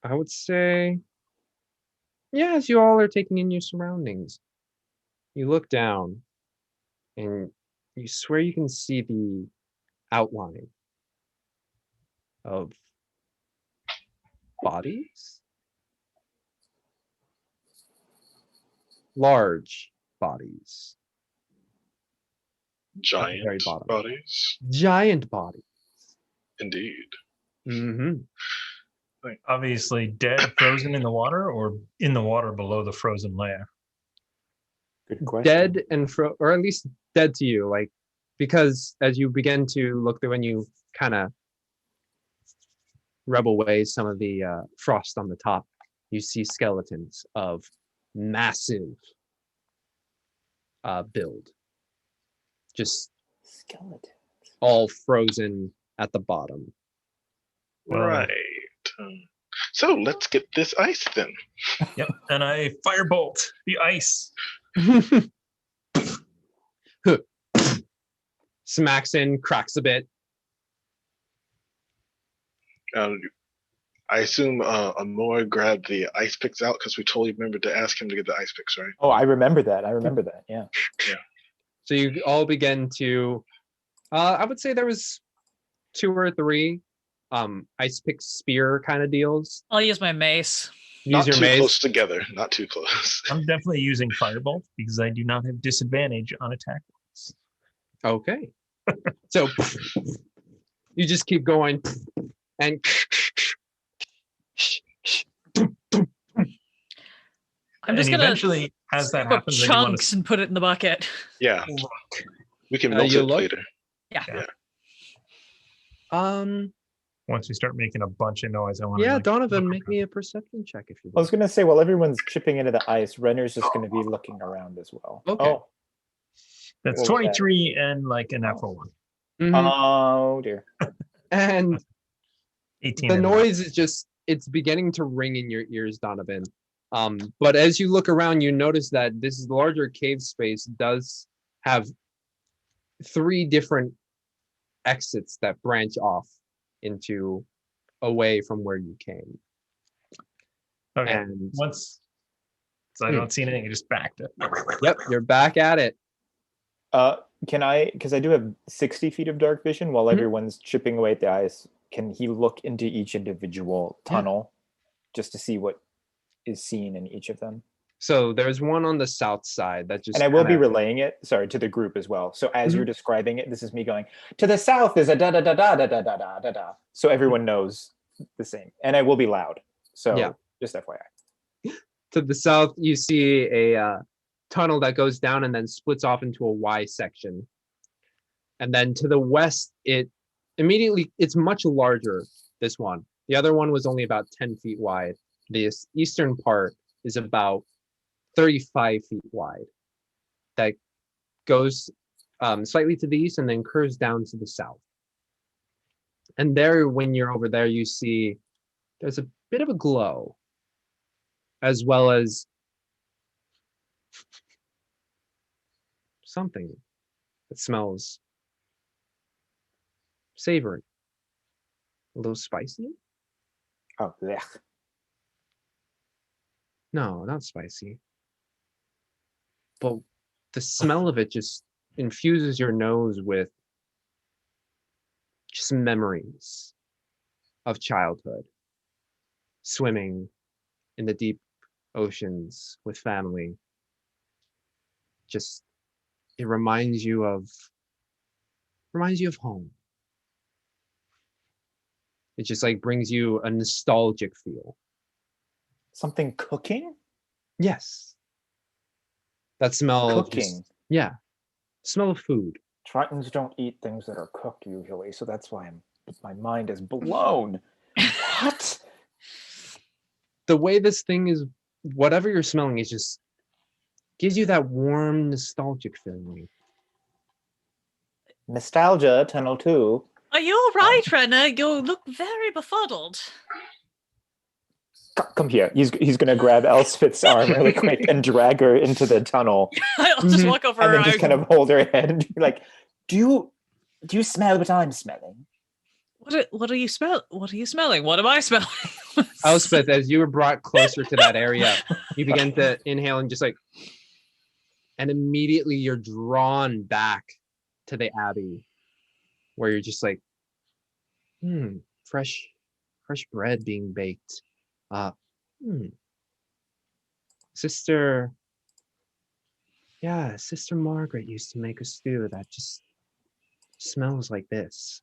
I would say, yeah, as you all are taking in your surroundings, you look down and you swear you can see the outline of bodies, large bodies, Giant very bottom. bodies. giant bodies. Indeed. Mm-hmm. Obviously dead, frozen in the water, or in the water below the frozen layer. good question. Dead and or at least dead to you, like, because as you begin to look through and you kind of rub away some of the frost on the top, you see skeletons of massive build, just Skeleton. all frozen at the bottom. Well, Right. So let's get this ice then. Yep. And I firebolt the ice. Smacks in, cracks a bit. I assume Amor grabbed the ice picks out because we totally remembered to ask him to get the ice picks, right? Oh, I remember that. Yeah. So you all begin to, I would say there was 2 or 3 ice pick spear kind of deals. I'll use my mace. Use Not your too mace. close together. Not too close. I'm definitely using firebolt because I do not have disadvantage on attack rolls. Okay. So you just keep going, and I'm just And gonna eventually, as that scoop up happens, I want chunks and put it in the bucket. Yeah, to we can Uh, melt you it look- later. once we start making a bunch of noise, I want to. yeah, Donovan, make me a perception check if you I was will. gonna say, while everyone's chipping into the ice, Renner's just gonna be looking around as well. Okay. Oh, That's What was that? 23 and like a natural one. Mhm. oh dear. And 18. the and noise is just, it's beginning to ring in your ears, Donovan. But as you look around, you notice that this larger cave space does have 3 different exits that branch off into away from where you came. Okay. And Once so I don't see anything, I just backed it. yep, you're back at it. Can I? Because I do have 60 feet of dark vision while Mhm. everyone's chipping away at the ice. can he look into each individual tunnel just to see what is seen in each of them? So there's one on the south side that just. And I will be kinda- relaying it, sorry, to the group as well. So as you're describing it, this is me going, to the south is a da da da da da da da da da da. So everyone knows the same. And I will be loud. So just FYI. To the south, you see a tunnel that goes down and then splits off into a Y section. And then to the west, it's much larger, this one. The other one was only about 10 feet wide. This eastern part is about 35 feet wide. That goes slightly to the east and then curves down to the south. And there, when you're over there, you see there's a bit of a glow, as well as something that smells savory, a little spicy. Oh, yeah. No, not spicy. But the smell of it just infuses your nose with just memories of childhood, swimming in the deep oceans with family. Just, it reminds you of home. It just like brings you a nostalgic feel. Something cooking? Yes. That smell. Cooking. Smell of food. Tritons don't eat things that are cooked usually, so that's why my mind is blown. What? The way this thing is, whatever you're smelling, is just gives you that warm, nostalgic feeling. Nostalgia, Tunnel 2. Are you all right, Renner? You look very befuddled. Come here. He's going to grab Elspeth's arm really quick and drag her into the tunnel. I'll just walk over And then her. just kind of hold her head and be like, do you smell what I'm smelling? What are you smell? What are you smelling? What am I smelling? Elspeth, as you were brought closer to that area, you begin to inhale and just like, and immediately you're drawn back to the Abbey, where you're just like, fresh bread being baked. Sister Margaret used to make a stew that just smells like this.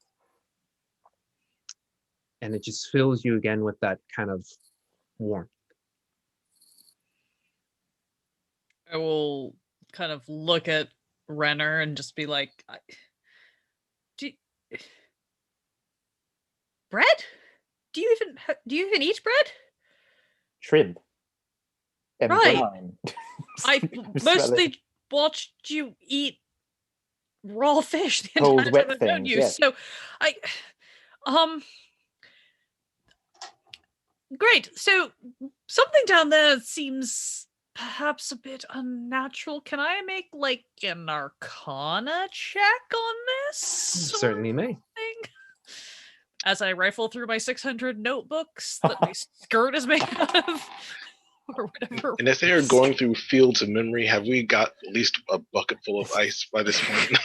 And it just fills you again with that kind of warmth. I will kind of look at Renner and just be like, bread? Do you even eat bread? Shrimp. And Right. brine. I Smell mostly it. watched you eat raw fish the Cold, entire wet time I've known things, you. yes. So great. So something down there seems perhaps a bit unnatural. Can I make like an Arcana check on this? Certainly may. Thing? As I rifle through my 600 notebooks that my skirt is made out of, or whatever. And if they are going through fields of memory, have we got at least a bucket full of ice by this point?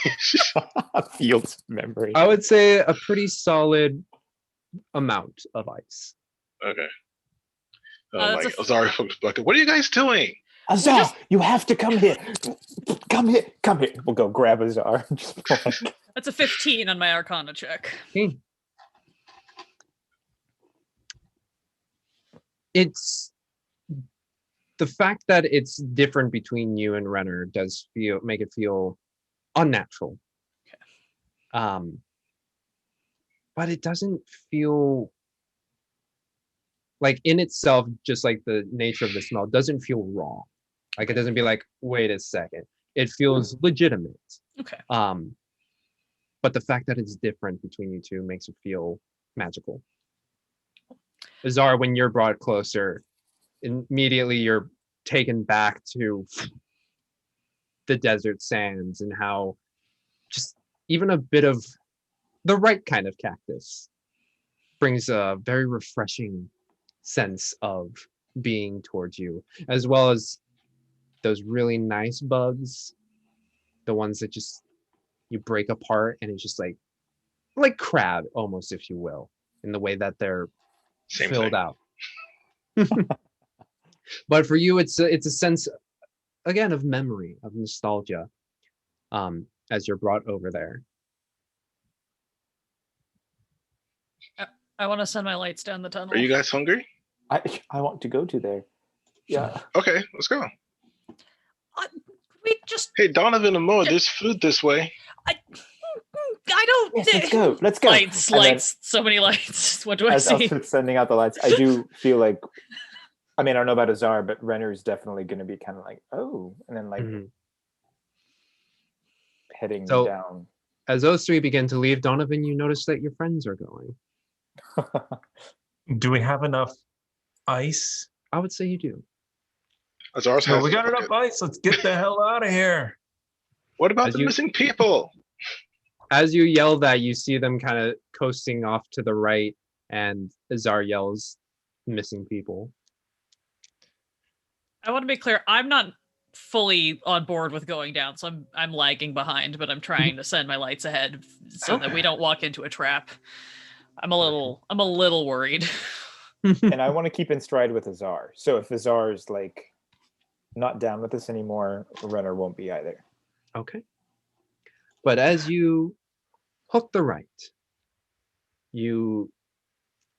Fields of memory. I would say a pretty solid amount of ice. Okay. That's Like, sorry, folks, bucket. What are you guys doing? Azar, you have to come here. Come here. We'll go grab Azar. That's a 15 on my Arcana check. Okay. It's the fact that it's different between you and Renner does make it feel unnatural. Okay. But it doesn't feel like in itself, just like the nature of the smell doesn't feel wrong. Like it doesn't be like, wait a second. It feels legitimate. Okay. But the fact that it's different between you two makes it feel magical. Azar, when you're brought closer, immediately you're taken back to the desert sands and how just even a bit of the right kind of cactus brings a very refreshing sense of being towards you, as well as those really nice bugs, the ones that just you break apart and it's just like crab almost, if you will. in the way that they're Same filled thing. out. But for you, it's a sense, again, of memory, of nostalgia, as you're brought over there. I want to send my lights down the tunnel. Are you guys hungry? I want to go to there. Yeah. Okay, let's go. We just. Hey, Donovan and Moa, there's food this way. I don't. Yes, let's go. Let's go. Lights, And then, lights, so many lights. What do I as see? Elspeth's sending out the lights, I do feel like, I mean, I don't know about Azar, but Renner's definitely going to be kind of like, oh, and then like heading So- down. As those three begin to leave, Donovan, you notice that your friends are going. Do we have enough ice? I would say you do. Azar's No, has we a got bucket. enough ice. Let's get the hell out of here. What about As the you- missing people? As you yell that, you see them kind of coasting off to the right, and Azar yells, "Missing people." I want to be clear. I'm not fully on board with going down, so I'm lagging behind, but I'm trying to send my lights ahead so that we don't walk into a trap. I'm a little worried. And I want to keep in stride with Azar. So if Azar's like not down with us anymore, Renner won't be either. Okay. But as you hook the right, you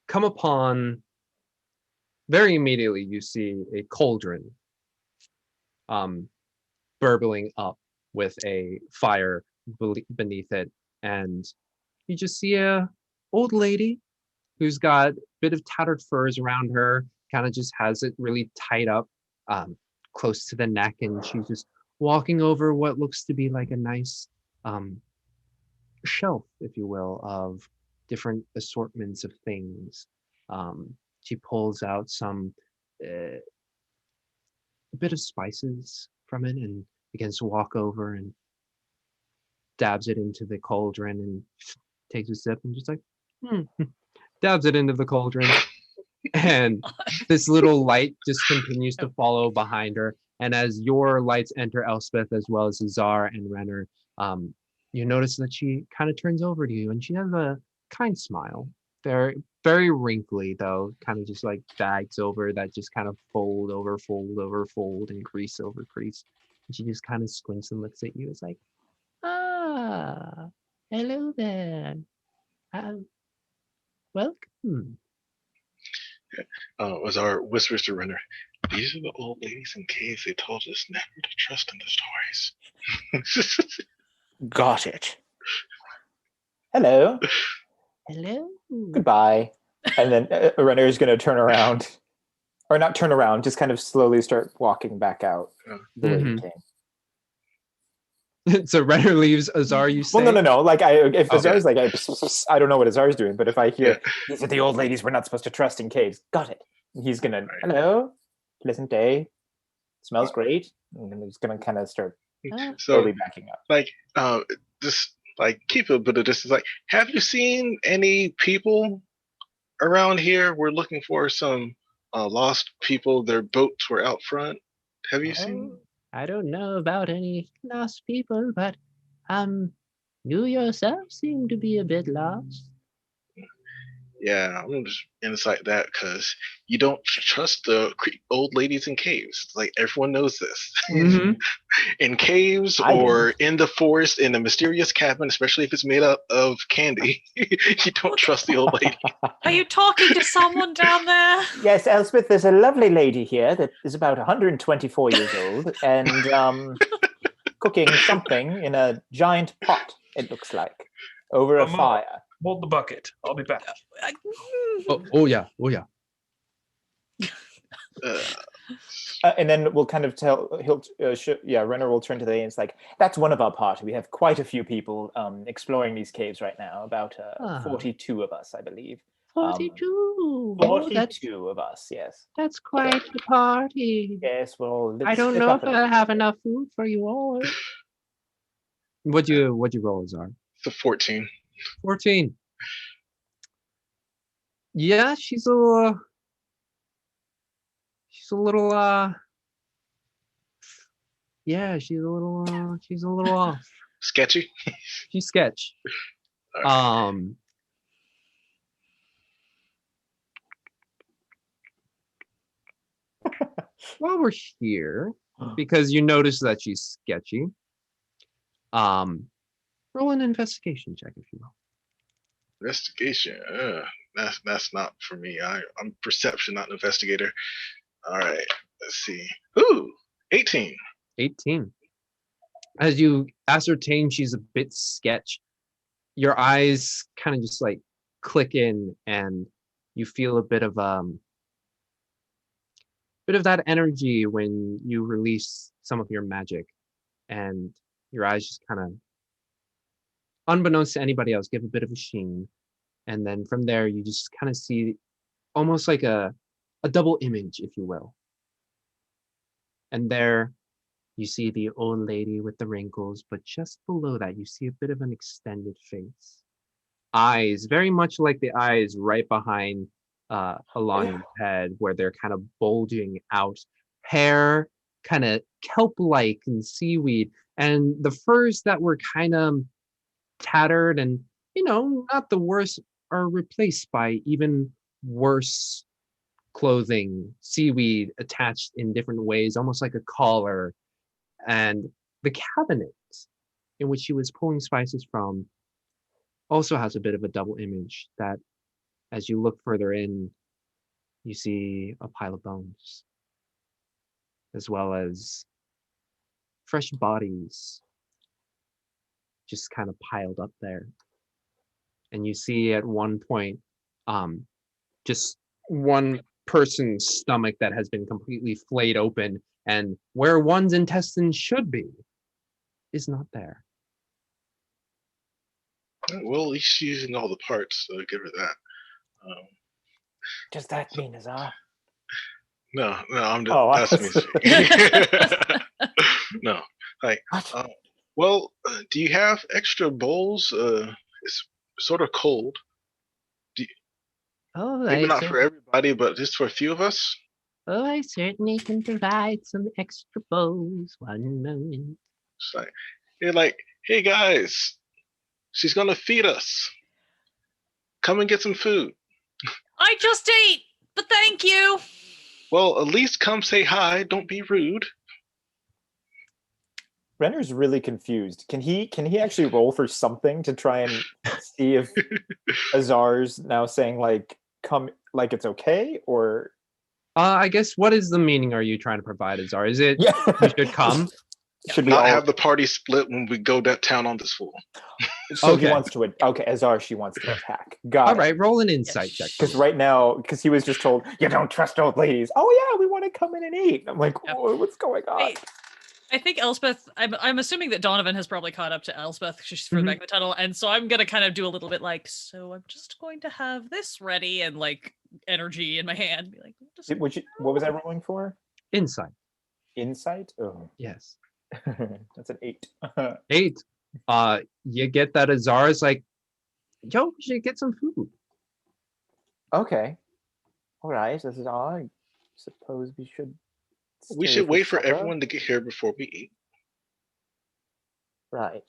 come upon, very immediately you see a cauldron burbling up with a fire beneath it, and you just see a old lady who's got a bit of tattered furs around her, kind of just has it really tied up close to the neck, and she's just walking over what looks to be like a nice shelf, if you will, of different assortments of things. She pulls out some a bit of spices from it and begins to walk over and dabs it into the cauldron and takes a sip and just like dabs it into the cauldron. And this little light just continues to follow behind her. And as your lights enter Elspeth, as well as Azar and Renner, you notice that she kind of turns over to you and she has a kind smile. They're very wrinkly, though, kind of just like bags over that just kind of fold over, and crease over crease. And she just kind of squints and looks at you. It's like, hello there. Welcome. Azar whispers to Renner, these are the old ladies in caves they told us never to trust in the stories. Got it. Hello. Hello. Goodbye. And then Renner is going to turn around, or not turn around, just kind of slowly start walking back out the way he came. So Renner leaves. Azar, you say? Well, no. Like, if Okay. Azar's like, I don't know what Azar's doing, but if I hear these are the old ladies we're not supposed to trust in caves, got it. He's gonna, hello, pleasant day, smells great, and then he's gonna kind of start So, slowly backing up. like, just like keep a bit of distance. Like, have you seen any people around here? We're looking for some lost people. Their boats were out front. Have you seen? I don't know about any lost people, but you yourself seem to be a bit lost. Yeah, I'm gonna just insight that because you don't trust the old ladies in caves. Like everyone knows this. In caves I or in the forest, in a mysterious cabin, especially if it's made up of candy, you don't trust the old lady. Are you talking to someone down there? Yes, Elspeth, there's a lovely lady here that is about 124 years old and cooking something in a giant pot, it looks like, over a Mama. fire. Hold the bucket. I'll be back. Oh yeah. And then we'll kind of tell, Renner will turn to the and it's like, that's one of our party. We have quite a few people exploring these caves right now, about 42 of us, I believe. 42. 42 of us, yes. That's quite the party. Yes, well, I don't know if I have enough food for you all. What'd you roll, Azar? It's a 14. 14. Yeah, she's a little off. Sketchy. She's sketch. Okay. while we're here, because you notice that she's sketchy, roll an investigation check, if you will. Investigation. That's not for me. I'm perception, not an investigator. All right. Let's see. Ooh, 18. 18. As you ascertain she's a bit sketch, your eyes kind of just like click in, and you feel a bit of that energy when you release some of your magic, and your eyes just kind of, unbeknownst to anybody else, give a bit of a sheen. And then from there, you just kind of see almost like a double image, if you will. And there you see the old lady with the wrinkles, but just below that, you see a bit of an extended face. Eyes, very much like the eyes right behind along your head, where they're kind of bulging out. Hair, kind of kelp-like and seaweed. And the furs that were kind of tattered and, not the worst, are replaced by even worse clothing, seaweed attached in different ways, almost like a collar. And the cabinet in which she was pulling spices from also has a bit of a double image that, as you look further in, you see a pile of bones, as well as fresh bodies just kind of piled up there. And you see at one point, just one person's stomach that has been completely flayed open, and where one's intestines should be is not there. Well, at least she's using all the parts, so give her that. Does that mean Azar? No, I'm just, Oh, that's me speaking. No, like, well, do you have extra bowls? It's sort of cold. Maybe not for everybody, but just for a few of us. Oh, I certainly can provide some extra bowls. 1 moment. It's like, hey guys, she's gonna feed us. Come and get some food. I just ate, but thank you. Well, at least come say hi. Don't be rude. Renner's really confused. Can he actually roll for something to try and see if Azar's now saying like come, like it's okay, or I guess, what is the meaning are you trying to provide, Azar? Is it yeah, you should come? Should we not all have the party split when we go downtown on this fool? So Okay. he wants to Azar, she wants to attack. Got All it. right, roll an insight check. Because right now, because he was just told, you don't trust old ladies. Oh yeah, we want to come in and eat. I'm like, Yep. what's going on? I think Elspeth, I'm assuming that Donovan has probably caught up to Elspeth because she's through back in the tunnel, and so I'm gonna kind of do a little bit like, so I'm just going to have this ready and like energy in my hand, be like, What was I rolling for? Insight. Insight? Oh, Yes. that's an 8. 8. You get that Azar is like, yo, we should get some food. Okay. All right. This is all. I suppose we should. We stay should wait for supper. everyone to get here before we eat. Right.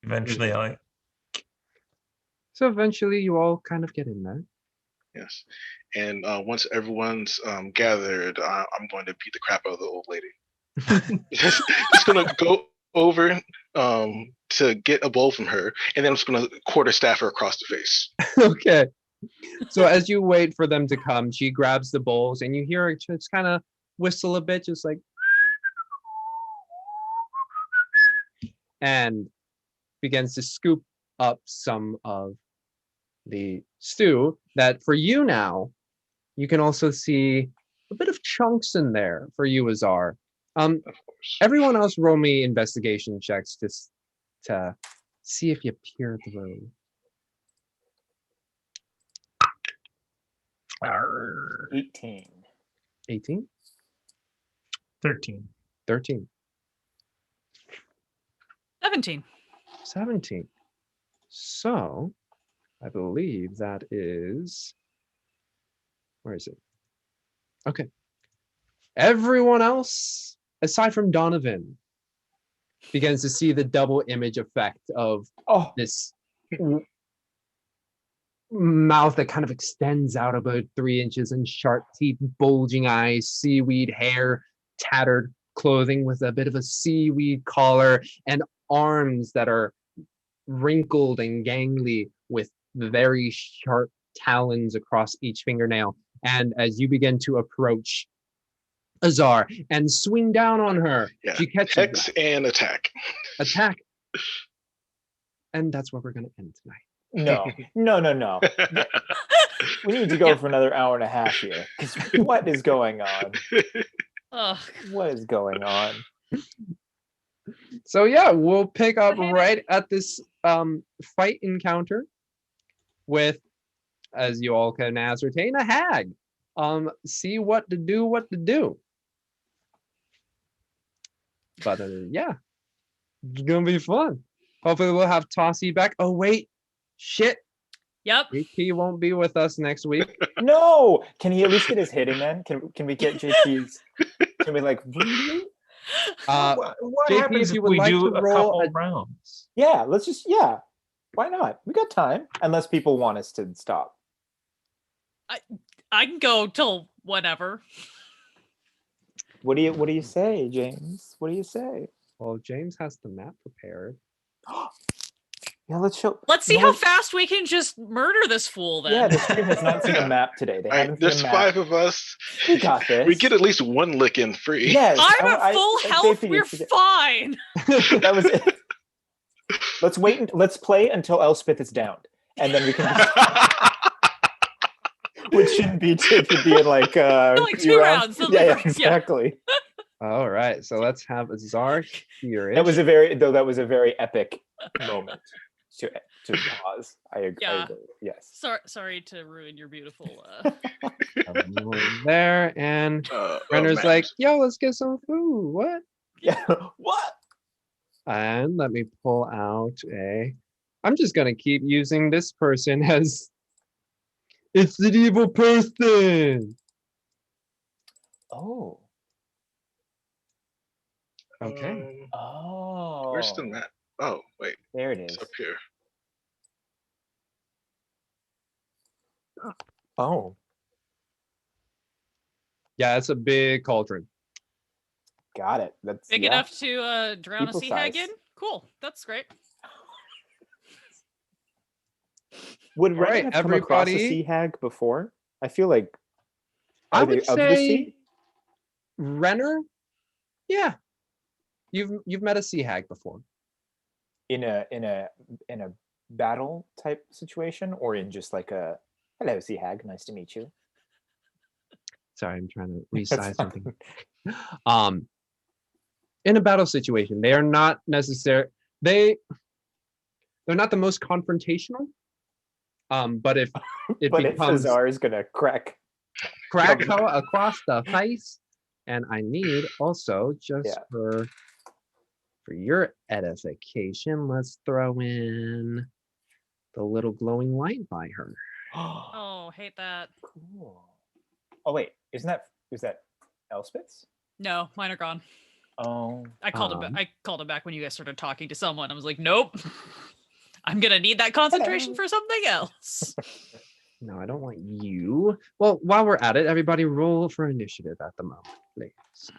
Eventually, So eventually, you all kind of get in there. Yes. And once everyone's gathered, I'm going to beat the crap out of the old lady. just going to go over to get a bowl from her, and then I'm just going to quarterstaff her across the face. Okay. So as you wait for them to come, she grabs the bowls, and you hear her just kind of whistle a bit, just like, and begins to scoop up some of the stew that for you now, you can also see a bit of chunks in there for you, Azar. Of course. Everyone else roll me investigation checks just to see if you peer through. 18. 18? 13. 13. 17. 17. So, I believe that is... Where is it? Okay. Everyone else, aside from Donovan, begins to see the double image effect of this mouth that kind of extends out about 3 inches and sharp teeth, bulging eyes, seaweed hair, tattered clothing with a bit of a seaweed collar, and arms that are wrinkled and gangly with very sharp talons across each fingernail. And as you begin to approach Azar and swing down on her, Yeah. she catches Hex and attack. attack. And that's where we're going to end tonight. No. We need to go for another hour and a half here. 'Cause what is going on? Ugh. What is going on? So yeah, we'll pick up Okay, then. right at this fight encounter with, as you all can ascertain, a hag. See what to do. But yeah, it's gonna be fun. Hopefully we'll have Tossie back. Oh wait, shit, Yep. JP won't be with us next week. No! Can he at least get his hit in then? Can we get JP's? Can we like really? What JP, happens if you if would we like do to a roll couple rounds? Yeah, let's just Why not? We got time. Unless people want us to stop. I can go till whenever. What do you say, James? What do you say? Well, James has the map prepared. Yeah, let's show. Let's see you know how what? fast we can just murder this fool then. Yeah, the stream has not seen a map today. They haven't seen There's a map. 5 of us. We got this. We get at least one lick in free. Yes, I'm at full health. JP, We're it's- fine. That was it. Let's wait. Let's play until Elspeth is down, and then we can. Which shouldn't be should be in like Like 2 rounds. Yeah, Yeah. exactly. All right, so let's have Azar here. That was a very epic moment to pause. I agree. Yeah. Yes. Sorry to ruin your beautiful. there, and Renner's man. like, "Yo, let's get some food." What? Yeah. What? And let me pull out I'm just gonna keep using this person as it's an evil person. Oh. Okay. Oh. Where's the map? Oh, wait. There it It's is. up here. Oh. Yeah, it's a big cauldron. Got it. That's Big yeah. enough to drown People a sea hag size. in? Cool. That's great. Would All right, Renner have come across a everybody. sea hag before? I feel like I are they would of the sea? say Renner. Yeah, you've met a sea hag before. in a battle type situation, or in just like a hello sea hag, nice to meet you. Sorry, I'm trying to That's resize fine. something. In a battle situation, they are not necessary. They're not the most confrontational. But if it But if becomes Azar is gonna crack, crack her across the face, and I need also just Yeah. for your edification, let's throw in the little glowing light by her. Oh, hate that. cool. Oh wait, is that Elspeth's? No, mine are gone. Oh, I called him. Um, I called him back when you guys started talking to someone. I was like, nope. I'm gonna need that concentration Hello. for something else. No, I don't want you. Well, while we're at it, everybody roll for initiative at the moment, please.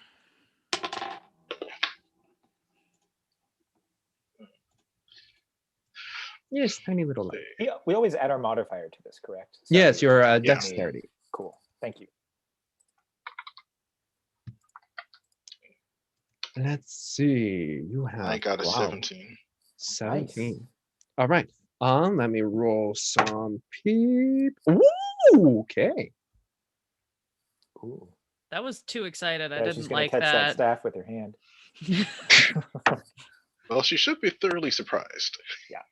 Yes, tiny little light. yeah. We always add our modifier to this, correct? So Yes, your Yeah. dexterity. cool. Thank you. Let's see. You have I got a wow, 17. 17. All right. Let me roll some peep. Ooh, okay. Ooh. That was too excited. I Yeah, she's didn't gonna like touch that that. staff with her hand. Well, she should be thoroughly surprised. Yeah.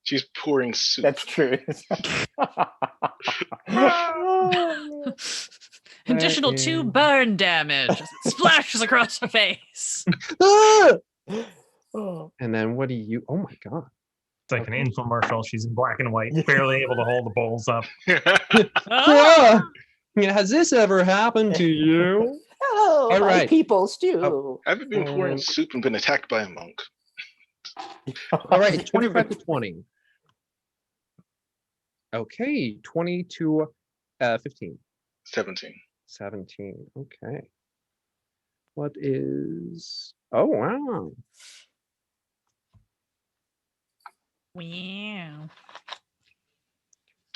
She's pouring soup. That's true. Additional 2 is- burn damage. as it splashes across her face. Ah! Oh. And then what do you? Oh my god. It's like an infomercial. She's in black and white, barely able to hold the bowls up. Ah! Yeah, has this ever happened to you? Hello, All my right. people stew. I haven't been pouring Um, soup and been attacked by a monk. All right, 25 to 20. Okay, 20 to 15. 17. 17. Okay. What is... Oh, wow. Wow.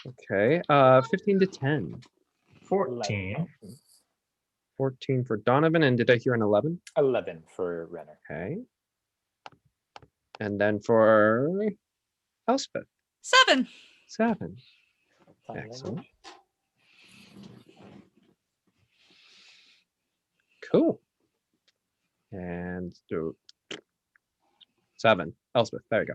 Okay. 15 to 10. 14. 14 for Donovan. And did I hear an 11? 11 for Renner. Okay. And then for Elspeth, 7. 7. Sign Excellent. language. Cool. And do 7. Elspeth, there you go.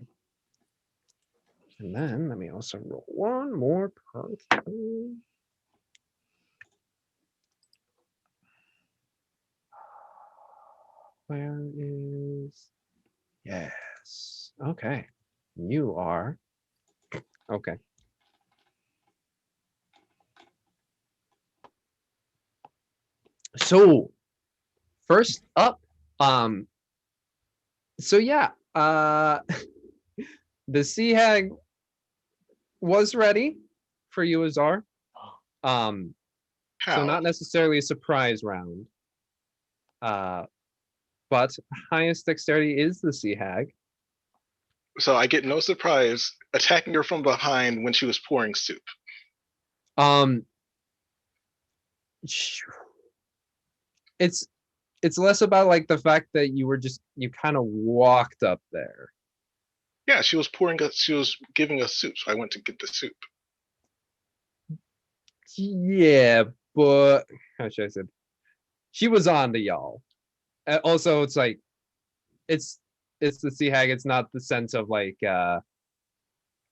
And then let me also roll one more person. Where is... Yes. Okay. You are... Okay. So, first up, so yeah, the Sea Hag was ready for you, Azar. How? So not necessarily a surprise round. But highest dexterity is the Sea Hag. So I get no surprise attacking her from behind when she was pouring soup. It's less about like the fact that you kind of walked up there. Yeah, she was giving us soup, so I went to get the soup. Yeah, but how should I say? She was on to y'all. Also, it's like it's the Sea Hag. It's not the sense of like oh,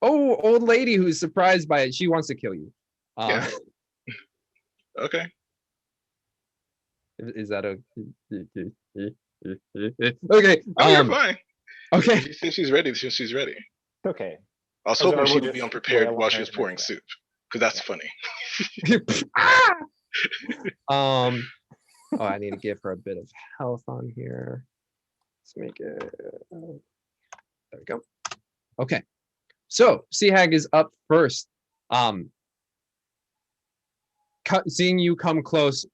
old lady who's surprised by it. She wants to kill you. Yeah. Okay. Is that a okay? Oh, you're fine. Okay. She said she's ready. She's ready. Okay. I was hoping she would be unprepared while she was pouring soup, because that's funny. Oh, I need to give her a bit of health on here. Let's make it. There we go. Okay. So Sea Hag is up first. Seeing you come close,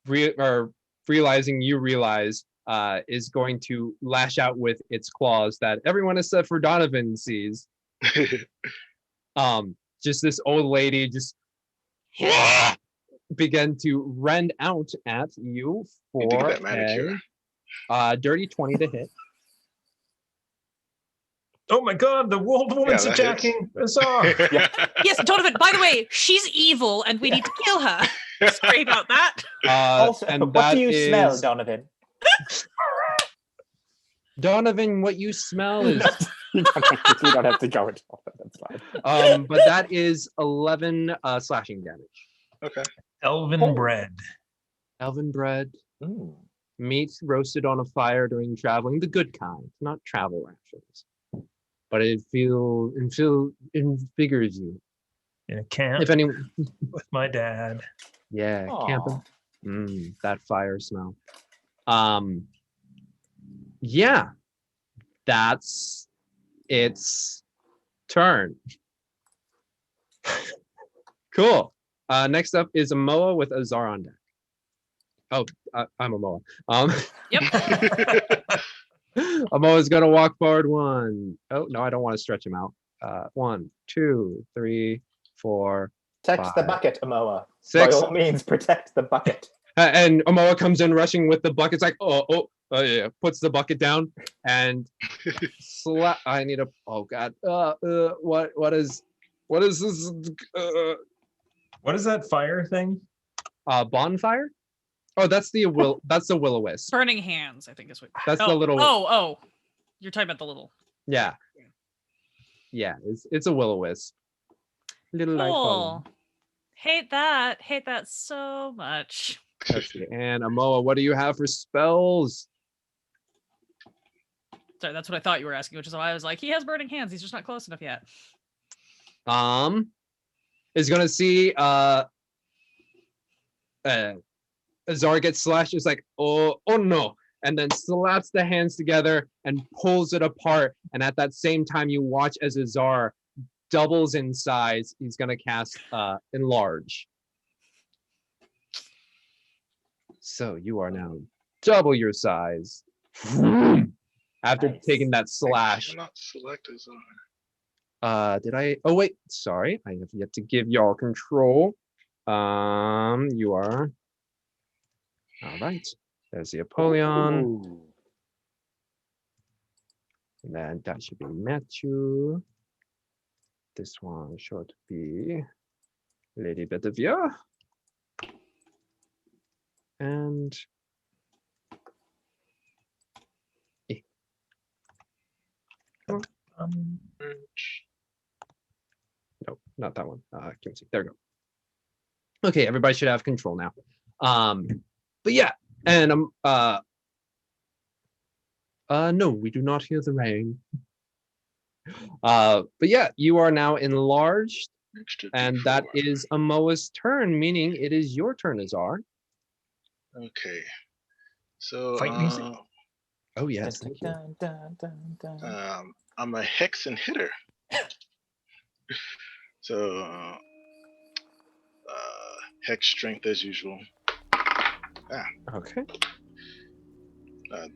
realizing you realize, is going to lash out with its claws that everyone except for Donovan sees. Just this old lady just began to rend out at you for a dirty 20 to hit. Oh my god, the old woman's attacking Azar. Yes, Donovan, by the way, she's evil and we need to kill her. Sorry about that. Also, and what do you smell, Donovan? Donovan, what you smell is... you don't have to go into all that, that's fine. But that is 11 slashing damage. Okay. Elven bread. Elven bread. Meat roasted on a fire during traveling. The good kind, not travel rations. But it invigorates you. In a camp if anyone with my dad. Yeah, camping. That fire smell. Yeah, that's its turn. Cool. Next up is Amoa with Azar on deck. Oh, I'm Amoa. Yep. Amoa's gonna walk forward. Oh no, I don't want to stretch him out. 1, 2, 3, 4. Protect the bucket, Amoa. 6. By all means, protect the bucket. And Amoa comes in rushing with the bucket. It's like, yeah, puts the bucket down and I need a. Oh God. What is this? What is that fire thing? Bonfire. Oh, that's the will-o-wisp. Burning hands, I think is what. That's the little. Oh, you're talking about the little. Yeah. Yeah, it's a will-o-wisp. Little light Cool. Hate that so much. And Amoa, what do you have for spells? Sorry, that's what I thought you were asking, which is why I was like, he has burning hands. He's just not close enough yet. Is gonna see Azar gets slashed. It's like, oh no, and then slaps the hands together and pulls it apart. And at that same time, you watch as Azar doubles in size. He's gonna cast enlarge. So you are now double your size. After Nice. taking that slash. I'm not selected. Did I? Oh wait, sorry. I have yet to give y'all control. You are. All right. There's the Apollyon. Ooh. And then that should be Matthew. This one should be LadyBedivere. And no, not that one. Give me a sec. There we go. Okay, everybody should have control now. But yeah, and no, we do not hear the rain. But yeah, you are now enlarged, and that is Amoa's turn, meaning it is your turn, Azar. Okay. So Fight music? Oh yes, thank you. I'm a hex and hitter. So hex strength as usual. Okay.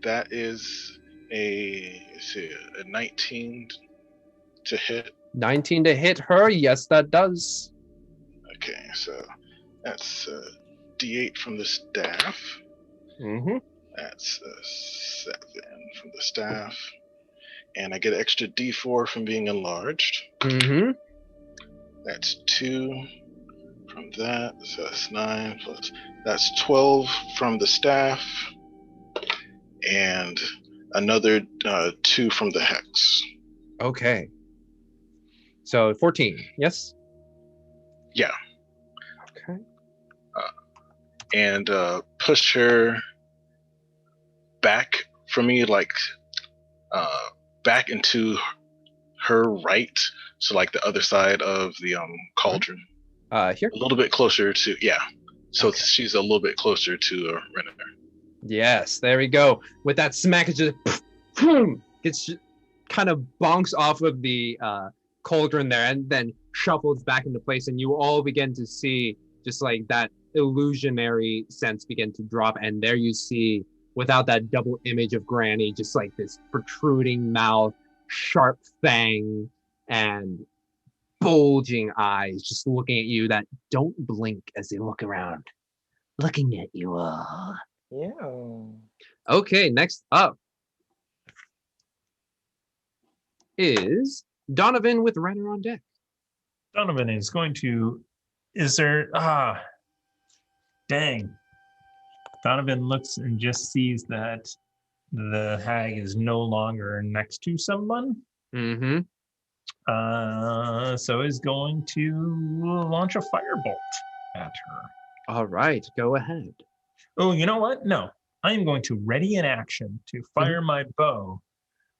That is a 19 to hit. 19 to hit her. Yes, that does. Okay, so that's D8 from the staff. Mm-hmm. That's 7 from the staff. And I get an extra D4 from being enlarged. Mm-hmm. That's 2 from that. So that's 9 plus. That's 12 from the staff. And another 2 from the hex. Okay. So 14. Yes. Yeah. Okay. And push her back from me, like back into her right, so like the other side of the cauldron. Here. A little bit closer to So Okay. she's a little bit closer to Renner. Yes, there we go. With that smack, it just gets kind of bonks off of the cauldron there, and then shuffles back into place, and you all begin to see just like that illusionary sense begin to drop, and there you see, without that double image of Granny, just like this protruding mouth, sharp fang, and bulging eyes just looking at you that don't blink as they look around, looking at you all. Yeah. Okay, next up is Donovan with Renner on deck. Donovan is going to. Is there. Dang. Donovan looks and just sees that the hag is no longer next to someone. Mm-hmm. So is going to launch a firebolt at her. All right, go ahead. Oh, you know what? No. I am going to ready in action to fire my bow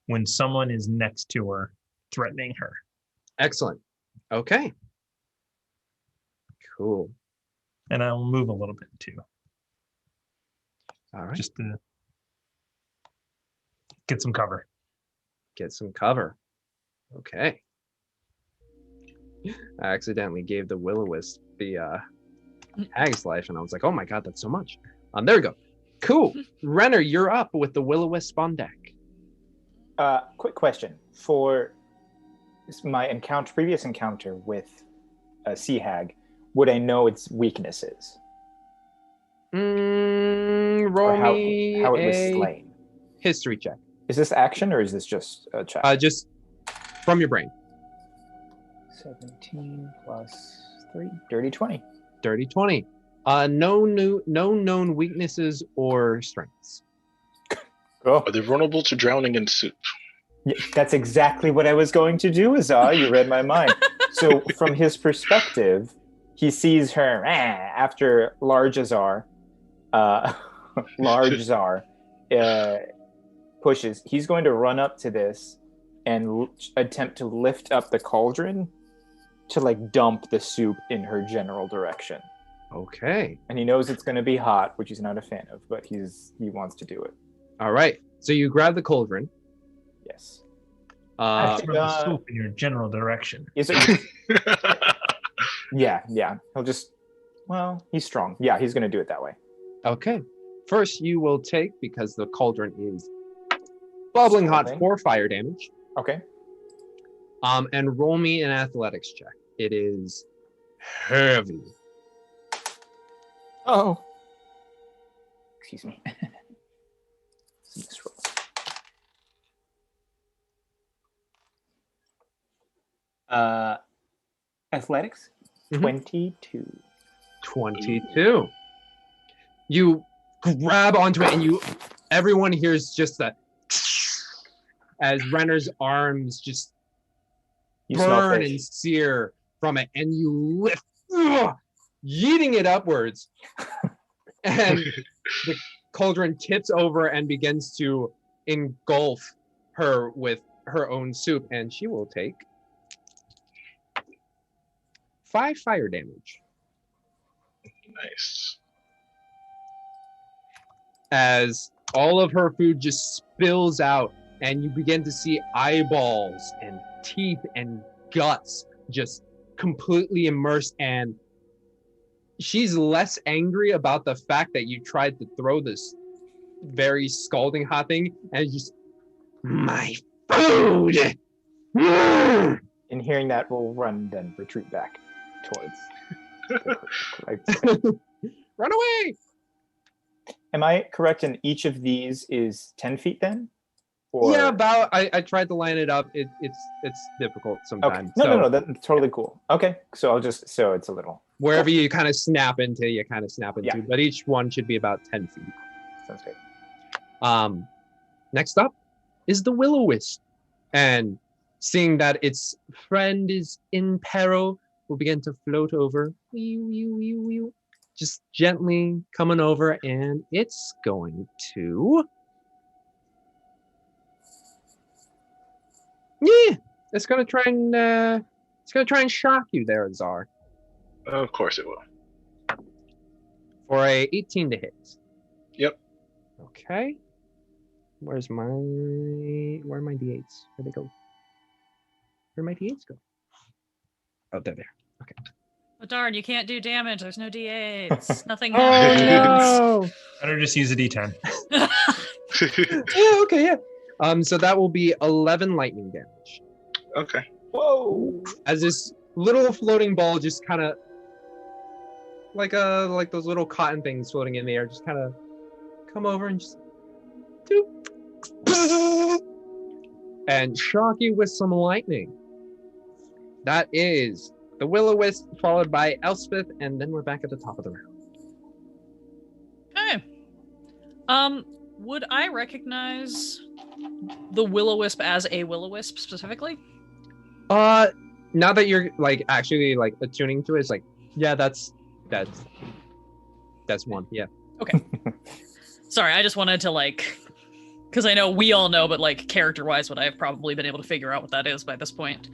when someone is next to her, threatening her. Excellent. Okay. Cool. And I'll move a little bit too, All right. just to get some cover. Get some cover. Okay. I accidentally gave the will-o-wisp the hag's life, and I was like, oh my god, that's so much. There we go. Cool. Renner, you're up with the will-o-wisp on deck. Quick question. For my previous encounter with a sea hag, would I know its weaknesses? Roll Or how me it was a slain? history check. Is this action or is this just a check? Just from your brain. 17 plus 3. Dirty 20. Dirty 20. No known weaknesses or strengths. Cool. Are they vulnerable to drowning in soup? Yeah, that's exactly what I was going to do, Azar. You read my mind. So from his perspective, he sees her after large Azar pushes. He's going to run up to this and attempt to lift up the cauldron to like dump the soup in her general direction. Okay. And he knows it's going to be hot, which he's not a fan of, but he wants to do it. All right. So you grab the cauldron. Yes. Throw the soup in your general direction. Is it? Yeah. He'll just. Well, he's strong. Yeah, he's gonna do it that way. Okay. First, you will take, because the cauldron is bubbling hot, Scalding. 4 fire damage. Okay. And roll me an athletics check. It is heavy. Oh. Excuse me. Athletics, Mhm. 22. 22. You grab onto it, and everyone hears just that as Renner's arms just You smell burn fish. and sear from it, and you lift, yeeting it upwards, and the cauldron tips over and begins to engulf her with her own soup, and she will take 5 fire damage Nice. as all of her food just spills out, and you begin to see eyeballs and teeth and guts just completely immersed. And she's less angry about the fact that you tried to throw this very scalding hot thing, and just, my food. In hearing that, we'll run, then retreat back towards. Run away. Am I correct in each of these is 10 feet then? Or... Yeah, about. I tried to line it up. It's difficult Okay. sometimes. No. That's totally cool. Okay. So I'll just, so it's a little. Wherever you kind of snap into, you kind of snap into. Yeah. But each one should be about 10 feet. Sounds good. Next up is the Will-O-Wisp. And seeing that its friend is in peril, will begin to float over. Just gently coming over, and it's going to... Yeah, it's gonna try and shock you there, Czar. Of course it will. For a 18 to hit. Yep. Okay. Where are my D8s? Where'd they go? Where'd my D8s go? Oh, they're there. Okay. Oh darn, you can't do damage. There's no D8s. Nothing Oh happens. no! Better just use a D10. Yeah, okay, yeah. So that will be 11 lightning damage. Okay. Whoa. As this little floating ball just kind of like those little cotton things floating in the air, just kind of come over and just and shock you with some lightning. That is the Will-O-Wisp, followed by Elspeth, and then we're back at the top of the round. Okay. Would I recognize the Will-O-Wisp as a Will-O-Wisp specifically? Now that you're like actually like attuning to it, it's like, yeah, that's one, yeah. Okay. Sorry, I just wanted to like, because I know we all know, but like character-wise, would I have probably been able to figure out what that is by this point?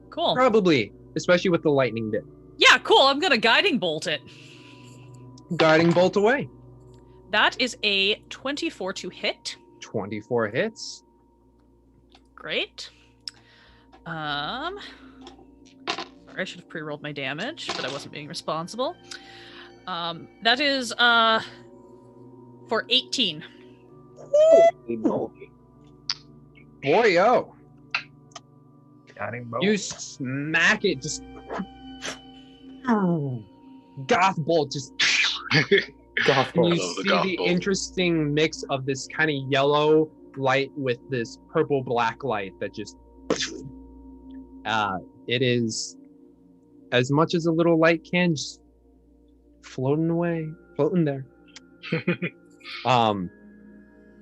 Cool. Probably, especially with the lightning bit. Yeah, cool. I'm gonna guiding bolt it. Guiding bolt away. That is a 24 to hit. 24 hits. Great. Sorry, I should have pre-rolled my damage, but I wasn't being responsible. That is for 18. Boy-o. Got him both. You smack it, just goth bolt, just Goth and ball. you love the see goth the bolt. interesting mix of this kind of yellow light with this purple black light that just it is as much as a little light can, just floating away, floating there.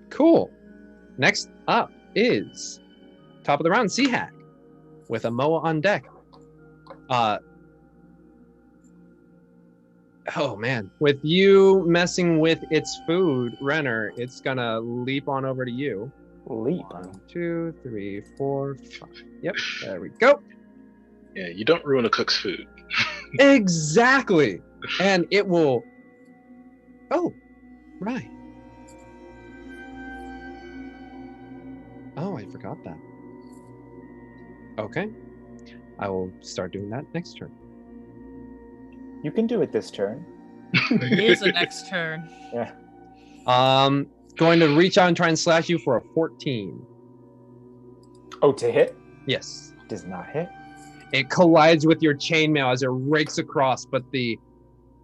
Cool. Next up is top of the round, Sea Hag with a Moa on deck. Oh man, with you messing with its food, Renner, it's gonna leap on over to you. Leap. 1, 2, 3, 4, 5. Yep, there we go. Yeah, you don't ruin a cook's food. Exactly. And it will. Oh, right. Oh, I forgot that. Okay. I will start doing that next turn. You can do it this turn. Here's the next turn. Yeah. Going to reach out and try and slash you for a 14. Oh, to hit? Yes. Does not hit. It collides with your chainmail as it rakes across, but the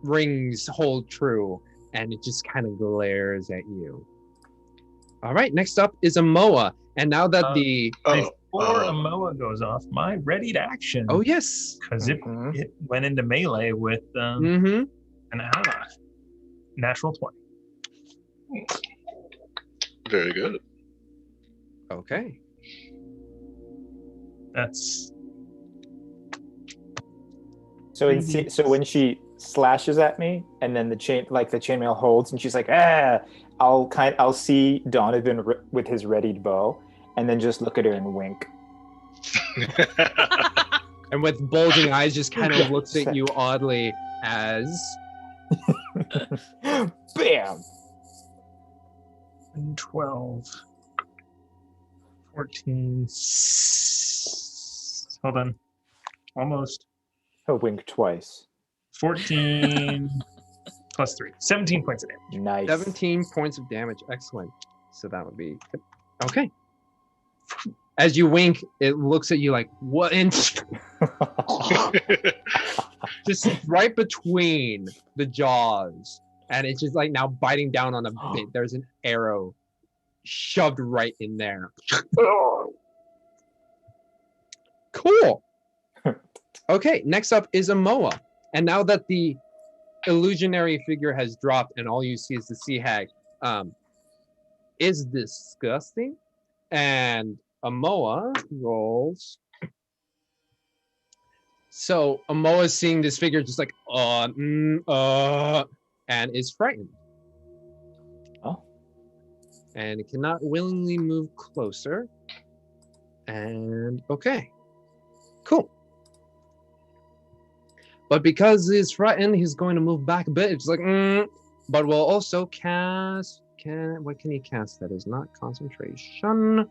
rings hold true, and it just kind of glares at you. All right, next up is Amoa. And now that Before Amoa goes off, my readied action. Oh, yes. Because it went into melee with an ally. Natural 20. Very good. Okay. That's So so when she slashes at me, and then the chainmail holds, and she's like, I'll see Donovan with his readied bow, and then just look at her and wink. And with bulging eyes, just kind of looks at you oddly as... Bam! 12, 14. Hold on. Almost. He'll wink twice. 14 plus 3. 17 points of damage. Nice. 17 points of damage. Excellent. So that would be... Okay. As you wink, it looks at you like, what? Just right between the jaws. And it's just like now biting down on a bit. There's an arrow shoved right in there. Cool. Okay, next up is Amoa. And now that the illusionary figure has dropped and all you see is the sea hag, is disgusting. And Amoa rolls. So Amoa's seeing this figure just like, and is frightened. Oh. And it cannot willingly move closer. And okay. Cool. But because he's frightened, he's going to move back a bit. It's like, but we'll also cast. What can he cast? That is not concentration.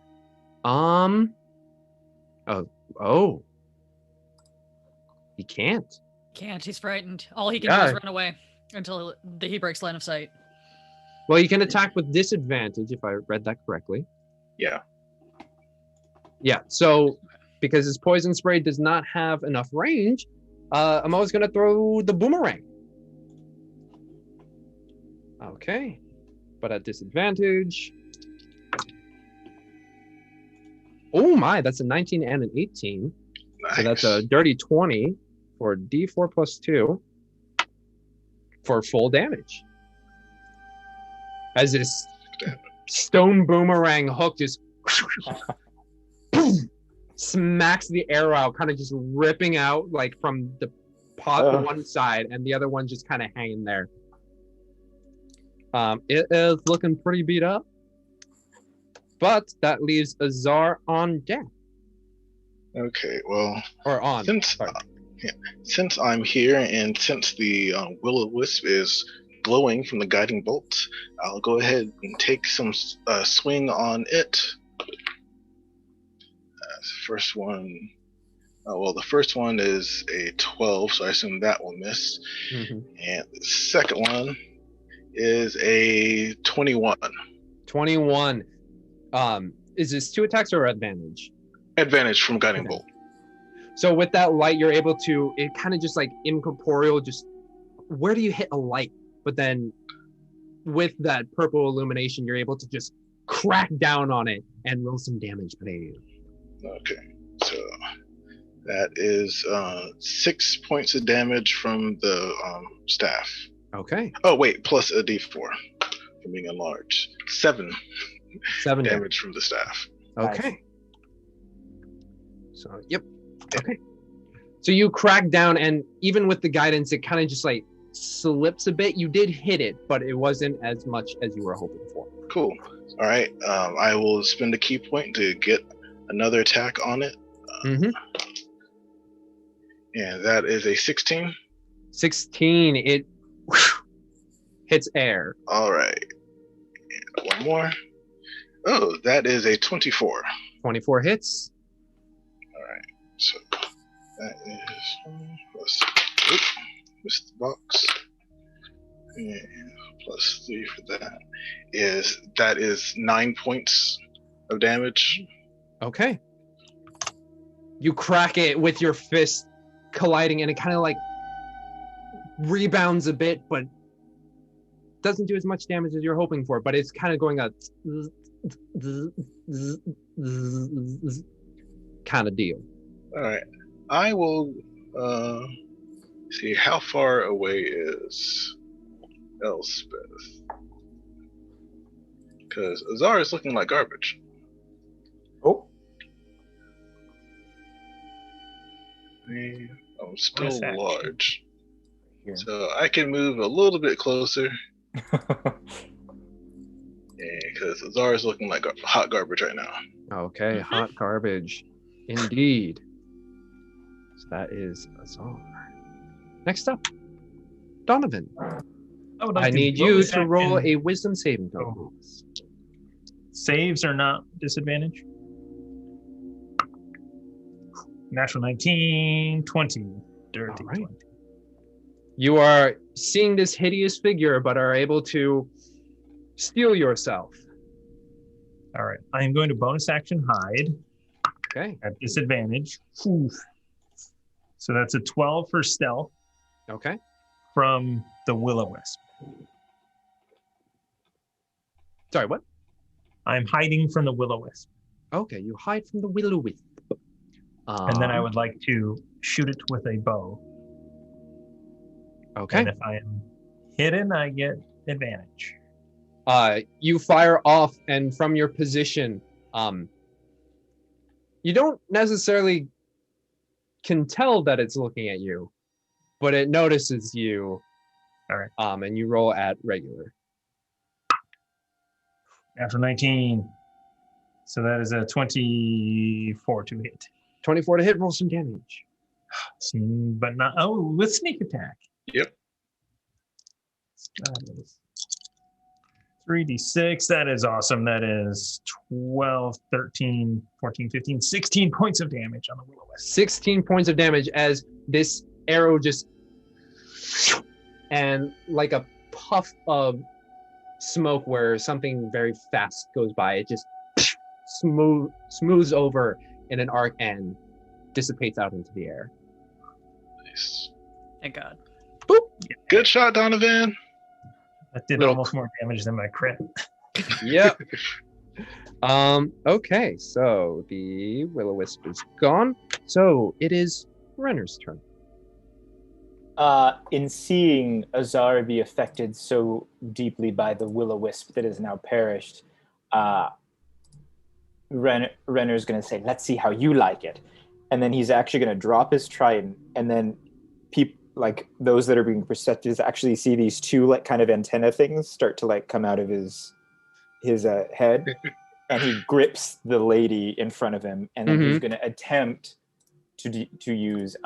Oh. He can't. Can't. He's frightened. All he can do is run away until he breaks line of sight. Well, you can attack with disadvantage if I read that correctly. Yeah. Yeah. So because his poison spray does not have enough range, Amoa's going to throw the boomerang. Okay. But at disadvantage. Oh my, that's a 19 and an 18. Nice. So that's a dirty 20 for D4 plus 2 for full damage. As this stone boomerang hook just smacks the arrow out, kind of just ripping out like from the pot on one side and the other one just kind of hanging there. It is looking pretty beat up, but that leaves Azar on deck. Okay, well, or on. Since I'm here and since the will-o-wisp is glowing from the guiding bolt, I'll go ahead and take some swing on it. First one, the first one is a 12, so I assume that will miss. Mm-hmm. And the second one is a 21. 21. Is this 2 attacks or advantage? Advantage from guiding bolt. So with that light, you're able to, it kind of just like incorporeal, just where do you hit a light? But then with that purple illumination, you're able to just crack down on it and roll some damage, please. Okay, so that is 6 points of damage from the staff. Okay. Oh wait, plus a D4 for being enlarged. 7 damage from the staff. Okay. Nice. So, yep. Okay. So you crack down, and even with the guidance, it kind of just like slips a bit. You did hit it, but it wasn't as much as you were hoping for. Cool. All right. I will spend a key point to get another attack on it. And that is a 16. 16. It hits air. All right. And one more. Oh, that is a 24. 24 hits. All right. So that is plus. Oop, missed the box. And plus 3 for that. That is 9 points of damage. Okay. You crack it with your fist colliding, and it kind of like rebounds a bit, but doesn't do as much damage as you're hoping for. But it's kind of going a kind of deal. All right. I will see how far away is Elspeth, because Azar is looking like garbage. Oh, I'm still Bonus action. large, here. so I can move a little bit closer. Because Azar is looking like hot garbage right now. Okay, hot garbage. Indeed. So that is Azar. Next up, Donovan. would like I to need you bonus to roll action. a wisdom saving throw, Oh. please. Saves are not disadvantage. Natural 19, 20. Dirty All right. 20. You are seeing this hideous figure, but are able to steel yourself. All right. I am going to bonus action hide Okay. at disadvantage. Oof. So that's a 12 for stealth Okay. from the Will-O-Wisp. Sorry, what? I'm hiding from the Will-O-Wisp. Okay, you hide from the Will-O-Wisp. And then I would like to shoot it with a bow. Okay. And if I am hidden, I get advantage. You fire off, and from your position, you don't necessarily can tell that it's looking at you, but it notices you. All right. And you roll at regular. After 19. So that is a 24 to hit. 24 to hit, roll some damage. But not, with sneak attack. Yep. That is 3d6. That is awesome. That is 12, 13, 14, 15, 16 points of damage on the Will-O-Wisp. 16 points of damage as this arrow just, and like a puff of smoke where something very fast goes by, it just smooths over in an arc and dissipates out into the air. Nice. Thank God. Good shot, Donovan. That did Little- almost more damage than my crit. Yep. Okay, so the Will-O-Wisp is gone. So it is Renner's turn. In seeing Azar be affected so deeply by the Will-O-Wisp that has now perished, Renner's going to say, "Let's see how you like it," and then he's actually going to drop his trident, and then like those that are being perceptive actually see these two like kind of antenna things start to like come out of his head, and he grips the lady in front of him, and then he's going to attempt to use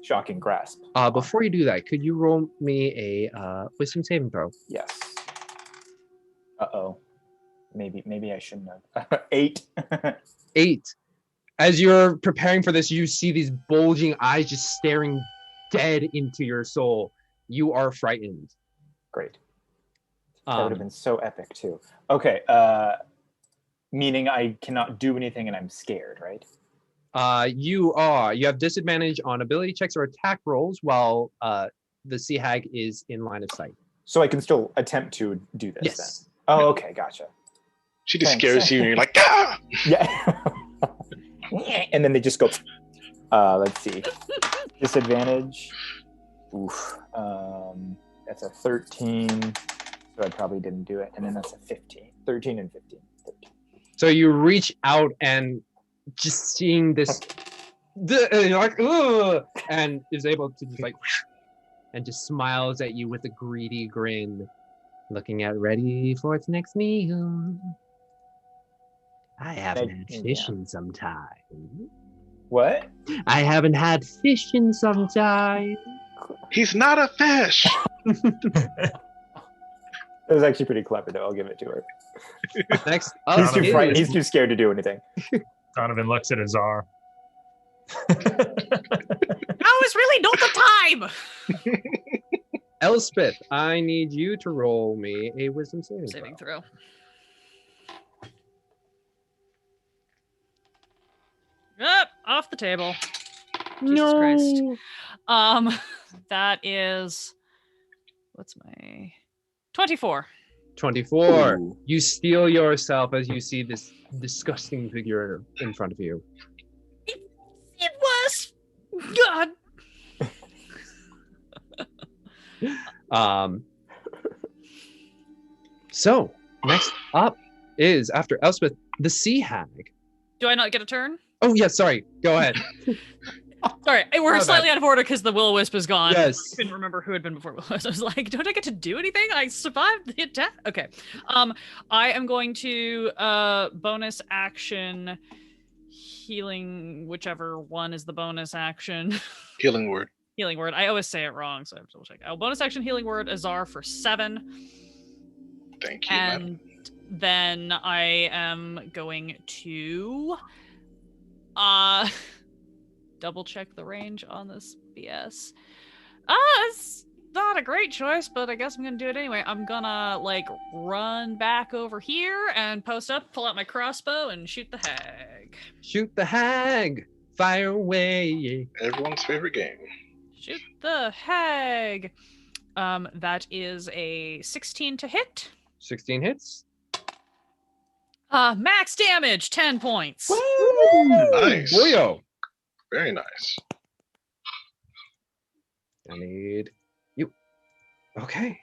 shocking grasp. Before you do that, could you roll me a wisdom saving throw? Yes. Uh-oh. Maybe I shouldn't have. 8. 8. As you're preparing for this, you see these bulging eyes just staring dead into your soul. You are frightened. Great. That would have been so epic too. Okay. Meaning I cannot do anything and I'm scared, right? You have disadvantage on ability checks or attack rolls while the sea hag is in line of sight. So I can still attempt to do this Yes. then. Oh, okay, gotcha. She just Thanks. scares you, and you're like, ah! Yeah. And then they just go. Let's see. Disadvantage. Oof. That's a 13. So I probably didn't do it. And then that's a 15. 13 and 15. 13. So you reach out and just seeing this, you're like, ugh, and is able to just like, and just smiles at you with a greedy grin, looking at ready for its next meal. I haven't had fish in some time. What? I haven't had fish in some time. He's not a fish. That was actually pretty clever, though. I'll give it to her. Next He's up too frightened. is He's too scared to do anything. Donovan looks at Azar. Now is really not the time. Elspeth, I need you to roll me a wisdom saving throw. Throw. Yep, off the table. Jesus Christ. That is, what's my 24. 24. Ooh. You steel yourself as you see this disgusting figure in front of you. It was God. So next up is, after Elspeth, the sea hag. Do I not get a turn? Oh yeah, sorry. Go ahead. Sorry, we're My slightly bad. out of order because the Will-O-Wisp is gone. Yes. I couldn't remember who had been before Will-O-Wisp. I was like, don't I get to do anything? I survived the attack. Okay. I am going to bonus action healing, whichever one is the bonus action. Healing word. Healing word. I always say it wrong, so I have to double check. I'll bonus action healing word Azar for 7. Thank you, And madam. then I am going to double check the range on this BS. It's not a great choice, but I guess I'm gonna do it anyway. I'm gonna like run back over here and post up, pull out my crossbow, and shoot the hag. Shoot the hag. Fire away. Everyone's favorite game. Shoot the hag. That is a 16 to hit. 16 hits. Max damage, 10 points. Nice. Boyo. Very nice. I need you. Okay.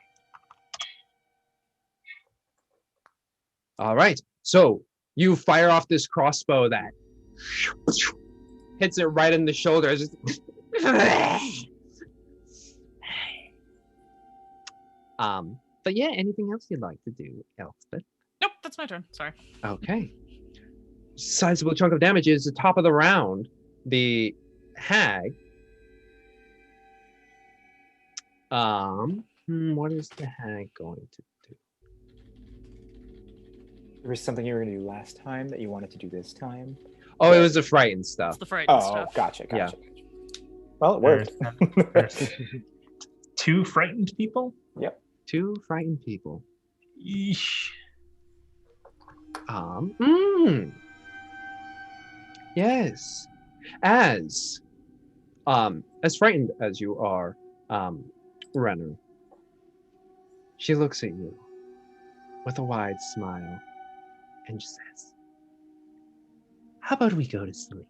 All right. So you fire off this crossbow that hits it right in the shoulder. It's just but yeah, anything else you'd like to do, Elspeth? Nope, that's my turn. Sorry. Okay. Sizable chunk of damage is the top of the round. The hag. What is the hag going to do? There was something you were going to do last time that you wanted to do this time. Oh, it was the frightened stuff. It's the frightened Oh, stuff. gotcha. Yeah. Well, it worked. There's 2 frightened people? Yep. 2 frightened people. Yeesh. Yes. As frightened as you are, Renner, she looks at you with a wide smile and just says, "How about we go to sleep?"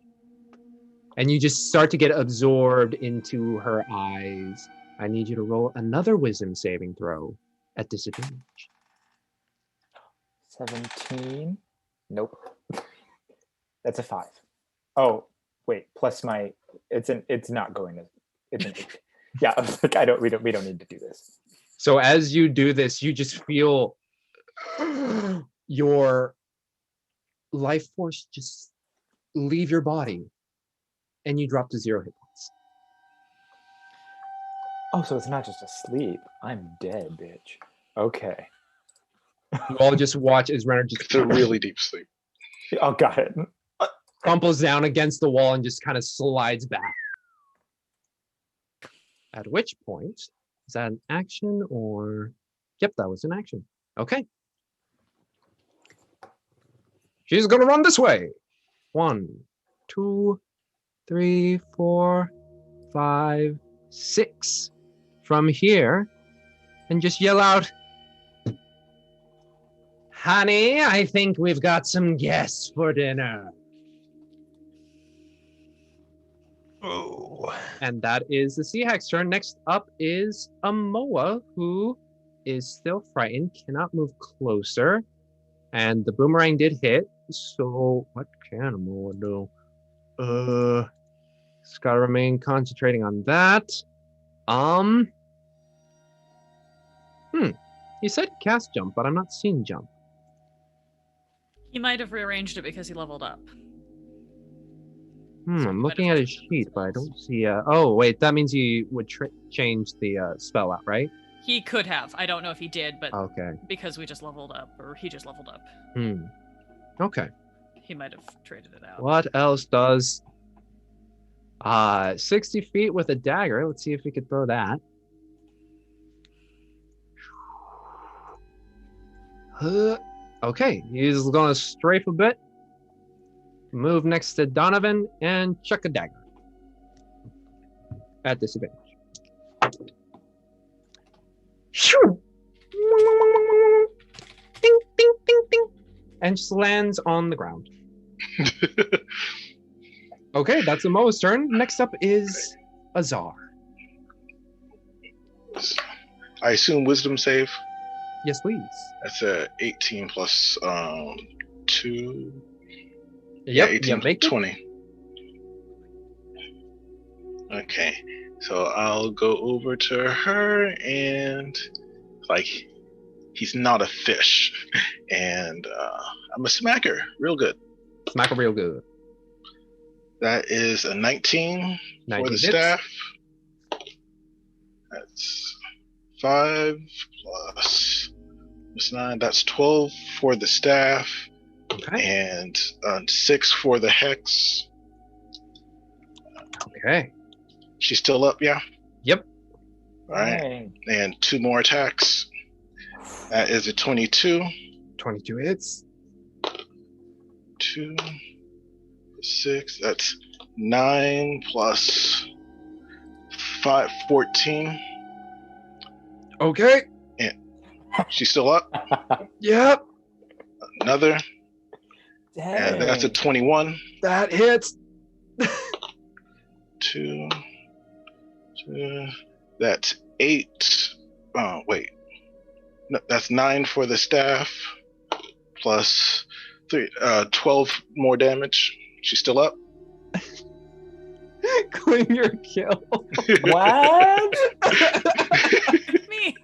And you just start to get absorbed into her eyes. I need you to roll another wisdom saving throw at disadvantage. 17. Nope. That's a 5. Oh, wait. Plus my. It's not going to. It's an 8. Yeah, I was like, we don't need to do this. So as you do this, you just feel your life force just leave your body, and you drop to 0 hit points. Oh, so it's not just asleep. I'm dead, bitch. Okay. You all just watch as Renner just It's a really deep sleep. Oh, got it. crumples down against the wall and just kind of slides back. At which point, is that an action or? Yep, that was an action. Okay. She's gonna run this way. 1, 2, 3, 4, 5, 6. From here, and just yell out, "Honey, I think we've got some guests for dinner." Oh. And that is the Sea Hag's turn. Next up is Amoa, who is still frightened, cannot move closer. And the boomerang did hit. So what can Amoa do? Just gotta remain concentrating on that. He said cast jump, but I'm not seeing jump. He might have rearranged it because he leveled up. I'm looking at his sheet, but I don't see. Oh, wait, that means he would change the spell out, right? He could have. I don't know if he did, but Okay. because we just leveled up, or he just leveled up, Okay. he might have traded it out. What else does 60 feet with a dagger. Let's see if we could throw that. Okay, he's gonna strafe a bit, move next to Donovan, and chuck a dagger at disadvantage. Shoo! Ding, ding, ding, ding, and just lands on the ground. Okay, that's Amoa's turn. Next up is Azar. I assume wisdom save. Yes, please. That's a 18 plus 2. Yep, 18 make it. 20. Okay, so I'll go over to her and like he's not a fish, and I'm a smacker, real good. Smack her real good. That is a 19 for 19 the hits. staff. That's 5 plus 9. That's 12 for the staff, Okay. and 6 for the hex. Okay. She's still up, yeah? Yep. All right. Dang. And 2 more attacks. That is a 22. 22 hits. 2, 6. That's 9 plus 5, 14. Okay. She's still up. Yep. Another. Dang. And that's a 21. That hits. 2. That's 8. Oh, wait. No, that's 9 for the staff. Plus 3. 12 more damage. She's still up. Claim your kill. What? Me.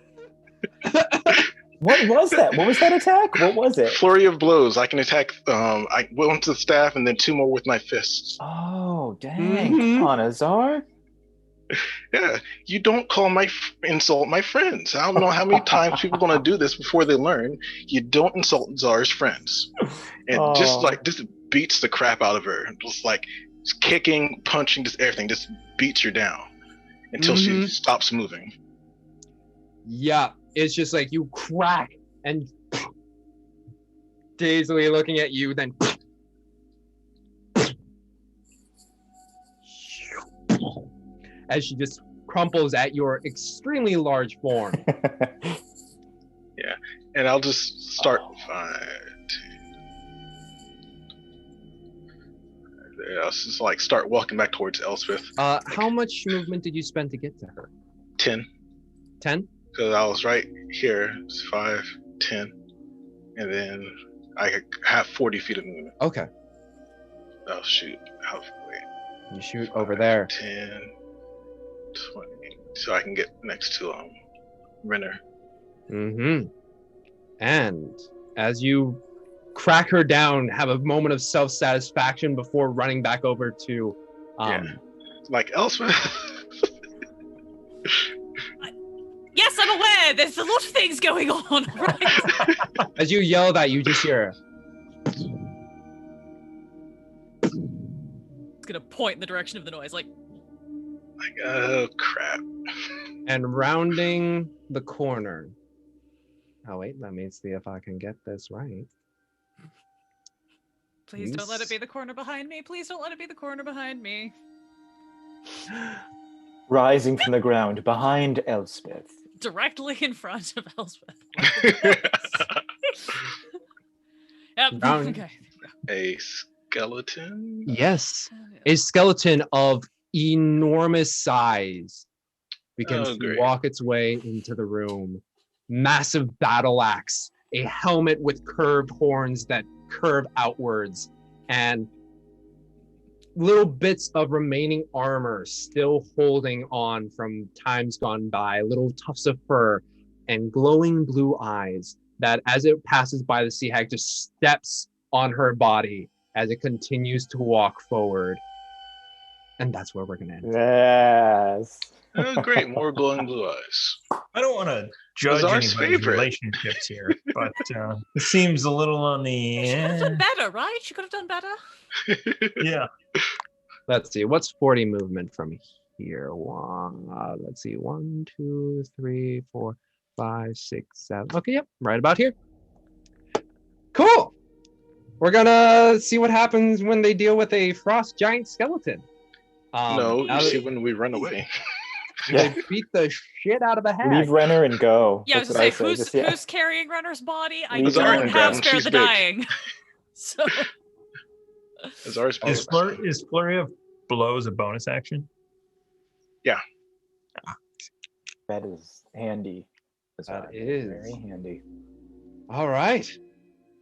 What was that? What was that attack? What was it? Flurry of blows. I can attack. I went to the staff and then 2 more with my fists. Oh, dang. Mhm. Come on, Azar. Yeah, you don't insult my friends. I don't know how many times people are gonna do this before they learn. You don't insult Czar's friends, and just beats the crap out of her. Just like just kicking, punching, just everything. Just beats her down until she stops moving. Yeah, it's just like you crack and dazedly looking at you, then as she just crumples at your extremely large form. And I'll just start. Oh. 5, 2. I'll just like start walking back towards Elspeth. How much movement did you spend to get to her? 10. 10? Because I was right here. It's 5, 10, and then I have 40 feet of movement. Okay. Oh shoot! Wait. You shoot over there. 10, 20, so I can get next to Renner. Mm-hmm. And as you crack her down, have a moment of self-satisfaction before running back over to Like Elspeth. Yes, I'm aware. There's a lot of things going on, right? as you yell that, you just hear It's gonna point in the direction of the noise, like. Oh crap! and rounding the corner. Oh wait, let me see if I can get this right. Please don't let it be the corner behind me. Please don't let it be the corner behind me. Rising from the ground behind Elspeth. Directly in front of Elspeth. Yep. Round- Okay. A skeleton. Yes, Oh, yeah. a skeleton of enormous size begins Oh, to great. walk its way into the room. Massive battle axe, a helmet with curved horns that curve outwards, and little bits of remaining armor still holding on from times gone by, little tufts of fur and glowing blue eyes that as it passes by the sea hag just steps on her body as it continues to walk forward. And that's where we're gonna end. Yes. Oh great! More glowing blue eyes. I don't want to judge Azar's anybody's favorite. relationships here, but it seems a little on the She could have done better, right? She could have done better. yeah. Let's see. What's 40 movement from here? Let's see. 1, 2, 3, 4, 5, 6, 7. Okay, yep, right about here. Cool. We're gonna see what happens when they deal with a frost giant skeleton. No, now you see that when we run away. they beat the shit out of a hag. Leave Renner and go. Yeah, I was That's gonna what say, Just, yeah. who's carrying Renner's body? I Leave don't Renner have and spare she's the big. dying. So Is ours Is Flurry of Blows a bonus action? That is handy. That very is. handy. All right.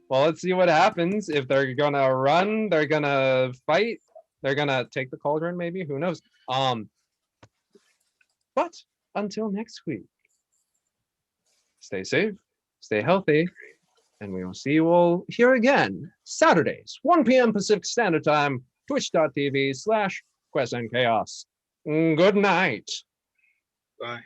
Well, let's see what happens. If they're gonna run, they're gonna fight, they're gonna take the cauldron, maybe. Who knows? But until next week, stay safe, stay healthy, and we will see you all here again, Saturdays, 1 p.m. Pacific Standard Time, twitch.tv/Quest and Chaos. Good night. Bye.